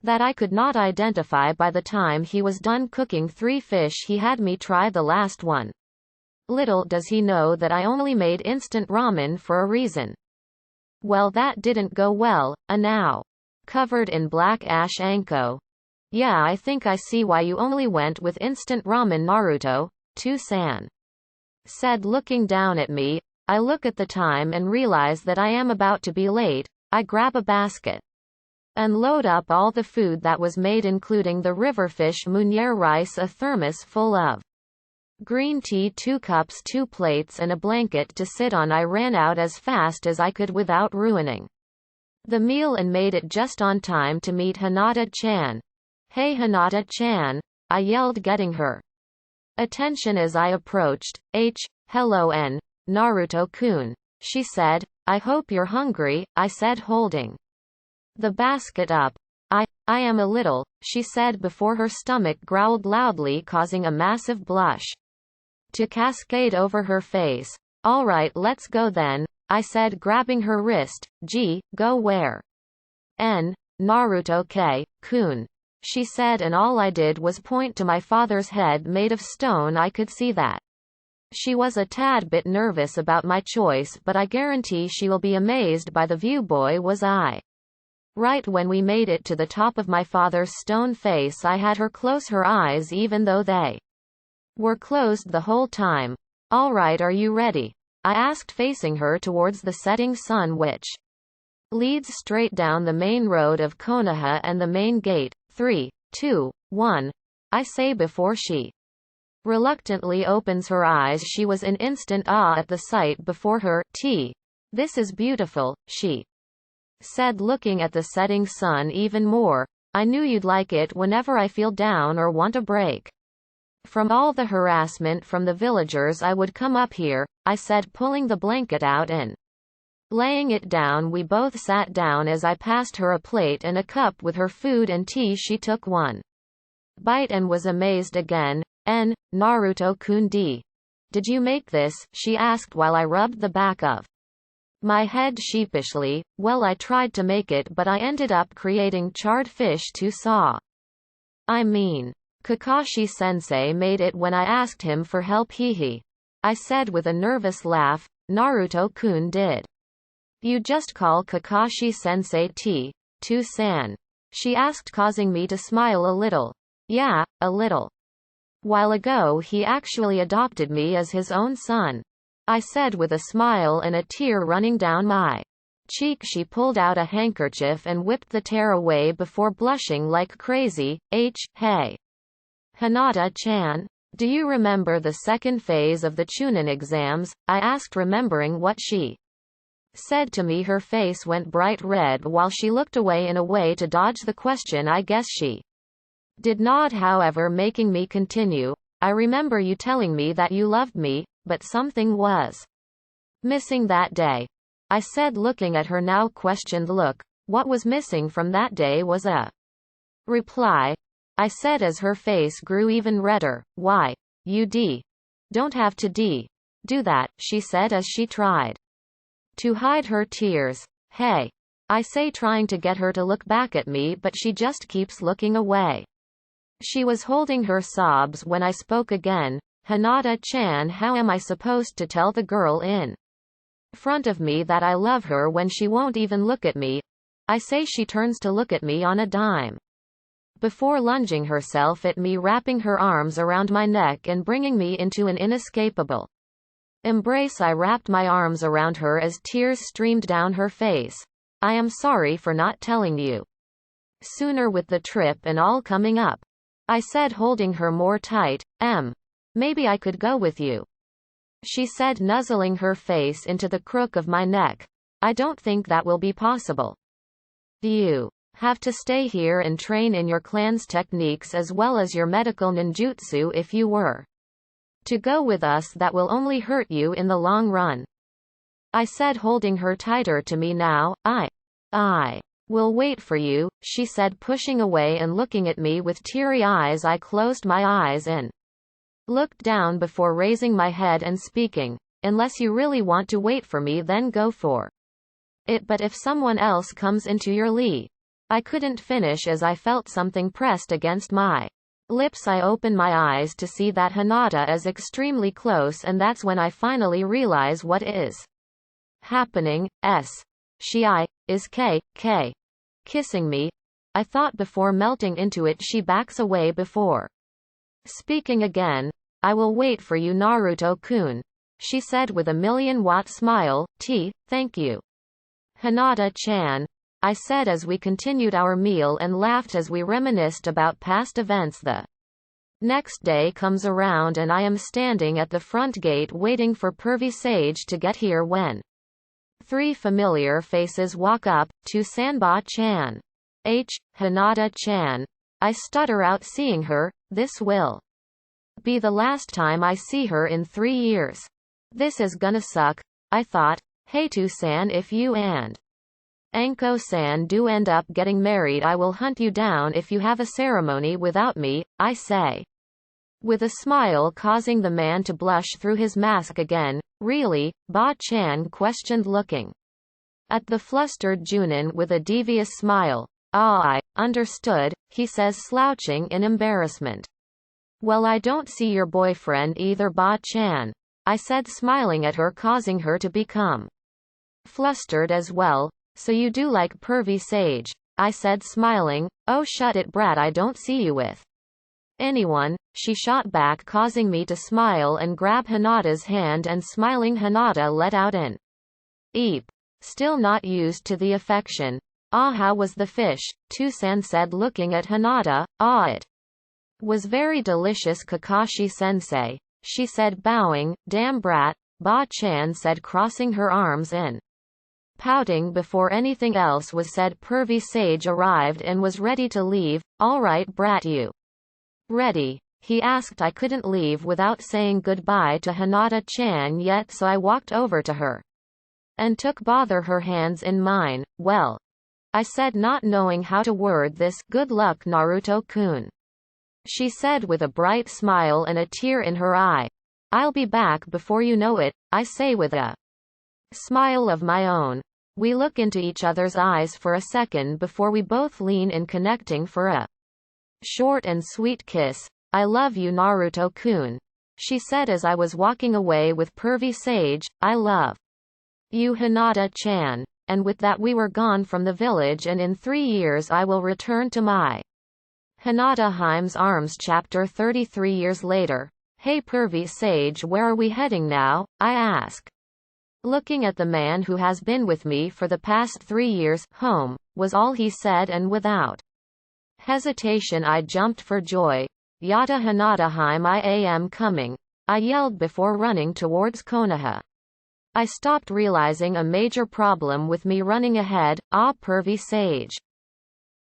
that I could not identify. By the time he was done cooking 3 fish, he had me try the last one. Little does he know that I only made instant ramen for a reason. Well, that didn't go well. A now covered in black ash Anko. Yeah, I think I see why you only went with instant ramen, Naruto, Tsunade said, looking down at me. I look at the time and realize that I am about to be late. I grab a basket and load up all the food that was made, including the riverfish Munier rice, a thermos full of green tea, 2 cups, 2 plates, and a blanket to sit on. I ran out as fast as I could without ruining the meal and made it just on time to meet Hinata-chan. Hey Hinata-chan, I yelled, getting her attention as I approached. Hello Naruto-kun, she said. I hope you're hungry, I said, holding the basket up. I am a little, she said before her stomach growled loudly, causing a massive blush to cascade over her face. Alright, let's go then, I said, grabbing her wrist. Gee, go where? Naruto-kun, she said, and all I did was point to my father's head made of stone. I could see that she was a tad bit nervous about my choice, but I guarantee she will be amazed by the view. Boy, was I right. When we made it to the top of my father's stone face, I had her close her eyes even though they were closed the whole time. Alright, are you ready? I asked, facing her towards the setting sun, which leads straight down the main road of Konoha and the main gate. 3, 2, 1, I say before she reluctantly opens her eyes. She was in instant awe at the sight before her. This is beautiful, she said, looking at the setting sun even more. I knew you'd like it. Whenever I feel down or want a break from all the harassment from the villagers, I would come up here, I said, pulling the blanket out and laying it down. We both sat down as I passed her a plate and a cup with her food and tea. She took one bite and was amazed again. Naruto-kun, did you make this? She asked while I rubbed the back of my head sheepishly. Well, I tried to make it, but I ended up creating charred fish to saw. I mean, Kakashi-sensei made it when I asked him for help. I said with a nervous laugh. Naruto-kun did. You just call Kakashi-sensei Tsunade? She asked, causing me to smile a little. Yeah, a little. While ago he actually adopted me as his own son, I said with a smile and a tear running down my cheek. She pulled out a handkerchief and whipped the tear away before blushing like crazy. Hey Hinata-chan, do you remember the second phase of the Chunin exams? I asked, remembering what she said to me. Her face went bright red while she looked away in a way to dodge the question. I guess she did not, however, making me continue. I remember you telling me that you loved me, but something was missing that day, I said, looking at her now questioned look. What was missing from that day was a reply, I said as her face grew even redder. Why, you don't have to do that, she said as she tried to hide her tears. Hey. I say, trying to get her to look back at me, but she just keeps looking away. She was holding her sobs when I spoke again. Hinata-chan, how am I supposed to tell the girl in front of me that I love her when she won't even look at me? I say. She turns to look at me on a dime, before lunging herself at me, wrapping her arms around my neck and bringing me into an inescapable embrace. I wrapped my arms around her as tears streamed down her face. I am sorry for not telling you sooner with the trip and all coming up, I said, holding her more tight. Maybe I could go with you, she said, nuzzling her face into the crook of my neck. I don't think that will be possible. You have to stay here and train in your clan's techniques as well as your medical ninjutsu. If you were to go with us, that will only hurt you in the long run, I said, holding her tighter to me now. I will wait for you, she said, pushing away and looking at me with teary eyes. I closed my eyes and looked down before raising my head and speaking. Unless you really want to wait for me, then go for it, but if someone else comes into your lee. I couldn't finish as I felt something pressed against my lips. I opened my eyes to see that Hinata is extremely close, and that's when I finally realize what is happening. She is kissing me, I thought, before melting into it. She backs away before speaking again. I will wait for you, Naruto-kun, she said with a million-watt smile. Thank you, Hinata-chan, I said as we continued our meal and laughed as we reminisced about past events. The next day comes around and I am standing at the front gate waiting for Pervy Sage to get here when 3 familiar faces walk up. To Sanba-chan. Hinata-chan, I stutter out, seeing her. This will be the last time I see her in 3 years. This is gonna suck, I thought. Hey to-san, if you and Anko-san do end up getting married, I will hunt you down if you have a ceremony without me, I say, with a smile causing the man to blush through his mask again. Really? Ba-chan questioned, looking at the flustered Junin with a devious smile. I understood, he says, slouching in embarrassment. Well, I don't see your boyfriend either, Ba-chan, I said, smiling at her, causing her to become flustered as well. So you do like Pervy Sage, I said, smiling. Oh shut it, brat, I don't see you with anyone, she shot back, causing me to smile and grab Hinata's hand, and smiling, Hinata let out an eep, still not used to the affection. How was the fish? To-san said, looking at Hinata. It was very delicious, Kakashi-sensei, she said, bowing. Damn brat, Ba-chan said, crossing her arms and pouting. Before anything else was said, Pervy Sage arrived and was ready to leave. Alright brat, you ready? He asked. I couldn't leave without saying goodbye to Hinata-chan yet, so I walked over to her and took her hands in mine. Well, I said, not knowing how to word this. Good luck, Naruto-kun, she said with a bright smile and a tear in her eye. I'll be back before you know it, I say with a smile of my own. We look into each other's eyes for a second before we both lean in, connecting for a short and sweet kiss. I love you, Naruto-kun, she said as I was walking away with Pervy Sage. I love you, Hinata-chan. And with that we were gone from the village, and in 3 years I will return to my Hinata-heim's arms. Chapter 33. Years later. Hey Pervy Sage, where are we heading now? I ask, looking at the man who has been with me for the past 3 years. Home, was all he said, and without hesitation I jumped for joy. Yata Hinata-heim, I am coming, I yelled before running towards Konoha. I stopped, realizing a major problem with me running ahead. Pervy Sage,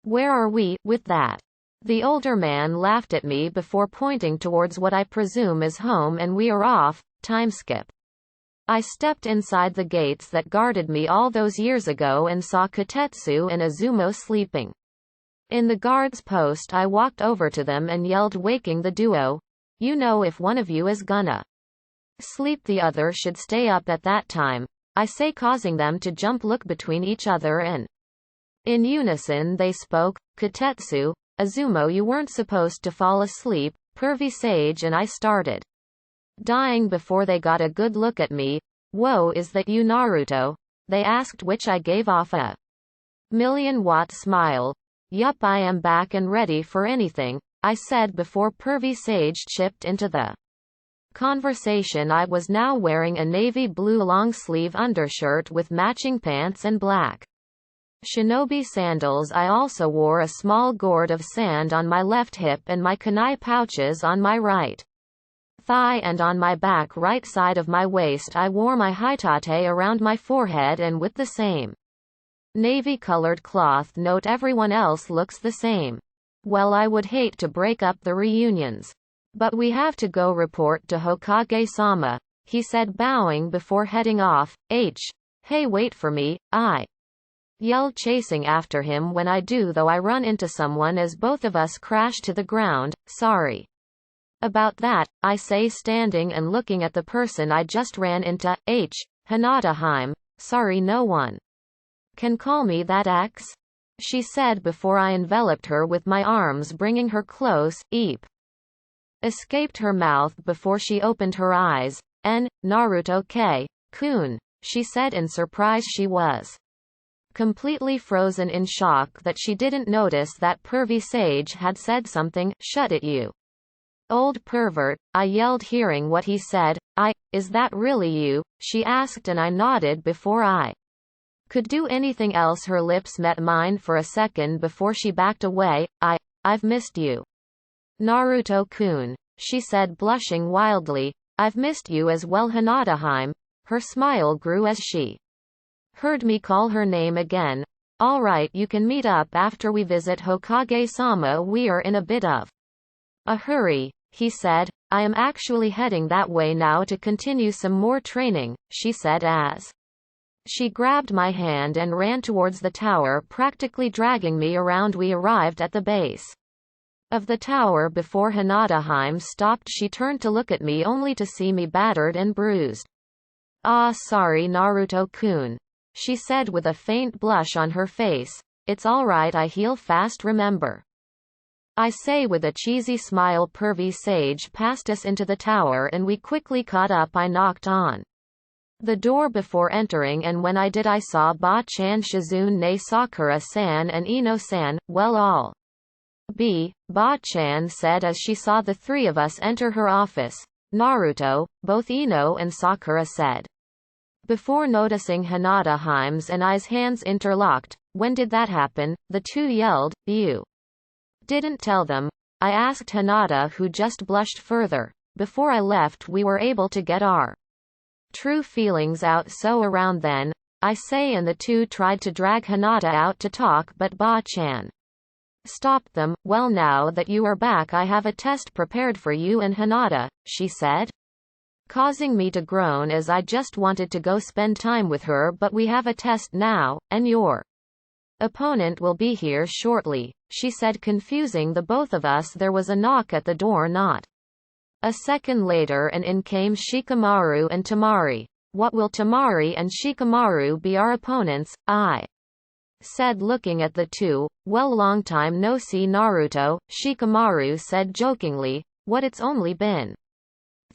where are we? With that, the older man laughed at me before pointing towards what I presume is home, and we are off. Time skip. I stepped inside the gates that guarded me all those years ago and saw Kotetsu and Azumo sleeping in the guard's post. I walked over to them and yelled, waking the duo, you know, if one of you is gonna Sleep. The other should stay up at that time, I say, causing them to jump, look between each other, and in unison they spoke. Kotetsu, Azumo, you weren't supposed to fall asleep. Pervy Sage and I started dying before they got a good look at me. Whoa, is that you, Naruto? They asked, which I gave off a million-watt smile. Yup, I am back and ready for anything, I said before Pervy Sage chipped into the conversation. I was now wearing a navy blue long-sleeve undershirt with matching pants and black shinobi sandals. I also wore a small gourd of sand on my left hip and my kunai pouches on my right thigh, and on my back right side of my waist I wore my Hatake around my forehead and with the same navy-colored cloth. Note, everyone else looks the same. Well, I would hate to break up the reunions, but we have to go report to Hokage-sama, he said, bowing before heading off. Hey, wait for me, I yell, chasing after him. When I do, though, I run into someone as both of us crash to the ground. Sorry about that, I say, standing and looking at the person I just ran into. Hinata. Sorry, no one can call me that, X, she said before I enveloped her with my arms, bringing her close. Eep escaped her mouth before she opened her eyes. Naruto-kun, she said in surprise. She was completely frozen in shock that she didn't notice that Pervy Sage had said something. Shut it, you old pervert, I yelled, hearing what he said. Is that really you? She asked, and I nodded before I could do anything else. Her lips met mine for a second before she backed away. I've missed you, Naruto-kun, she said, blushing wildly. I've missed you as well, Hinata. Her smile grew as she heard me call her name again. All right, you can meet up after we visit Hokage-sama. We are in a bit of a hurry, he said. I am actually heading that way now to continue some more training, she said as she grabbed my hand and ran towards the tower, practically dragging me around. We arrived at the base of the tower before Hinata stopped. She turned to look at me, only to see me battered and bruised. Sorry, Naruto-kun, she said with a faint blush on her face. It's alright, I heal fast, remember, I say with a cheesy smile. Pervy Sage passed us into the tower and we quickly caught up. I knocked on the door before entering, and when I did, I saw Ba-chan, Shizune, Sakura-san and Ino-san. Well, all Ba-chan said as she saw the three of us enter her office. Naruto, both Ino and Sakura said before noticing Hinata and I's hands interlocked. When did that happen? The two yelled. You didn't tell them? I asked Hinata, who just blushed further. Before I left, we were able to get our true feelings out, so around then, I say, and the two tried to drag Hinata out to talk, but Ba-chan stopped them. Well, now that you are back, I have a test prepared for you and Hinata, she said, causing me to groan as I just wanted to go spend time with her. But we have a test now, and your opponent will be here shortly, she said, confusing the both of us. There was a knock at the door not a second later, and in came Shikamaru and Temari. What will Temari and Shikamaru be our opponents? I said, looking at the two. Well, long time no see, Naruto, Shikamaru said jokingly. What, it's only been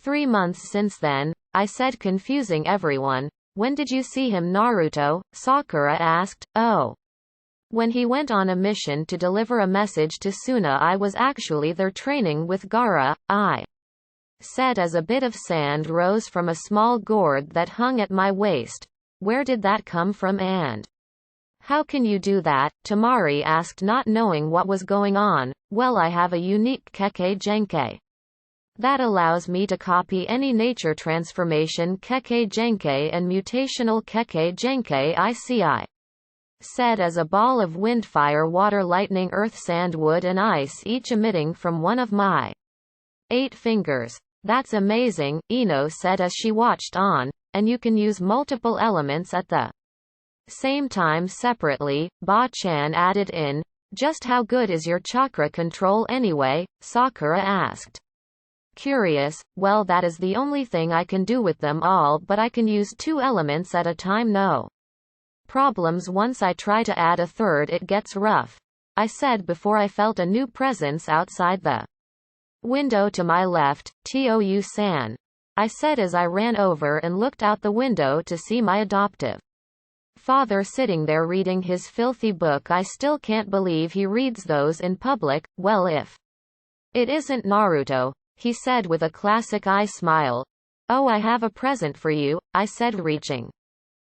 3 months since then, I said, confusing everyone. When did you see him, Naruto? Sakura asked. Oh, when he went on a mission to deliver a message to Suna. I was actually there training with Gaara, I said as a bit of sand rose from a small gourd that hung at my waist. Where did that come from, and how can you do that? Temari asked, not knowing what was going on. Well, I have a unique Kekkei Genkai that allows me to copy any nature transformation Kekkei Genkai and mutational Kekkei Genkai. I said as a ball of wind, fire, water, lightning, earth, sand, wood and ice, each emitting from one of my 8 fingers. That's amazing, Ino said as she watched on. And you can use multiple elements at the same time separately, Ba-chan added in. Just how good is your chakra control anyway? Sakura asked. Curious, well that is the only thing I can do with them all, but I can use 2 elements at a time. No problems. Once I try to add a third it gets rough, I said before I felt a new presence outside the window to my left. Tou-san, I said as I ran over and looked out the window to see my adoptive father sitting there reading his filthy book. I still can't believe he reads those in public. Well, if it isn't Naruto, he said with a classic eye smile. Oh, I have a present for you, I said, reaching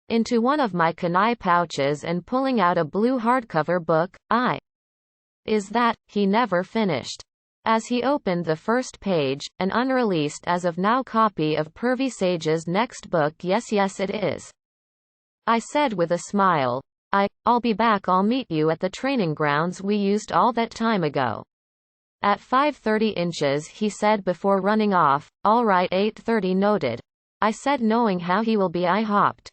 into one of my kunai pouches and pulling out a blue hardcover book. Is that, he never finished. As he opened the first page, an unreleased as of now copy of Pervy Sage's next book. Yes, it is, I said with a smile. I'll be back. I'll meet you at the training grounds we used all that time ago. At 5:30 inches, he said before running off. All right, 8:30 noted, I said, knowing how he will be. I hopped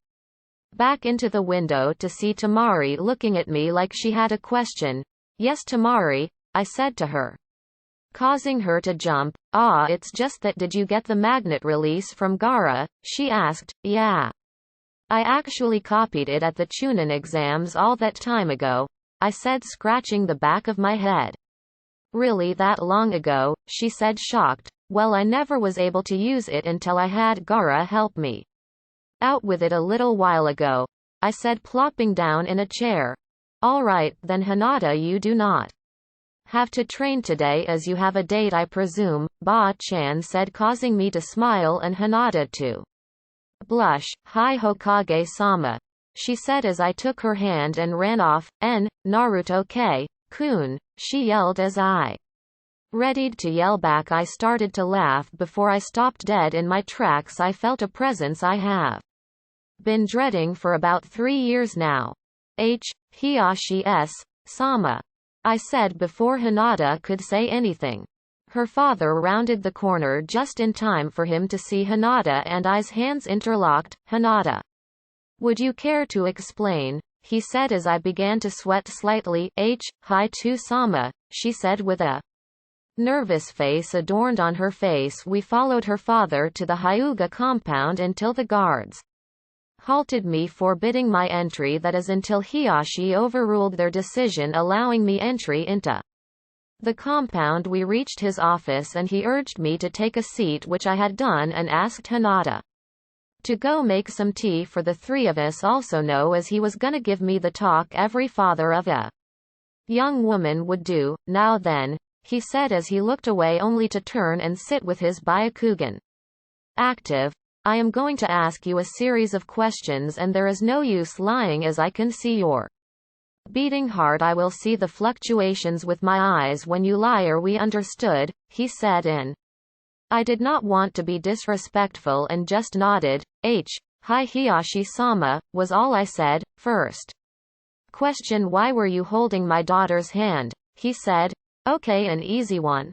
back into the window to see Tamari looking at me like she had a question. Yes, Tamari, I said to her, causing her to jump. It's just that, did you get the magnet release from Gaara? She asked. Yeah. I actually copied it at the Chunin exams all that time ago, I said, scratching the back of my head. Really, that long ago? She said, shocked. Well, I never was able to use it until I had Gaara help me out with it a little while ago, I said, plopping down in a chair. All right, then Hinata, you do not have to train today as you have a date, I presume, Ba-chan said, causing me to smile and Hinata to blush. Hi Hokage-sama, she said as I took her hand and ran off. Naruto-kun, she yelled as I readied to yell back. I started to laugh before I stopped dead in my tracks. I felt a presence I have been dreading for about 3 years now. Hiyashi-sama, I said before Hinata could say anything. Her father rounded the corner just in time for him to see Hinata and I's hands interlocked. Hinata, would you care to explain? He said as I began to sweat slightly. Hi-to-sama, she said with a nervous face adorned on her face. We followed her father to the Hyuga compound until the guards halted me, forbidding my entry. That is, until Hiyashi overruled their decision allowing me entry into the compound. We reached his office and he urged me to take a seat, which I had done, and asked Hinata to go make some tea for the 3 of us also know, as he was gonna give me the talk every father of a young woman would do. Now then, he said as he looked away only to turn and sit with his Byakugan active. I am going to ask you a series of questions and there is no use lying, as I can see your beating heart. I will see the fluctuations with my eyes when you lie. Are we understood? He said I did not want to be disrespectful and just nodded. Hi Hiyashi-sama, was all I said. First question, why were you holding my daughter's hand? He said. Okay, an easy one.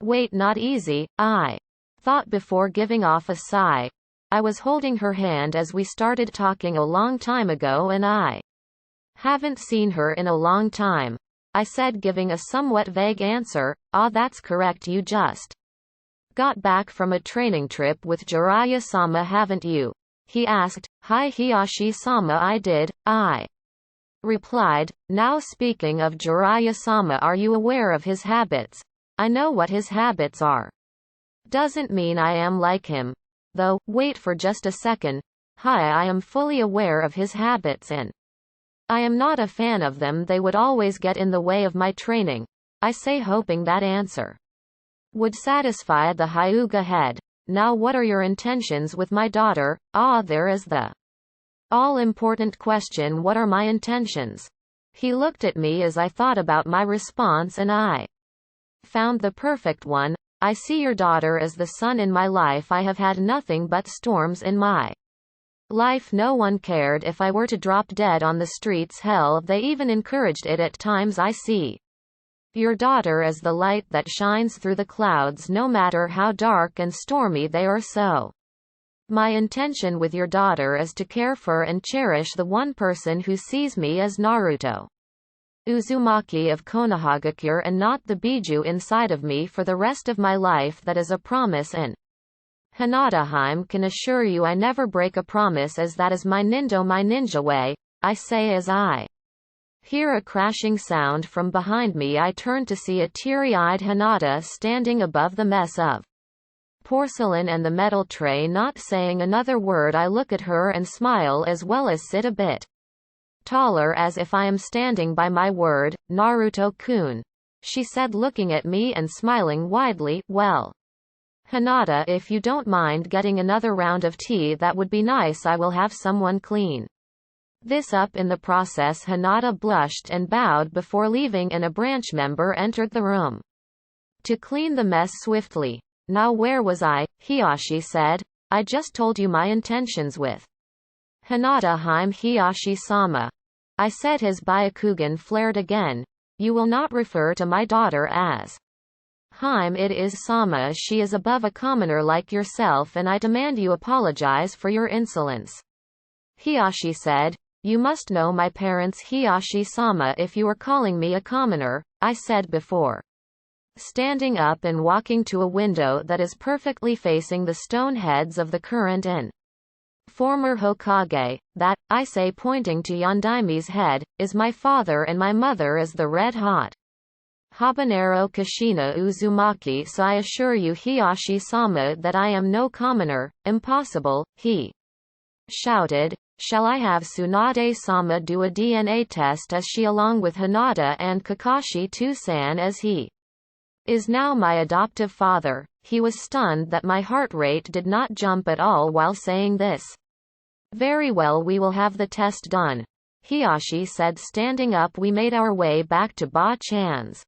Wait, not easy, I thought before giving off a sigh. I was holding her hand as we started talking a long time ago and I haven't seen her in a long time, I said, giving a somewhat vague answer. That's correct, you just got back from a training trip with Jiraiya-sama, haven't you? He asked. Hi Hiyashi-sama, I did, I replied. Now speaking of Jiraiya-sama, are you aware of his habits? I know what his habits are. Doesn't mean I am like him, though. Wait for just a second. Hi, I am fully aware of his habits and I am not a fan of them. They would always get in the way of my training, I say, hoping that answer would satisfy the Hyuga head. Now what are your intentions with my daughter? There is the all-important question. What are my intentions? He looked at me as I thought about my response and I found the perfect one. I see your daughter as the sun in my life. I have had nothing but storms in my life. No one cared if I were to drop dead on the streets. Hell, they even encouraged it at times. I see your daughter as the light that shines through the clouds, no matter how dark and stormy they are. So my intention with your daughter is to care for and cherish the one person who sees me as Naruto. Uzumaki of Konohagakure and not the biju inside of me for the rest of my life. That is a promise, and Hinata can assure you I never break a promise, as that is my ninja way. I say as I hear a crashing sound from behind me. I turn to see a teary-eyed Hinata standing above the mess of porcelain and the metal tray. Not saying another word, I look at her and smile, as well as sit a bit taller, as if I am standing by my word. Naruto-kun, she said, looking at me and smiling widely. Well, Hinata, if you don't mind getting another round of tea, that would be nice. I will have someone clean this up. In the process, Hinata blushed and bowed before leaving, and a branch member entered the room to clean the mess swiftly. Now where was I? Hiyashi said. I just told you my intentions with Hinata. Hiyashi-sama, I said. His Byakugan flared again. You will not refer to my daughter as it is Sama. She is above a commoner like yourself, and I demand you apologize for your insolence. Hiyashi said. You must know my parents, Hiyashi-sama, if you are calling me a commoner, I said before standing up and walking to a window that is perfectly facing the stone heads of the current and former Hokage. That, I say, pointing to Yondaimi's head, is my father, and my mother is the red-hot habanero Kushina Uzumaki. So I assure you, Hiyashi-sama, that I am no commoner. Impossible, he shouted. Shall I have Tsunade-sama do a DNA test? As she, along with Hinata and Kakashi Tusan, as he is now my adoptive father. He was stunned that my heart rate did not jump at all while saying this. Very well, we will have the test done, Hiyashi said, standing up. We made our way back to Ba-chan's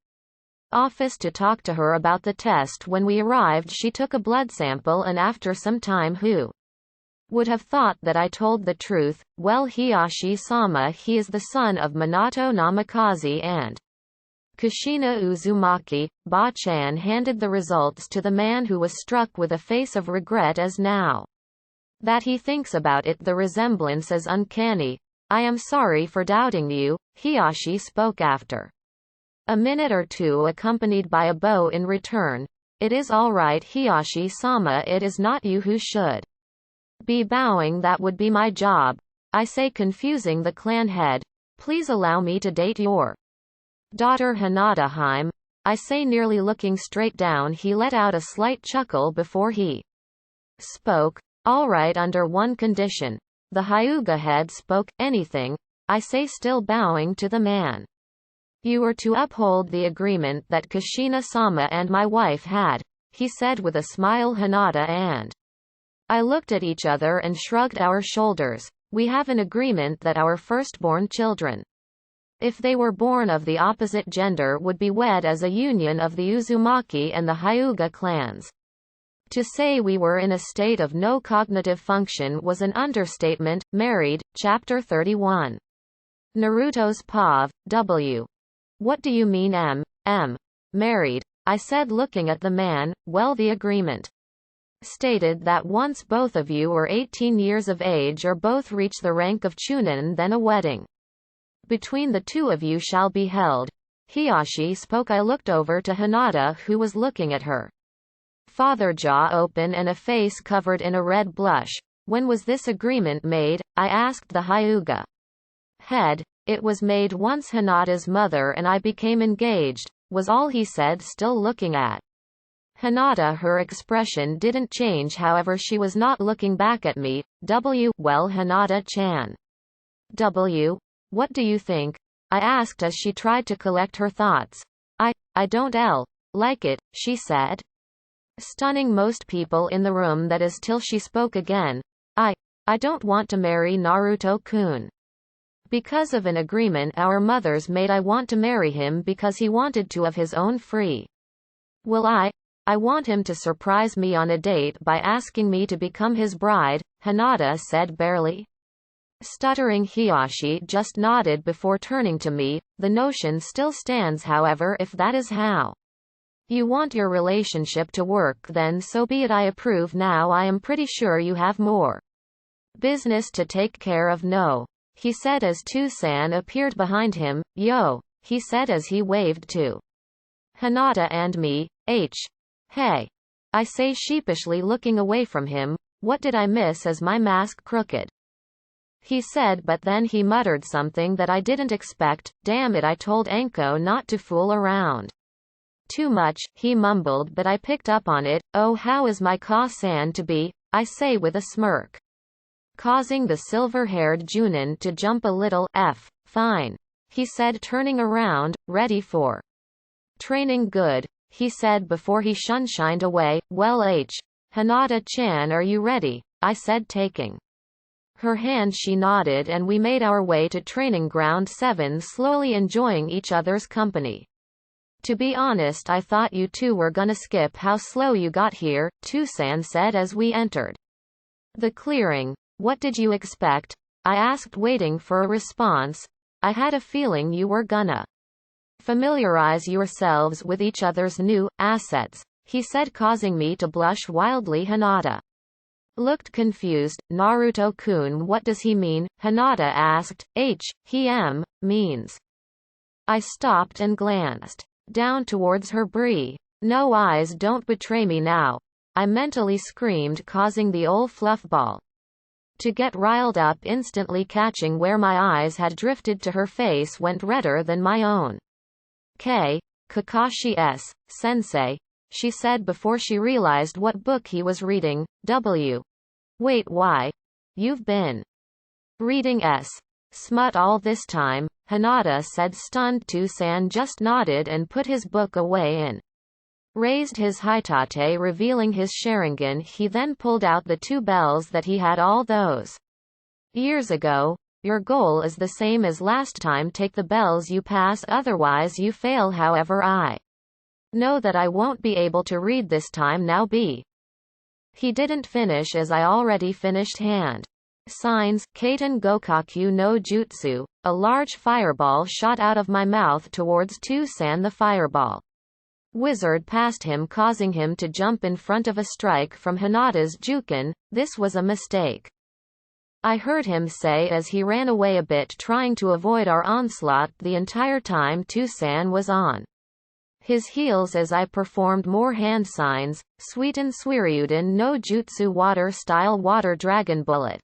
office to talk to her about the test. When we arrived, she took a blood sample, and after some time, who would have thought that I told the truth? Well, Hiyashi-sama, he is the son of Minato Namikaze and Kushina Uzumaki. Ba-chan handed the results to the man, who was struck with a face of regret, as now that he thinks about it, the resemblance is uncanny. I am sorry for doubting you, Hiyashi spoke after a minute or two, accompanied by a bow in return. It is all right, Hiyashi-sama, it is not you who should be bowing. That would be my job, I say, confusing the clan head. Please allow me to date your daughter, Hinata. I say, nearly looking straight down. He let out a slight chuckle before he spoke. All right, under one condition. The Hyuga head spoke. Anything? I say, still bowing to the man. You are to uphold the agreement that Kushina-sama and my wife had, he said with a smile. Hinata and I looked at each other and shrugged our shoulders. We have an agreement that our firstborn children, if they were born of the opposite gender, would be wed as a union of the Uzumaki and the Hyuga clans. To say we were in a state of no cognitive function was an understatement. Married, Chapter 31. Naruto's POV. W. What do you mean married? I said, looking at the man. Well, the agreement stated that once both of you are 18 years of age or both reach the rank of chunin, then a wedding between the two of you shall be held. Hiyashi spoke. I looked over to Hinata, who was looking at her father, jaw open and a face covered in a red blush. When was this agreement made? I asked the Hyuga head. It was made once Hinata's mother and I became engaged, was all he said, still looking at Hinata. Her expression didn't change, however. She was not looking back at me. Well, Hinata-chan. What do you think? I asked as she tried to collect her thoughts. I don't like it, she said, stunning most people in the room. That is, till she spoke again. I don't want to marry Naruto-kun. Because of an agreement our mothers made, I want to marry him because he wanted to of his own free will. I want him to surprise me on a date by asking me to become his bride, Hinata said, barely stuttering. Hiyashi just nodded before turning to me. The notion still stands, however. If that is how you want your relationship to work, then so be it. I approve. Now I am pretty sure you have more business to take care of. No, he said as Tusan appeared behind him. Yo, he said as he waved to Hinata and me. Hey. I say sheepishly, looking away from him. What did I miss? Is my mask crooked? He said, but then he muttered something that I didn't expect. Damn it, I told Anko not to fool around too much, he mumbled, but I picked up on it. Oh, how is my ka-san to be? I say with a smirk, causing the silver-haired Junin to jump a little. Fine, he said, turning around, ready for training. Good, he said before he shunshined away. Well, Hinata-chan, are you ready? I said, taking her hand. She nodded, and we made our way to training ground 7, slowly enjoying each other's company. To be honest, I thought you two were gonna skip. How slow you got here, Tusan said as we entered the clearing. What did you expect? I asked, waiting for a response. I had a feeling you were gonna familiarize yourselves with each other's new assets, he said, causing me to blush wildly. Hinata looked confused. Naruto-kun, what does he mean? Hinata asked. He means. I stopped and glanced down towards her. No eyes, don't betray me now, I mentally screamed, causing the old fluffball to get riled up. Instantly catching where my eyes had drifted to her face went redder than my own. Kakashi sensei, she said before she realized what book he was reading. Wait, why? You've been reading Smut all this time? Hinata said, stunned. Tusan just nodded and put his book away and raised his Hatake, revealing his sharingan. He then pulled out the 2 bells that he had all those years ago. Your goal is the same as last time. Take the bells, you pass, otherwise you fail. However, I know that I won't be able to read this time. Now He didn't finish, as I already finished. Hand signs, Kaiten Gokaku no Jutsu. A large fireball shot out of my mouth towards Tusan. The fireball wizard past him, causing him to jump in front of a strike from Hinata's Juken. This was a mistake, I heard him say as he ran away a bit, trying to avoid our onslaught. The entire time Tusan was on his heels as I performed more hand signs. Suiten Suiryuden no Jutsu, water style, water dragon bullet.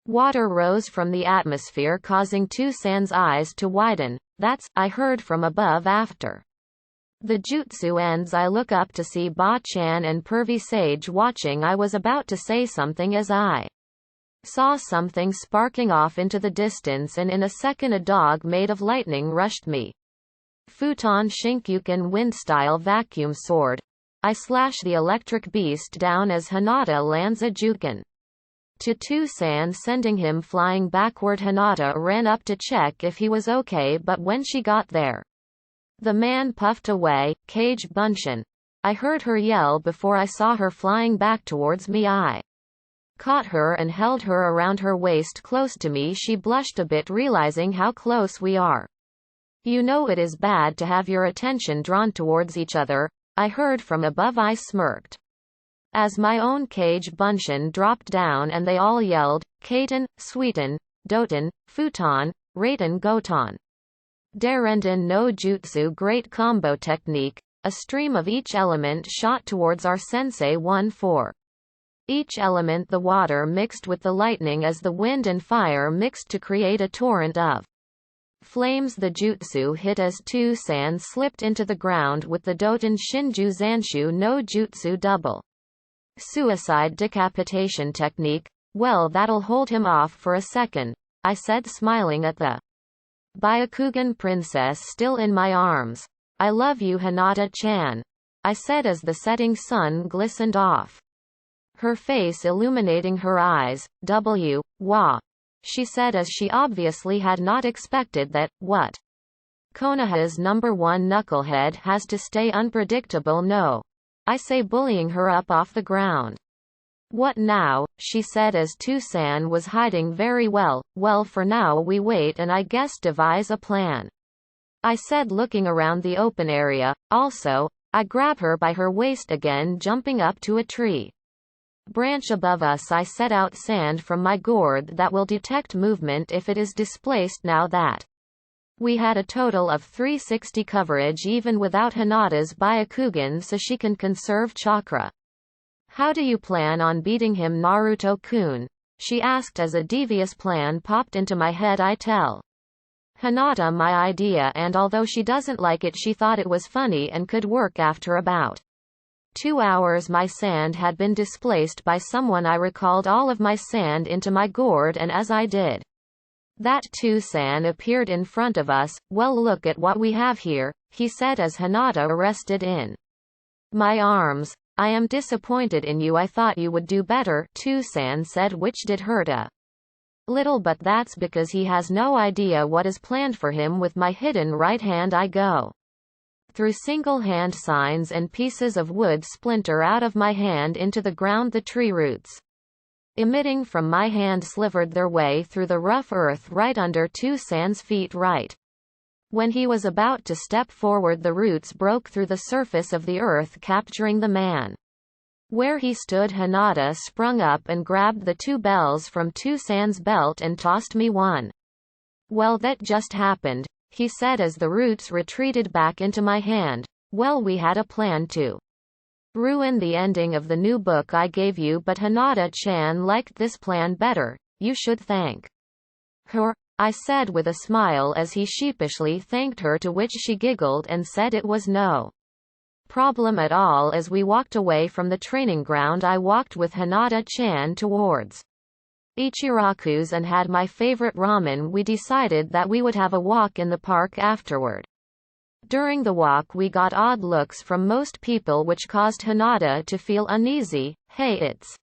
Water rose from the atmosphere, causing Tusan's eyes to widen. That's, I heard from above. After the jutsu ends, I look up to see Ba-chan and Pervy Sage watching. I was about to say something as I saw something sparking off into the distance, and in a second a dog made of lightning rushed me. Futon Shinkyuken wind-style vacuum sword. I slash the electric beast down as Hinata lands a Juken to Tusan, sending him flying backward. Hinata ran up to check if he was okay, but when she got there, the man puffed away. Cage Bunshin. I heard her yell before I saw her flying back towards me. I caught her and held her around her waist close to me. She blushed a bit, realizing how close we are. You know it is bad to have your attention drawn towards each other, I heard from above. I smirked as my own Cage Bunshin dropped down, and they all yelled, Kaiten, Suiten, Doten, Futon, Raten Goton. Darenden no Jutsu, great combo technique. A stream of each element shot towards our sensei. 1-4. Each element, the water mixed with the lightning as the wind and fire mixed to create a torrent of flames. The jutsu hit as Tusan slipped into the ground with the Doten Shinju Zanshu no Jutsu double suicide decapitation technique. Well, that'll hold him off for a second, I said, smiling at the Byakugan princess still in my arms. I love you, Hinata-chan, I said as the setting sun glistened off her face, illuminating her eyes. Wah, she said as she obviously had not expected that. What? Konoha's #1 knucklehead has to stay unpredictable. No, I say, bullying her up off the ground. What now? She said as Tusan was hiding very well. Well, for now we wait and I guess devise a plan, I said, looking around the open area. Also, I grab her by her waist again, jumping up to a tree branch above us. I set out sand from my gourd that will detect movement if it is displaced. Now that We had a total of 360 coverage even without Hinata's Byakugan, so she can conserve chakra. How do you plan on beating him, Naruto-kun? She asked as a devious plan popped into my head. I tell Hinata my idea, and although she doesn't like it, she thought it was funny and could work. After about 2 hours my sand had been displaced by someone. I recalled all of my sand into my gourd, and as I did that, Tsunade appeared in front of us. Well, look at what we have here, he said as Hinata rested in my arms. I am disappointed in you. I thought you would do better, Tsunade said, which did hurt a little, but that's because he has no idea what is planned for him. With my hidden right hand I go through single hand signs, and pieces of wood splinter out of my hand into the ground. The tree roots emitting from my hand slivered their way through the rough earth right under Tsunade's feet. Right when he was about to step forward, the roots broke through the surface of the earth, capturing the man where he stood. Hinata sprung up and grabbed the 2 bells from Tsunade's belt and tossed me one. Well, that just happened, he said as the roots retreated back into my hand. Well, we had a plan to ruin the ending of the new book I gave you, but Hinata-chan liked this plan better. You should thank her, I said with a smile as he sheepishly thanked her, to which she giggled and said it was no problem at all. As we walked away from the training ground, I walked with Hinata-chan towards Ichiraku's and had my favorite ramen. We decided that we would have a walk in the park afterward. During the walk we got odd looks from most people, which caused Hinata to feel uneasy. Hey, it's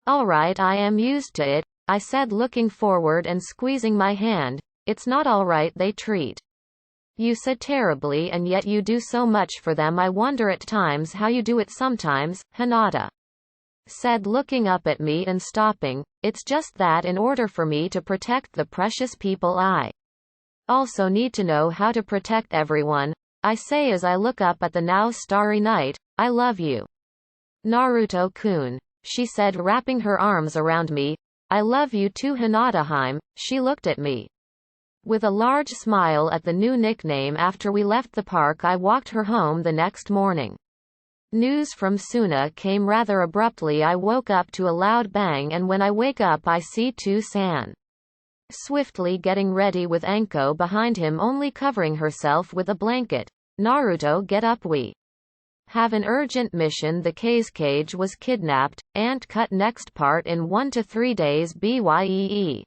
alright, I am used to it, I said, looking forward and squeezing my hand. It's not alright, they treat you so terribly and yet you do so much for them. I wonder at times how you do it sometimes, Hinata said, looking up at me and stopping. It's just that in order for me to protect the precious people, I also need to know how to protect everyone, I say as I look up at the now starry night. I love you, Naruto-kun, she said, wrapping her arms around me. I love you too, Hinata. She looked at me with a large smile at the new nickname. After we left the park, I walked her home the next morning. News from Suna came rather abruptly. I woke up to a loud bang, and when I wake up I see Tsunade swiftly getting ready with Anko behind him, only covering herself with a blanket. Naruto, get up, we have an urgent mission. The cage was kidnapped, and cut. Next part in 1 to 3 days. BYEE.